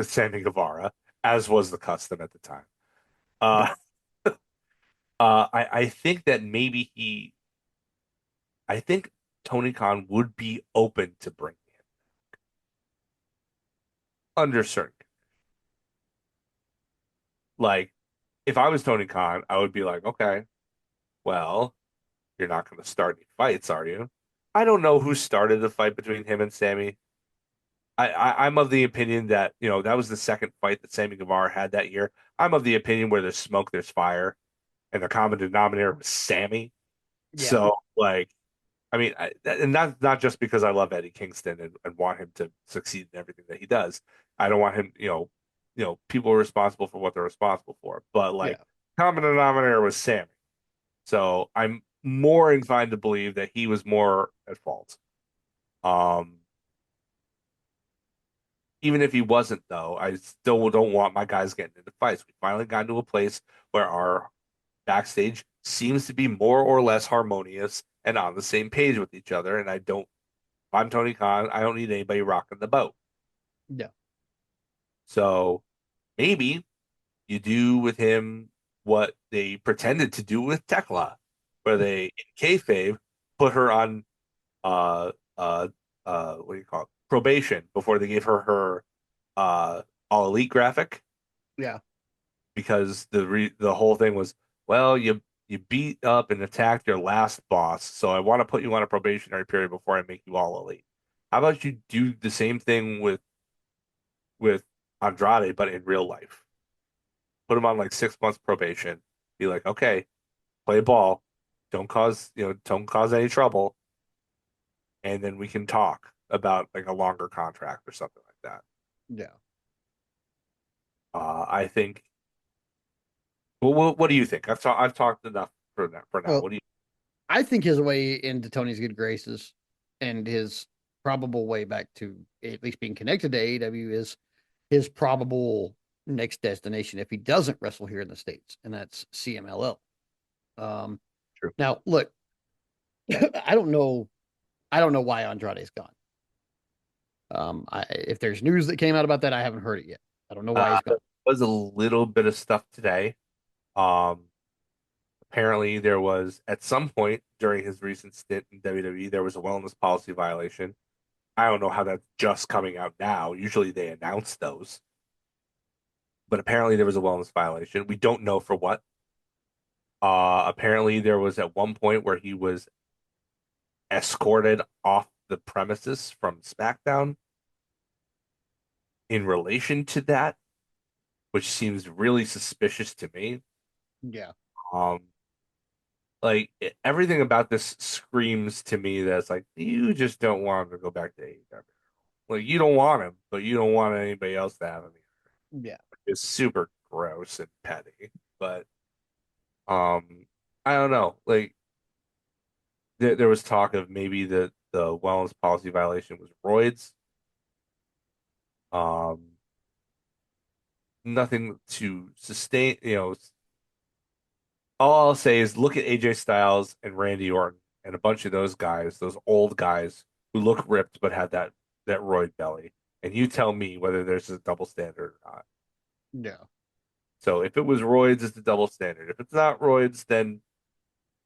Sammy Guevara, as was the custom at the time, Yeah. uh, I think that I think Tony Khan would be open to bringing him under certain, like if I was Tony Khan, I would be like, okay, well, you're not going to start any fights, are you? I don't know who started the fight between him and Sammy. I'm of the opinion that, that was the second fight that Sammy Guevara had that year. I'm of the opinion where there's smoke, there's fire, and the common denominator was Sammy. Yeah. So, like, I mean, and not just because I love Eddie Kingston and want him to succeed in everything that he does. I don't want him, people are responsible for what they're responsible for. But like, Yeah. common denominator was Sammy. So I'm more inclined to believe that he was more at fault. Um, Even if he wasn't, though, I still don't want my guys getting into fights. We finally got to a place where our backstage seems to be more or less harmonious and on the same page with each other. And if I'm Tony Khan, I don't need anybody rocking the boat. Yeah. So maybe you do with him what they pretended to do with Tekla, where they, in kayfabe, put her on uh uh what do you call it, probation before they gave her uh all elite graphic Yeah. because the whole thing was, well, you beat up and attacked your last boss, so I want to put you on a probationary period before I make you all elite. How about you do the same thing with Andrade, but in real life? Put him on like 6 months probation. Be like, okay, play ball, don't cause any trouble, and then we can talk about like a longer contract or something like that. Yeah. I think. Well, what do you think? I've talked enough for now. Well, What do you? I think his way into Tony's good graces and his probable way back to at least being connected to AEW is his probable next destination if he doesn't wrestle here in the States, and that's CMLL. True. Now, look, I don't know. I don't know why Andrade's gone. If there's news that came out about that, I haven't heard it yet. I don't know why he's There gone. was a little bit of stuff today. Um, Apparently, there was at some point during his recent stint in WWE, there was a wellness policy violation. I don't know how that's just coming out now. Usually they announce those, but apparently there was a wellness violation. We don't know for what. Apparently there was at one point where he was escorted off the premises from SmackDown in relation to that, which seems really suspicious to me. Yeah, Um, everything about this screams to me that it's like you just don't want him to go back to AEW. Like you don't want him, but you don't want anybody else to have him. yeah, It's super gross and petty. But I don't know. Like there was talk of maybe the wellness policy violation was roids. Um, Nothing to sustain. All I'll say is look at AJ Styles and Randy Orton and a bunch of those guys, those old guys who look ripped but have that roid belly, and you tell me whether there's a double standard or not. yeah, So if it was roids, it's the double standard. If it's not roids, then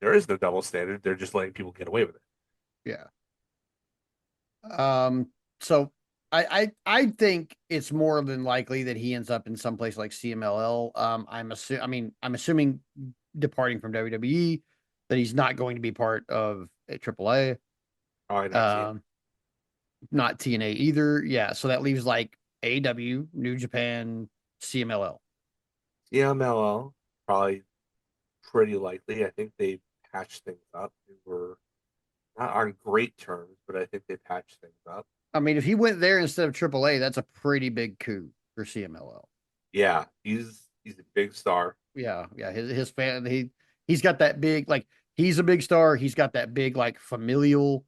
there is no double standard. They're just letting people get away with it. yeah. So I think it's more than likely that he ends up in some place like CMLL. I'm assuming departing from WWE that he's not going to be part of AAA. Probably not TN. Um, not TNA either. Yeah, so that leaves like AW, New Japan, CMLL. CMLL, probably pretty likely. I think they patched things up. They were not on great terms, but I think they patched things up. I mean, if he went there instead of AAA, that's a pretty big coup for CMLL. Yeah, he's a big star. Yeah, yeah. His fan he's got that big like he's a big star. He's got that big like familial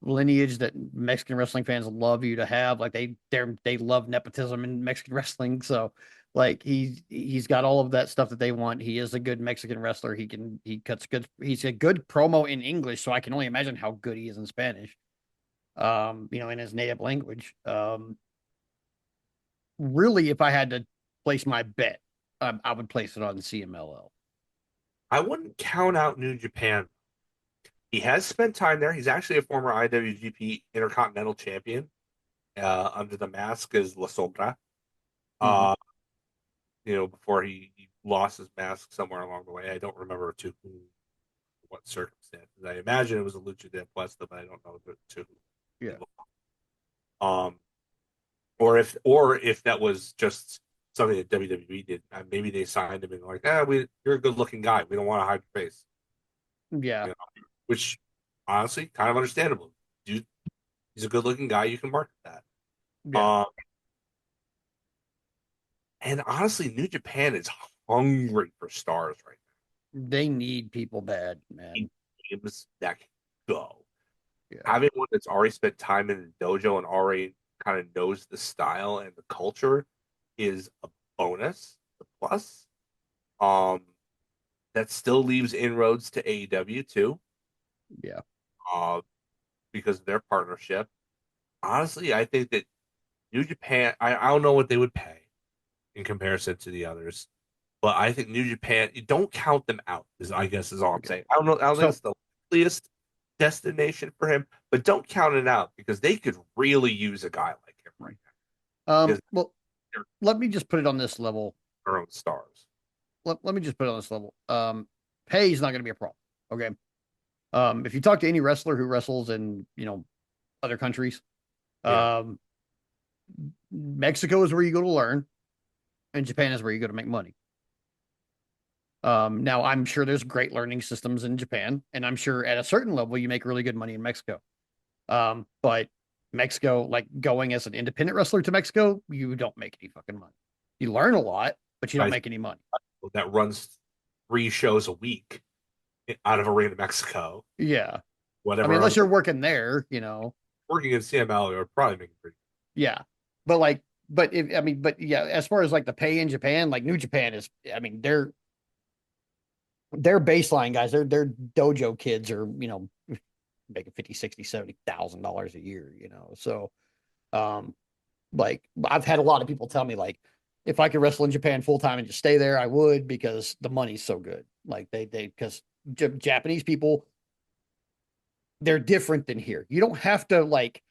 lineage that Mexican wrestling fans love you to have. Like they love nepotism in Mexican wrestling. So like he's got all of that stuff that they want. He is a good Mexican wrestler. He cuts good he's a good promo in English, so I can only imagine how good he is in Spanish. In his native language. Really, if I had to place my bet, I would place it on CMLL. I wouldn't count out New Japan. He has spent time there. He's actually a former IWGP Intercontinental Champion under the mask as La Sombra. Mm-hmm. Uh, before he lost his mask somewhere along the way. I don't remember to whom, what circumstances. I imagine it was a lucha de apuesta, but I don't know to Yeah, who. Um, or if that was just something that WWE did. Maybe they signed him and like, you're a good looking guy. We don't want to hide your face. yeah, Which honestly, kind of understandable. Dude, he's a good looking guy. You can market that. yeah. Um, and honestly, New Japan is hungry for stars right They need people bad, now. man. Names that can go. Yeah, Having one that's already spent time in the dojo and already kind of knows the style and the culture is a bonus, a plus. Um, that still leaves inroads to AEW too, yeah, uh, because of their partnership. Honestly, I think that New Japan, I don't know what they would pay in comparison to the others, but I think New Japan, you don't count them out, I guess is all I'm yeah. saying. I don't know, I don't think So, it's the likeliest destination for him, but don't count it out because they could really use a guy like him right now because well, they're let me just put it on this level. their own stars. Let me just put it on this level. Pay is not going to be a problem. Okay. If you talk to any wrestler who wrestles in other countries, Yeah. um, Mexico is where you go to learn, and Japan is where you go to make money. Now I'm sure there's great learning systems in Japan, and I'm sure at a certain level you make really good money in Mexico. But Mexico, like going as an independent wrestler to Mexico, you don't make any fucking money. You learn a lot, but you don't I make any money. that runs 3 shows a week out of Arena, Mexico, Yeah. I mean, whatever unless other you're working there. working in CML, you're probably making pretty. Yeah. But like, but yeah, as far as like the pay in Japan, like New Japan is, I mean, Their baseline guys, their dojo kids are, making 50, 60, $70,000 a year, So um like I've had a lot of people tell me like if I could wrestle in Japan full time and just stay there, I would because the money's so good. Like they because Japanese people, they're different than here. You don't have to like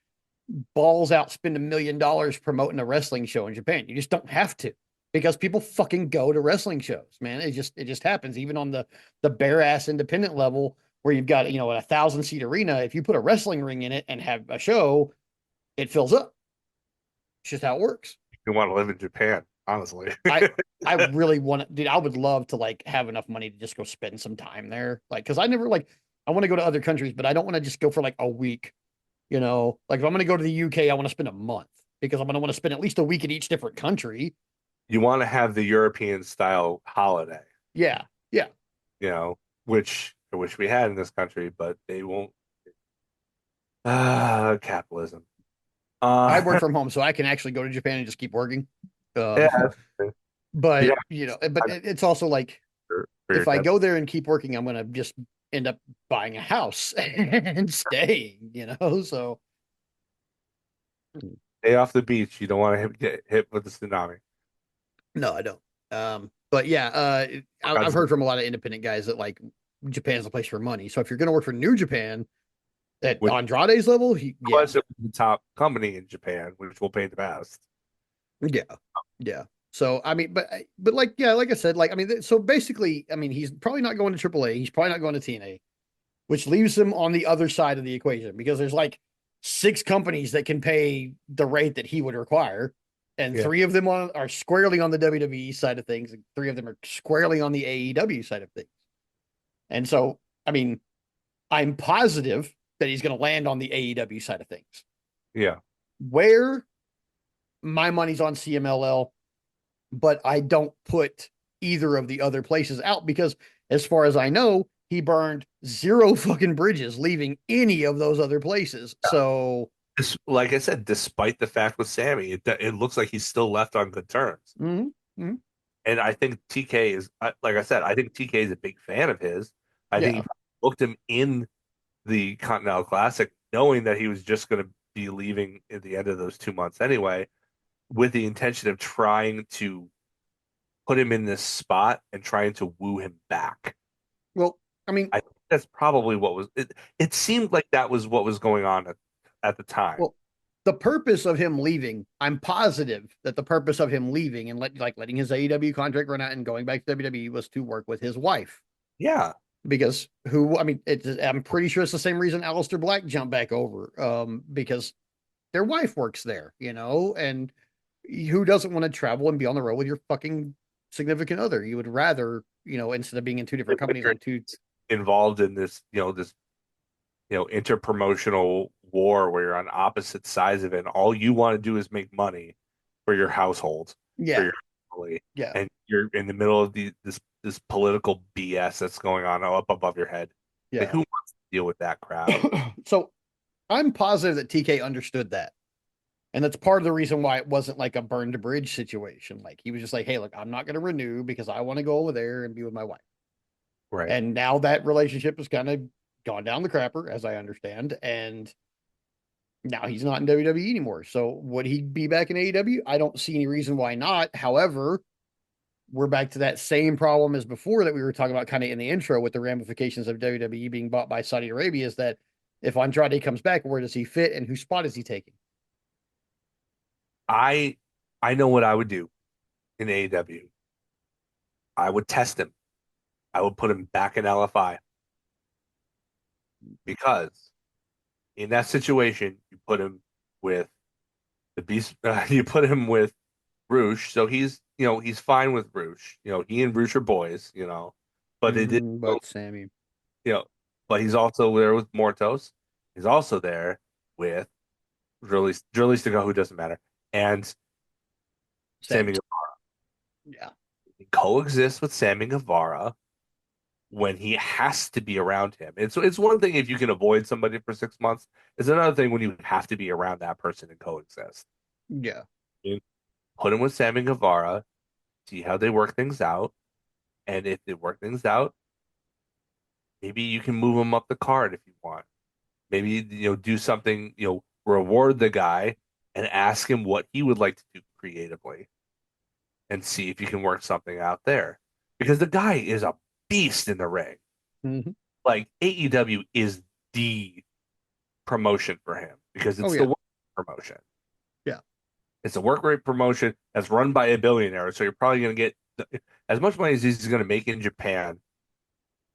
balls out spend $1 million promoting a wrestling show in Japan. You just don't have to because people fucking go to wrestling shows, man. It just happens even on the bare ass independent level where you've got a 1,000 seat arena. If you put a wrestling ring in it and have a show, it fills up. It's just how it works. You want to live in Japan, honestly. I I really want to, dude. I would love to like have enough money to just go spend some time there, like because I never like I want to go to other countries, but I don't want to just go for like a week. Like if I'm going to go to the UK, I want to spend a month because I'm going to want to spend at least a week in each different country. You want to have the European style holiday, Yeah, yeah. which I wish we had in this country, but they won't. Capitalism. I work Uh, from home, so I can actually go to Japan and just keep working. Um, yeah, yeah, but it's also like for your if I temp go there and keep working, I'm going to just end up buying a house and staying. So day off the beach, you don't want to get hit with the tsunami. no, I don't. But yeah, I've heard from a lot of independent guys that like Japan's a place for money. So if you're going to work for New Japan at Which Andrade's level, yeah, was the top company in Japan, which will pay the best. yeah, yeah. So I mean, but like yeah, like I said, like I mean, so basically, I mean, he's probably not going to AAA. He's probably not going to TNA, which leaves him on the other side of the equation because there's like six companies that can pay the rate that he would require, and Yeah, three of them are squarely on the WWE side of things, and three of them are squarely on the AEW side of things. And so, I mean, I'm positive that he's going to land on the AEW side of things. yeah. Where my money's on CMLL, but I don't put either of the other places out because, as far as I know, he burned zero fucking bridges leaving any of those other places. So, Like I said, despite the fact with Sammy, it looks like he's still left on good terms. mm-hmm, mm-hmm, And I think TK is, like I said, I think TK is a big fan of his. I think yeah. he booked him in the Continental Classic, knowing that he was just going to be leaving at the end of those 2 months anyway, with the intention of trying to put him in this spot and trying to woo him back. Well, I mean, I think that's probably what was it. It seemed like that was what was going on at the time. well, the purpose of him leaving, I'm positive that the purpose of him leaving and letting his AEW contract run out and going back to WWE was to work with his wife. Yeah, Because I'm pretty sure it's the same reason Aleister Black jumped back over. Because their wife works there, and who doesn't want to travel and be on the road with your fucking significant other? You would rather, instead of being in two different when companies you're on two. involved in this interpromotional war where you're on opposite sides of it, and all you want to do is make money for your household, for Yeah, your family, yeah, and you're in the middle of this political BS that's going on up above your head. Like, yeah. who wants to deal with that crap? So I'm positive that TK understood that. And that's part of the reason why it wasn't like a burn to bridge situation. Like he was just like, hey, look, I'm not going to renew because I want to go over there and be with my wife. Right. And now that relationship has kind of gone down the crapper, as I understand. And now he's not in WWE anymore. So would he be back in AEW? I don't see any reason why not. However, we're back to that same problem as before that we were talking about kind of in the intro with the ramifications of WWE being bought by Saudi Arabia is that if Andrade comes back, where does he fit and whose spot is he taking? I I know what I would do in AEW. I would test him. I would put him back in LFI because in that situation, you put him with the beast. You put him with Roosh, so he's fine with Roosh. He and Roosh are boys. But they did, But Sammy, you know, but he's also there with Mortos. He's also there with Drillista, who doesn't matter, and Sammy Sammy, yeah, coexists with Sammy Guevara when he has to be around him. It's one thing if you can avoid somebody for 6 months. It's another thing when you have to be around that person and coexist. yeah, You put him with Sammy Guevara, see how they work things out, and if they work things out, maybe you can move him up the card if you want. Maybe, do something, reward the guy and ask him what he would like to do creatively and see if you can work something out there. Because the guy is a beast in the ring. Hmm. Like AEW is the promotion for him because Oh it's the yeah, work promotion. yeah, It's a work rate promotion that's run by a billionaire. So you're probably going to get as much money as he's going to make in Japan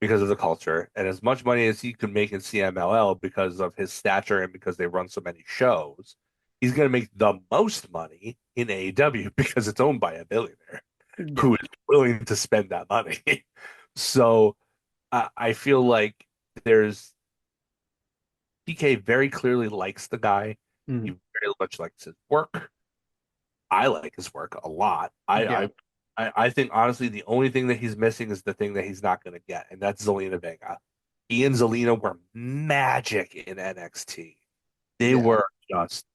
because of the culture, and as much money as he could make in CMLL because of his stature and because they run so many shows. He's going to make the most money in AEW because it's owned by a billionaire yeah. who is willing to spend that money. So I feel like there's PK very clearly likes the guy. He Hmm. very much likes his work. I like his work a lot. Yeah, I think honestly the only thing that he's missing is the thing that he's not going to get, and that's Zelina Vega. He and Zelina were magic in NXT. They yeah, were just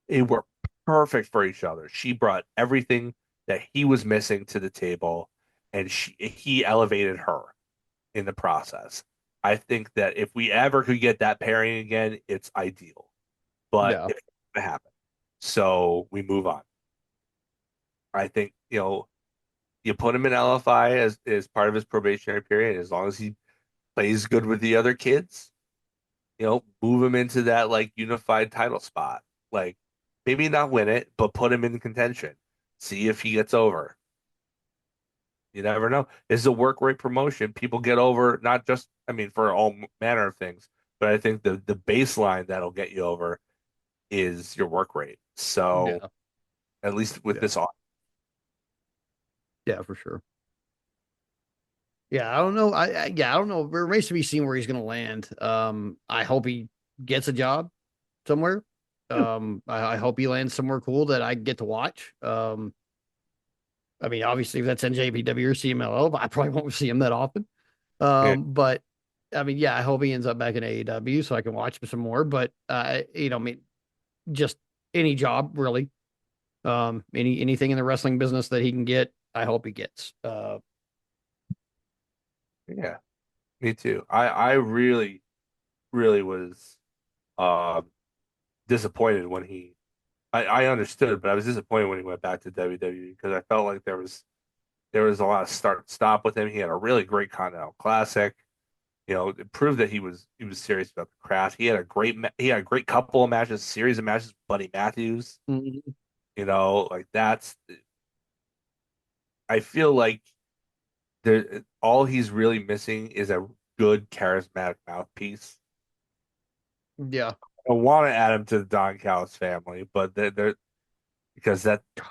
they were perfect for each other. She brought everything that he was missing to the table, and he elevated her in the process. I think that if we ever could get that pairing again, it's ideal. But yeah, it's not gonna happen. So we move on. I think, you put him in LFI as part of his probationary period, as long as he plays good with the other kids, move him into that like unified title spot. Like maybe not win it, but put him in contention. See if he gets over. You never know. It's a work rate promotion. People get over not just, I mean, for all manner of things, but I think the baseline that'll get you over is your work rate. So yeah, at least with yeah, this on. yeah, for sure. Yeah, I don't know. Yeah, I don't know. It remains to be seen where he's going to land. I hope he gets a job somewhere. I hope he lands somewhere cool that I get to watch. I mean, obviously, if that's NJPW or CMLL, but I probably won't see him that often. Yeah, But I mean, yeah, I hope he ends up back in AEW so I can watch him some more. But I mean, just any job really. Anything in the wrestling business that he can get, I hope he gets. yeah, me too. I really, really was um disappointed when I understood, but I was disappointed when he went back to WWE because I felt like there was a lot of start stop with him. He had a really great Continental Classic. It proved that he was serious about the craft. He had a great couple of matches, series of matches with Buddy Matthews. Mhm. Like that's I feel like all he's really missing is a good charismatic mouthpiece. Yeah. I want to add him to the Don Callis family, but they're because that's God,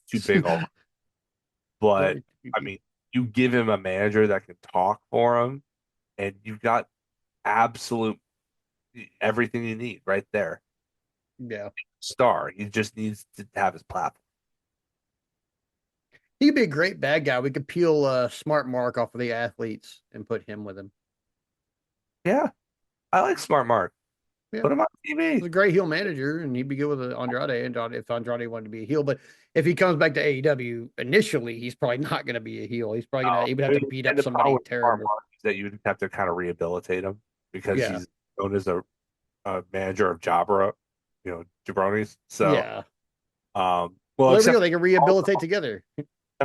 too big all. But no. I mean, you give him a manager that can talk for him, and you've got absolute everything you need right there. Yeah. Star. He just needs to have his platform. He'd be a great bad guy. We could peel Smart Mark off of the athletes and put him with him. Yeah, I like Smart Mark. Yeah. Put him on He's TV. a great heel manager, and he'd be good with Andrade if Andrade wanted to be a heel. But if he comes back to AEW, initially, he's probably not going to be a heel. He's probably No, he would I have to mean, beat and up the problem somebody with Smart terrible. Mark is that you would have to kind of rehabilitate him because Yeah. he's known as a manager of jabronis. So, Yeah. well, Well, there we go. except They can rehabilitate together.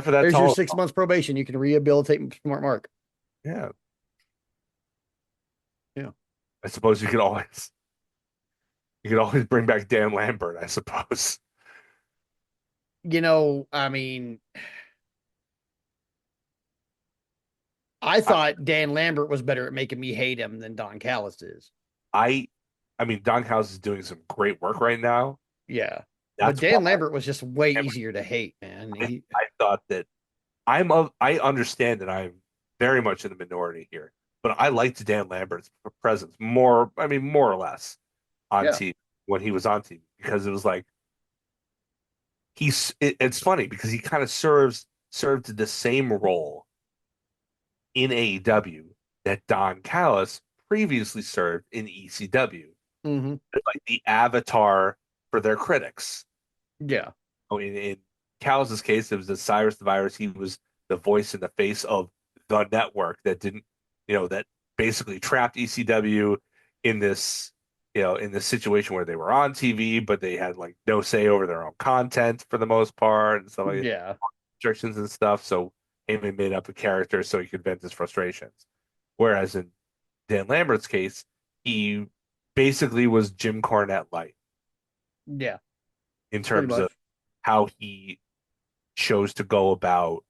for that There's your tall, 6 months probation. You can rehabilitate Smart Mark. yeah. Yeah. I suppose you could always bring back Dan Lambert. I suppose. I mean, I I, thought Dan Lambert was better at making me hate him than Don Callis is. I, I mean, Don House is doing some great work right now. Yeah. But That's why Dan Lambert was just way easier to hate, man. I thought that I understand that I'm very much in the minority here, but I liked Dan Lambert's presence more. I mean, more or less on Yeah. TV when he was on TV because it was like it's funny because he kind of served the same role in AEW that Don Callis previously served in ECW, Hmm. like the avatar for their critics. Yeah. In Callis's case, it was the Cyrus the Virus. He was the voice and the face of the network that didn't, that basically trapped ECW in this, in this situation where they were on TV, but they had like no say over their own content for the most part and stuff like Yeah. restrictions and stuff. So Heyman made up a character so he could vent his frustrations. Whereas in Dan Lambert's case, he basically was Jim Cornette light Yeah. in Pretty terms much. of how he chose to go about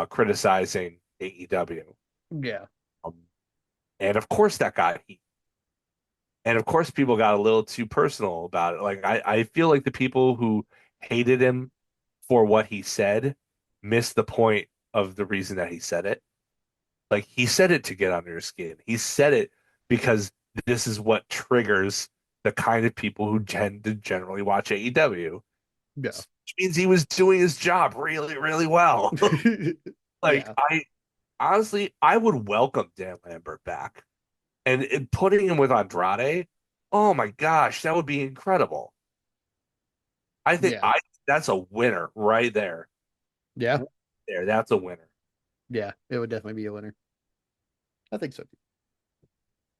criticizing AEW. Yeah. Um, and of course, that got heat. And of course, people got a little too personal about it. Like, I feel like the people who hated him for what he said missed the point of the reason that he said it. Like, he said it to get under your skin. He said it because this is what triggers the kind of people who tend to generally watch AEW, Yeah. which means he was doing his job really, really well. Like, Yeah. I honestly, I would welcome Dan Lambert back. And putting him with Andrade, oh my gosh, that would be incredible. I think Yeah. I that's a winner right there. Yeah. There, that's a winner. Yeah. It would definitely be a winner. I think so.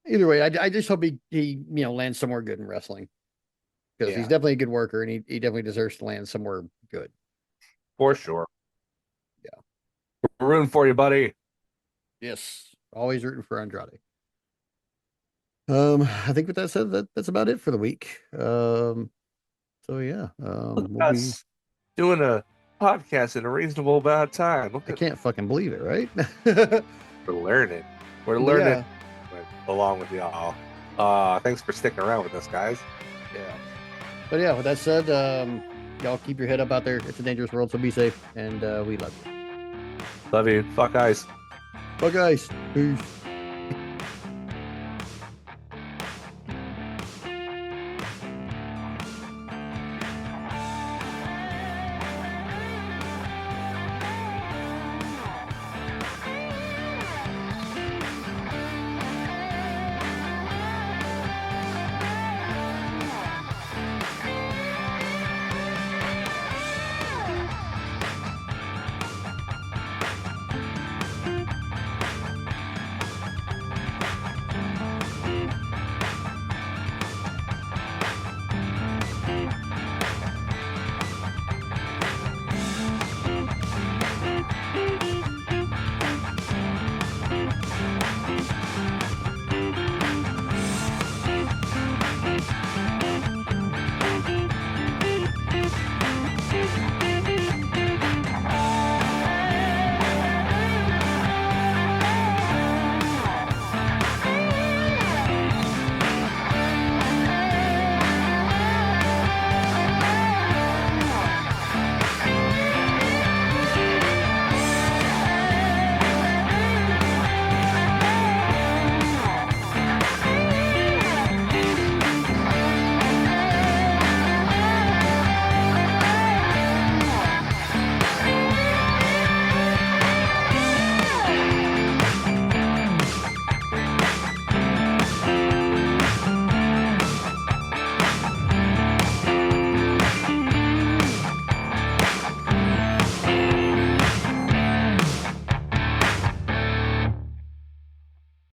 Either way, I just hope he lands somewhere good in wrestling because he's Yeah, definitely a good worker and he definitely deserves to land somewhere good. for So, sure. yeah. We're rooting for you, buddy. Yes. Always rooting for Andrade. I think with that said, that's about it for the week. So yeah, Look we'll at be. us doing a podcast in a reasonable amount of time. Look I at can't fucking believe it, right? we're learning. We're But learning yeah, along with y'all. Thanks for sticking around with us, guys. yeah. But yeah, with that said, y'all keep your head up out there. It's a dangerous world, so be safe, and we love you. Love you. Fuck guys. Well, guys, peace.